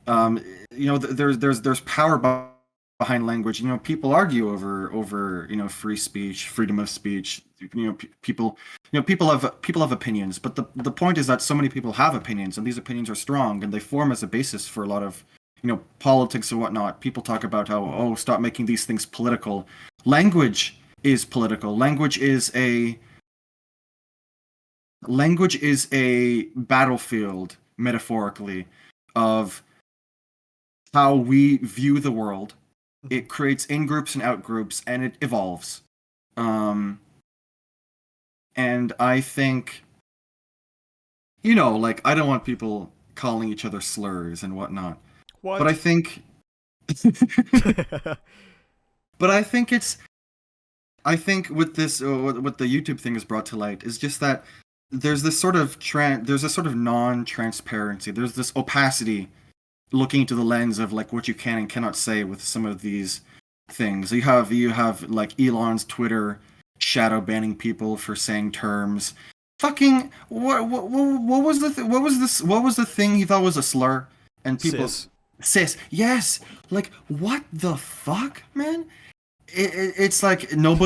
Hmm. Um, there's power behind language. People argue over free speech, freedom of speech. People have opinions, but the point is that so many people have opinions, and these opinions are strong, and they form as a basis for a lot of politics and whatnot. People talk about how, Hmm. oh, stop making these things political. Language is political. Language is a battlefield, metaphorically, of how we view the world. Hmm. It creates in groups and out groups, and it evolves. Um, and I think like I don't want people calling each other slurs and whatnot. But I What? think, but I think with this, what the YouTube thing has brought to light is just that there's a sort of non-transparency. There's this opacity looking into the lens of like what you can and cannot say with some of these things. You have like Elon's Twitter shadow banning people for saying terms. Fucking what was what was the thing he thought was a slur and people Sis. cis. Yes. Like what the fuck, man? It's like none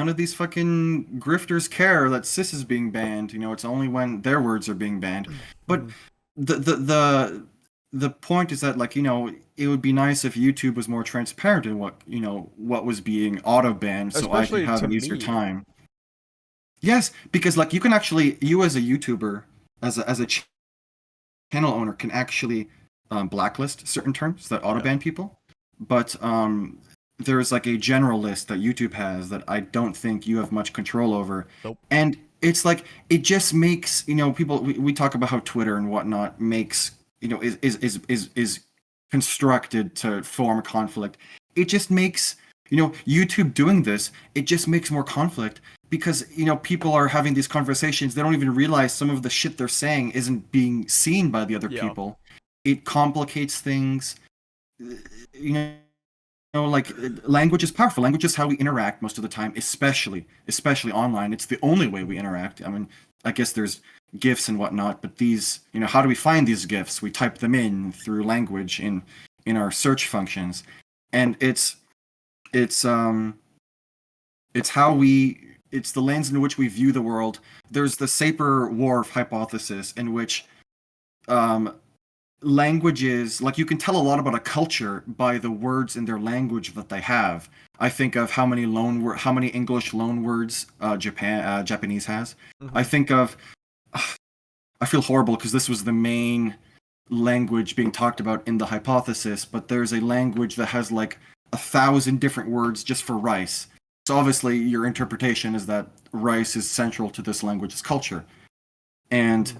of these fucking grifters care that cis is being banned. It's only when their words are being banned. But Mhm. the the the the point is that like it would be nice if YouTube was more transparent in what was being auto banned, so I could Especially have to an easier me. time. Yes, because like you as a YouTuber, as a channel owner, can actually blacklist certain terms that auto Yeah. ban people, but there's like a general list that YouTube has that I don't think you have much control over, Nope. and it's like it just makes people. We talk about how Twitter and whatnot makes is constructed to form conflict. It just makes YouTube doing this. It just makes more conflict because people are having these conversations. They don't even realize some of the shit they're saying isn't being seen by the other Yeah. people. It complicates things. You like language is powerful. Language is how we interact most of the time, especially online. It's the only way we interact. I mean, I guess there's gifs and whatnot, but these, how do we find these gifs? We type them in through language in our search functions, and it's it's how it's the lens in which we view the world. There's the Sapir-Whorf hypothesis in which um, languages, like you can tell a lot about a culture by the words in their language that they have. I think of how many English loan words Japanese has. I Hmm. think of I feel horrible because this was the main language being talked about in the hypothesis, but there's a language that has like 1,000 different words just for rice. So obviously your interpretation is that rice is central to this language's culture. And Hmm.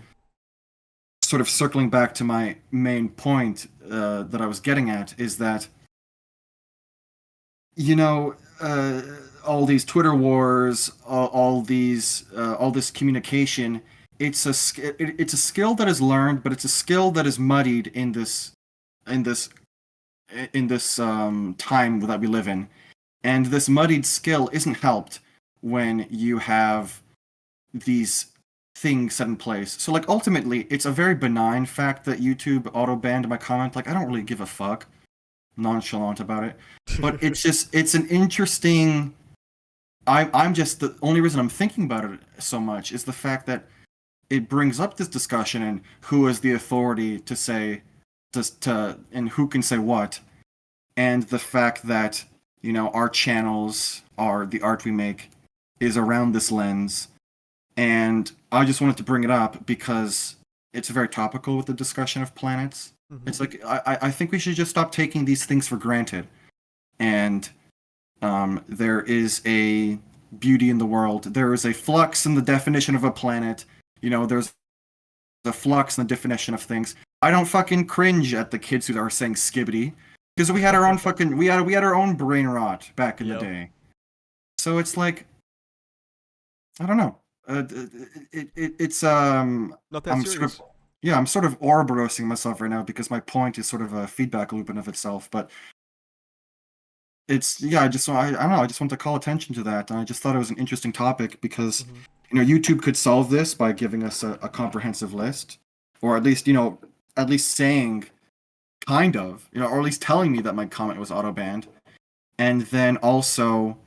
sort of circling back to my main point that I was getting at is that you know all these Twitter wars, all this communication. It's a skill that is learned, but it's a skill that is muddied in this time that we live in, and this muddied skill isn't helped when you have these things set in place. So like ultimately, it's a very benign fact that YouTube auto banned my comment. Like I don't really give a fuck, nonchalant about it. But it's an interesting. I'm just the only reason I'm thinking about it so much is the fact that it brings up this discussion and who is the authority to say to and who can say what, and the fact that our channels are the art we make is around this lens, and I just wanted to bring it up because it's very topical with the discussion of planets. Hmm. It's like I think we should just stop taking these things for granted, and there is a beauty in the world. There is a flux in the definition of a planet. There's a flux in the definition of things. I don't fucking cringe at the kids who are saying skibbity because we had our own fucking we had our own brain rot back in the Yep. day. So it's like I don't know. It's Not that I'm sort of serious. yeah, I'm sort of Ouroborosing myself right now because my point is sort of a feedback loop in of itself. But it's yeah, I don't know. I just want to call attention to that, and I just thought it was an interesting topic because Hmm. YouTube could solve this by giving us a comprehensive list, or at least saying kind of or at least telling me that my comment was auto banned, and then also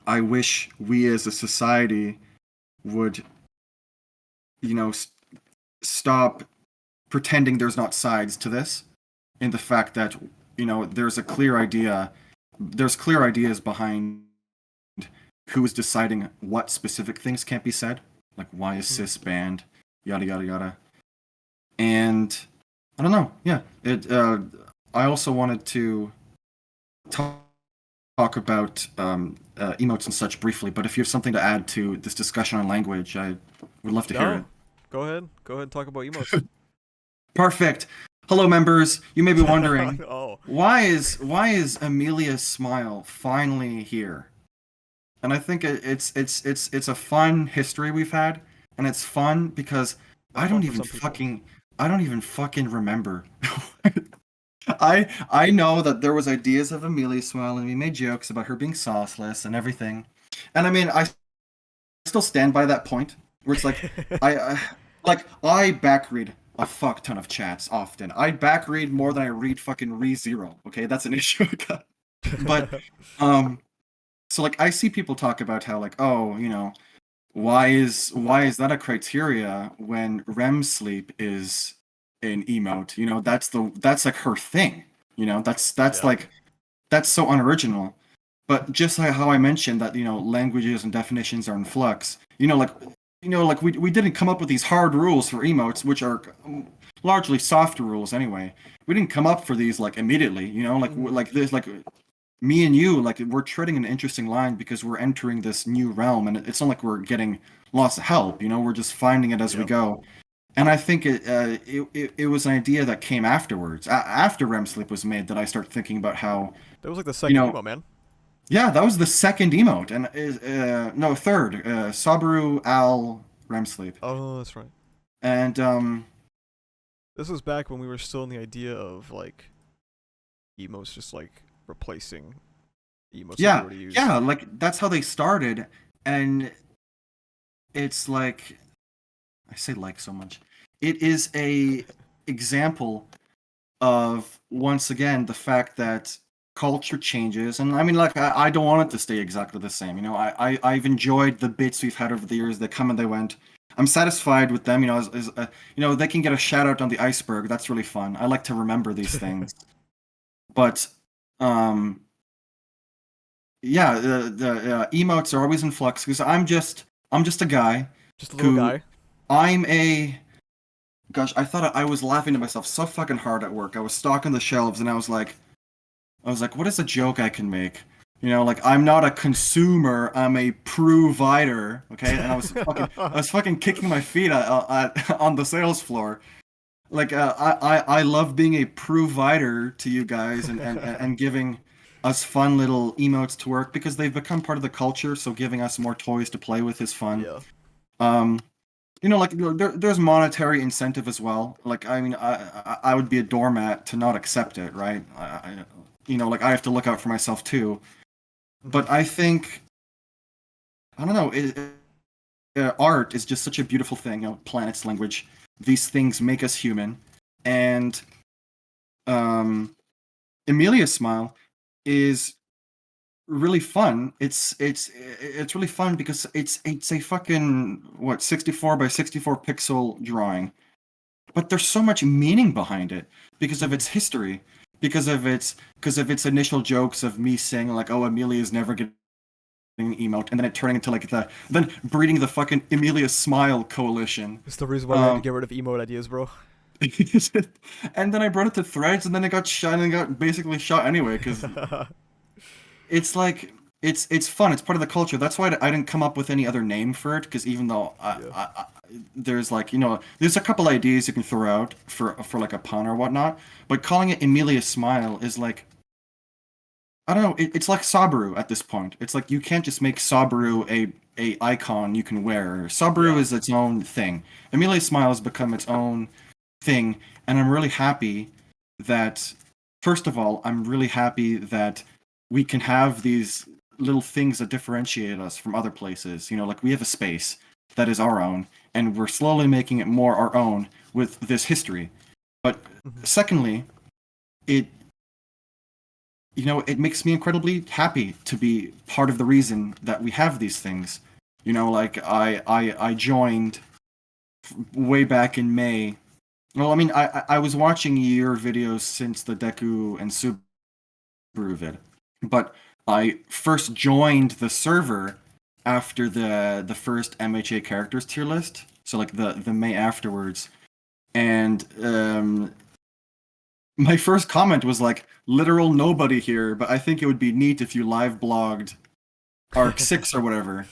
I wish we as a society would you know stop pretending there's not sides to this in the fact that there's clear ideas behind who is deciding what specific things can't be said, like why is Hmm. cis banned, yada yada yada. And I don't know, yeah, it I also wanted to talk talk about emotes and such briefly, but if you have something to add to this discussion on language, I would love to hear it. No, go ahead. Go ahead and talk about emotes. Perfect. Hello, members. You may be wondering, Oh, why is Amelia's smile finally here? And I think it's a fun history we've had, and it's fun because not fun for some people. I don't even fucking remember. I know that there was ideas of Amelia's smile, and we made jokes about her being sauceless and everything. And I mean, I still stand by that point where it's like I back read a fuck ton of chats often. I back read more than I read fucking ReZero. Okay, that's an issue I got. But um, so like I see people talk about how like, oh, why is that a criteria when REM sleep is an emote? That's like her thing. That's Yeah. like that's so unoriginal. But just like how I mentioned that, languages and definitions are in flux. Like we didn't come up with these hard rules for emotes, which are largely soft rules anyway. We didn't come up for these like immediately, Mhm. like this, like me and you, like we're treading an interesting line because we're entering this new realm, and it's not like we're getting lots of help. We're just finding it as we Yeah. go. And I think it was an idea that came afterwards, after REM sleep was made, that I start thinking about how, That was like the you second know, emo, man. yeah, that was the second emote, and no, third, Sabaru Al REM sleep, Oh, that's right. and This was back when we were still in the idea of like emotes just like replacing emotes that we yeah, already use. yeah, like that's how they started, and it's like I say like so much. It is a example of once again the fact that culture changes, and I mean, like I don't want it to stay exactly the same. I've enjoyed the bits we've had over the years. They come and they went. I'm satisfied with them. They can get a shout out on the iceberg. That's really fun. I like to remember these things. But um, yeah, the emotes are always in flux because I'm just a guy Just a little who guy. I'm a Gosh, I thought I was laughing to myself so fucking hard at work. I was stocking the shelves and I was like, what is a joke I can make? Like I'm not a consumer, I'm a provider, okay? And I was fucking kicking my feet on the sales floor. Like I love being a provider to you guys and giving us fun little emotes to work because they've become part of the culture. So giving us more toys to play with is fun. Yeah. Um, like there's monetary incentive as well. Like I mean, I would be a doormat to not accept it, right? Like I have to look out for myself too. Hmm. But I think I don't know. Art is just such a beautiful thing. Planet's language. These things make us human, and um, Emilia's smile is really fun. It's really fun because it's a fucking what 64 by 64 pixel drawing, but there's so much meaning behind it because of Hmm. its history, because of its initial jokes of me saying like, "Oh, Amelia's never getting an emote," and then it turning into like then breeding the fucking Amelia Smile coalition. It's the reason why we had to Um, get rid of emote ideas, bro. and then I brought it to Threads, and then it got shot and got basically shot anyway because it's like it's fun. It's part of the culture. That's why I didn't come up with any other name for it because even though Yeah. there's like there's a couple ideas you can throw out for like a pun or whatnot, but calling it Emilia Smile is like I don't know. It's like Sabaru at this point. It's like you can't just make Sabaru a icon you can wear. Sabaru Yeah. is its own thing. Emilia Smile has become its own thing, and I'm really happy that first of all, I'm really happy that we can have these little things that differentiate us from other places. Like we have a space that is our own, and we're slowly making it more our own with this history. But Hmm. secondly, it it makes me incredibly happy to be part of the reason that we have these things. Like I joined way back in May. Well, I mean, I was watching your videos since the Deku and Subaru vid, but I first joined the server after the first MHA characters tier list. So like the May afterwards, and my first comment was like literal nobody here, but I think it would be neat if you live blogged Arc 6 or whatever.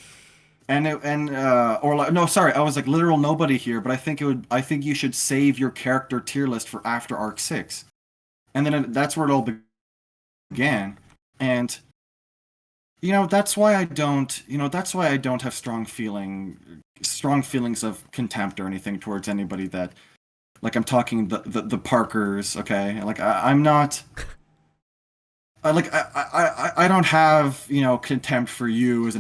Or like no, sorry, I was like literal nobody here, but I think you should save your character tier list for after Arc 6. And then that's where it all began. And that's why I don't have strong feelings of contempt or anything towards anybody that, like, I'm talking the Parkers, okay? Like I'm not I don't have, contempt for you as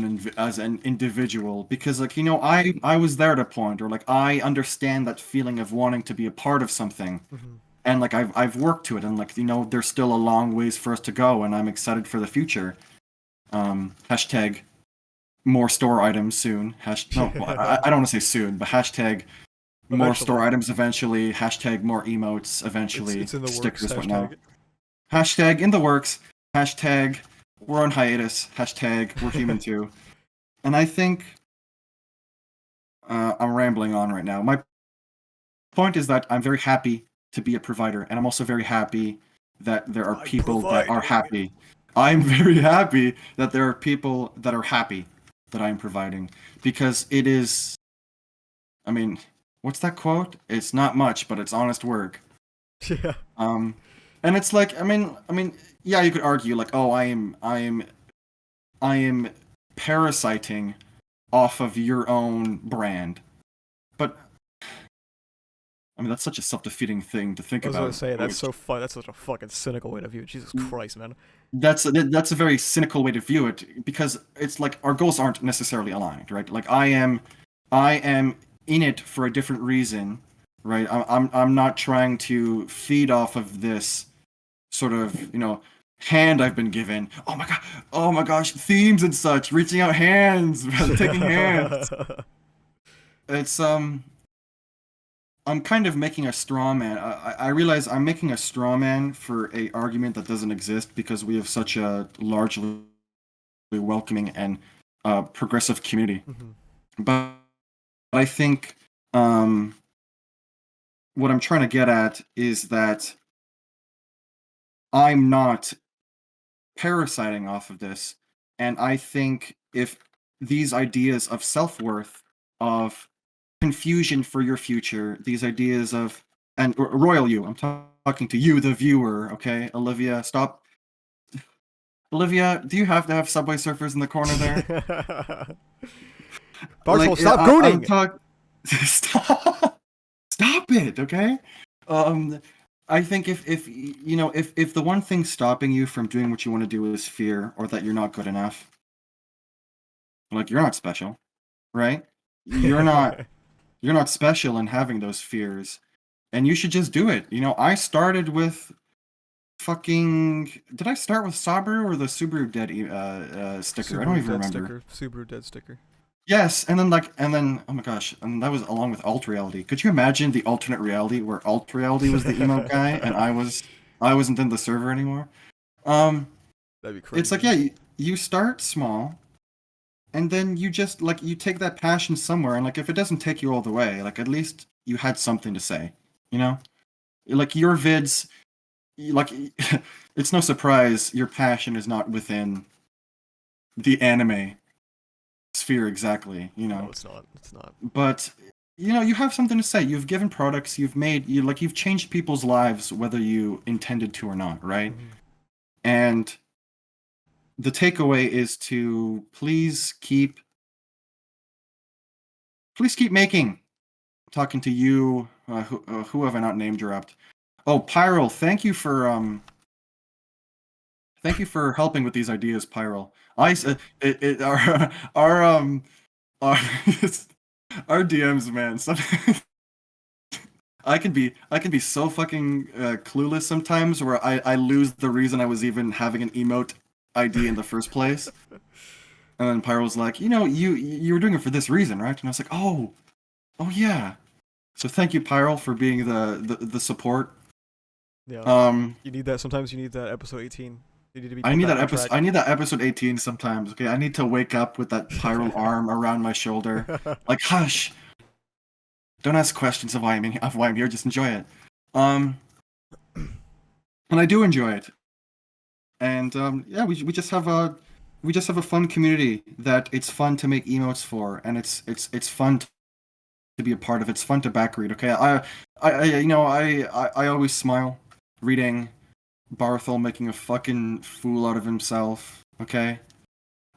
an individual, because, like, I was there at a point, or like I understand that feeling of wanting to be a part of something, Mhm. and like I've worked to it, and like, there's still a long ways for us to go, and I'm excited for the future. Hashtag more store items soon. No, I don't want to say soon, but hashtag more Eventually. store items eventually. Hashtag more emotes eventually. It's in the works. Stickers, whatnot. Hashtag. Hashtag in the works. Hashtag we're on hiatus. Hashtag we're human too. And I think I'm rambling on right now. My point is that I'm very happy to be a provider, and I'm also very happy that there are I'm people that are providing. happy. I'm very happy that there are people that are happy that I'm providing, because it is. I mean, what's that quote? It's not much, but it's honest work. Yeah. Um, and it's like, yeah, you could argue like, oh, I am parasiting off of your own brand, but I mean, that's such a self-defeating thing to think I was gonna about. say that's so fun. That's such a fucking cynical way to view it. Jesus Christ, man. That's a very cynical way to view it, because it's like our goals aren't necessarily aligned, right? Like I am in it for a different reason, right? I'm not trying to feed off of this sort of, hand I've been given. Oh my god, oh my gosh, themes and such, reaching out hands, taking hands. It's I'm kind of making a straw man. I realize I'm making a straw man for a argument that doesn't exist, because we have such a largely welcoming and progressive community. Mhm. But I think um, what I'm trying to get at is that I'm not parasiting off of this, and I think if these ideas of self-worth, of confusion for your future, these ideas of, and royal you, I'm talking to you, the viewer, okay? Olivia, stop. Olivia, do you have to have Subway Surfers in the corner there? Bartol, Like, stop I'm gooning. talking. Stop. Stop it, okay? Um, I think if the one thing stopping you from doing what you want to do is fear, or that you're not good enough, like, you're not special, right? You're not you're not special in having those fears, and you should just do it. I started with fucking. Did I start with Sabu or the Subaru Dead sticker? I don't Subaru even dead remember. sticker. Subaru dead sticker. Yes, and then oh my gosh, and that was along with alt reality. Could you imagine the alternate reality where alt reality was the emo guy and I wasn't in the server anymore? Um, That'd be it's like, crazy. yeah, you start small, and then you just, like, you take that passion somewhere, and like, if it doesn't take you all the way, like, at least you had something to say, you know? Like, your vids, like, it's no surprise your passion is not within the anime sphere exactly, No, it's not. It's not. but you have something to say. You've given products, you've changed people's lives whether you intended to or not, right? Mhm. And the takeaway is to please keep making. Talking to you, who have I not name dropped? Oh, Pyral, thank you for helping with these ideas, Pyral. Our our our DMs, man. I can be so fucking clueless sometimes, where I lose the reason I was even having an emote ID in the first place. And then Pyro was like, you were doing it for this reason, right? And I was like, oh yeah. So thank you, Pyro, for being the support. Yeah. Um, You need that. Sometimes you need that episode 18. You need to be I put need back that on episode. track. I need that episode 18 sometimes. Okay, I need to wake up with that Pyro arm around my shoulder, like, hush, don't ask questions of why I'm here. Just enjoy it. Um, and I do enjoy it. And yeah, we just have a fun community that it's fun to make emotes for, and it's fun to be a part of. It's fun to backread. Okay, I always smile reading Barthol making a fucking fool out of himself. Okay,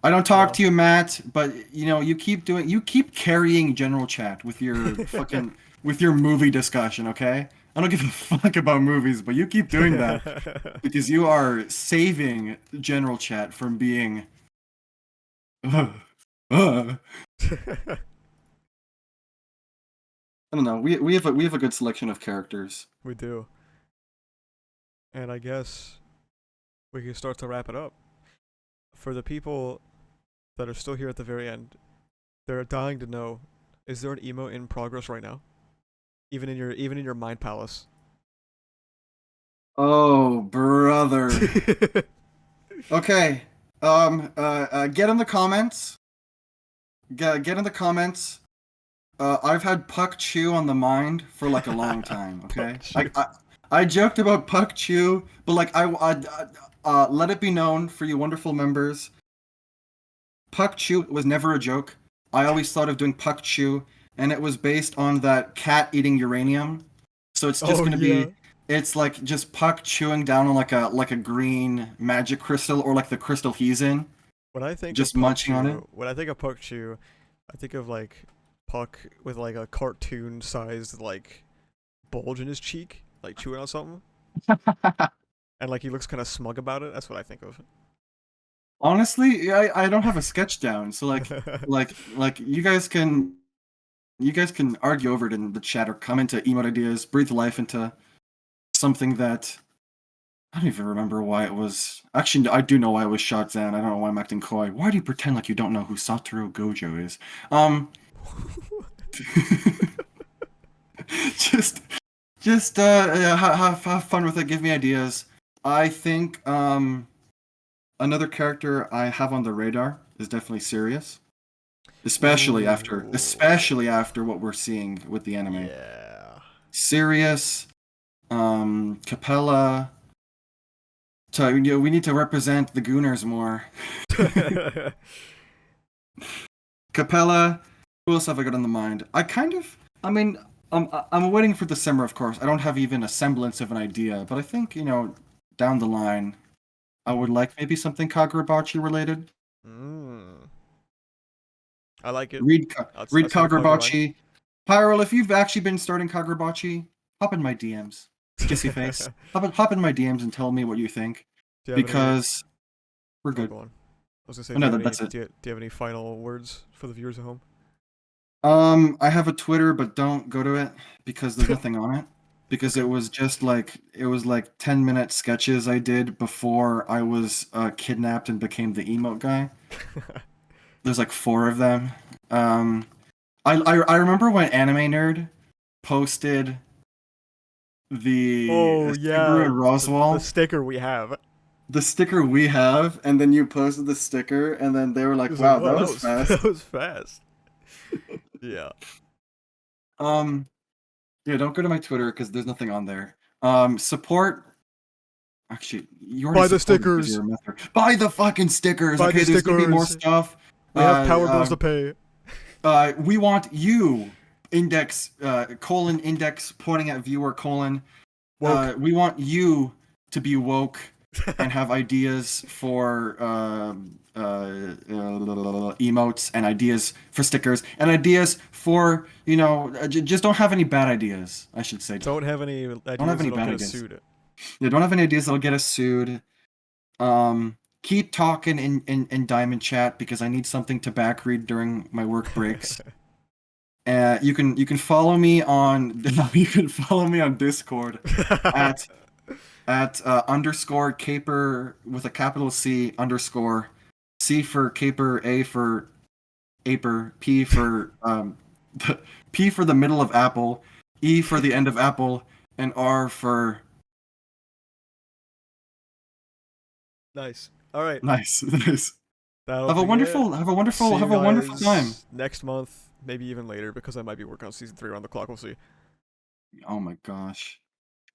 I don't talk Well. to you, Matt, but you keep carrying general chat with your fucking with your movie discussion. Okay, I don't give a fuck about movies, but you keep doing that because you are saving general chat from being. I don't know. We have a good selection of characters. We do. And I guess we can start to wrap it up. For the people that are still here at the very end, they're dying to know, is there an emo in progress right now? Even in your mind palace. Oh, brother. Okay. Get in the comments. Get in the comments. I've had Puck Chew on the mind for like a long time. Okay. Fuck you. I joked about Puck Chew, but like let it be known for you wonderful members, Puck Chew was never a joke. I always thought of doing Puck Chew, and it was based on that cat eating uranium. So it's just Oh gonna yeah. be, it's like just Puck chewing down on like a green magic crystal or like the crystal he's in, When I think of just Puck munching on it. Chew, when I think of Puck Chew, I think of like Puck with like a cartoon sized like bulge in his cheek, like chewing on something. And like he looks kind of smug about it. That's what I think of. Honestly, I don't have a sketch down, so like you guys can argue over it in the chat or come into emote ideas, breathe life into something that I don't even remember why it was. Actually, I do know why it was Shotzan. I don't know why I'm acting coy. Why do you pretend like you don't know who Satoru Gojo is? Just, have fun with it. Give me ideas. I think another character I have on the radar is definitely Sirius, especially Ooh. after what we're seeing with the anime. Yeah. Sirius, Capella. So we need to represent the Gooners more. Capella. Who else have I got on the mind? I mean, I'm waiting for December, of course. I don't have even a semblance of an idea, but I think, down the line, I would Mhm. like maybe something Kagurabachi related. Mm. I like it. Read, read That's a good Kagura line. Kagurabachi. Pyral, if you've actually been starting Kagurabachi, hop in my DMs. Kissy face. Hop in my DMs and tell me what you think. Do you have any? Because we're Oh, good. go on. I was gonna say, Oh, no, that's it. do you have any final words for the viewers at home? I have a Twitter, but don't go to it because there's nothing on it. Because Okay. it was like 10-minute sketches I did before I was kidnapped and became the emote guy. There's like four of them. Um, I remember when Anime Nerd posted the Oh Subaru yeah, and the Roswell, sticker we have. the sticker we have, and then you posted the sticker, and then they were It like, was like, "Wow, wow, that was that fast." was fast. Yeah. Um, yeah, don't go to my Twitter because there's nothing on there. Support. Actually, you already Buy the supported because stickers. you're a method. Buy the fucking stickers. Buy the Okay, there's gonna be more stickers. stuff. We have power bills to Uh, pay. we want you. Index colon index pointing at viewer colon. Woke. We want you to be woke and have ideas for emotes and ideas for stickers and ideas for just don't have any bad ideas. I should say Don't have any don't have ideas any that'll bad get us ideas. sued. Yeah, don't have any ideas that'll get us sued. Keep talking in Diamond Chat because I need something to backread during my work breaks. You can follow me on you can follow me on Discord at underscore caper with a capital C underscore C for caper, A for aper, P for P for the middle of apple, E for the end of apple, and R for Nice. All right. nice. Nice. That'll be it. See you Have a wonderful time. guys next month, maybe even later, because I might be working on season 3 around the clock. We'll see. Oh my gosh.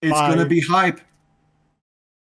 It's gonna Bye. be hype.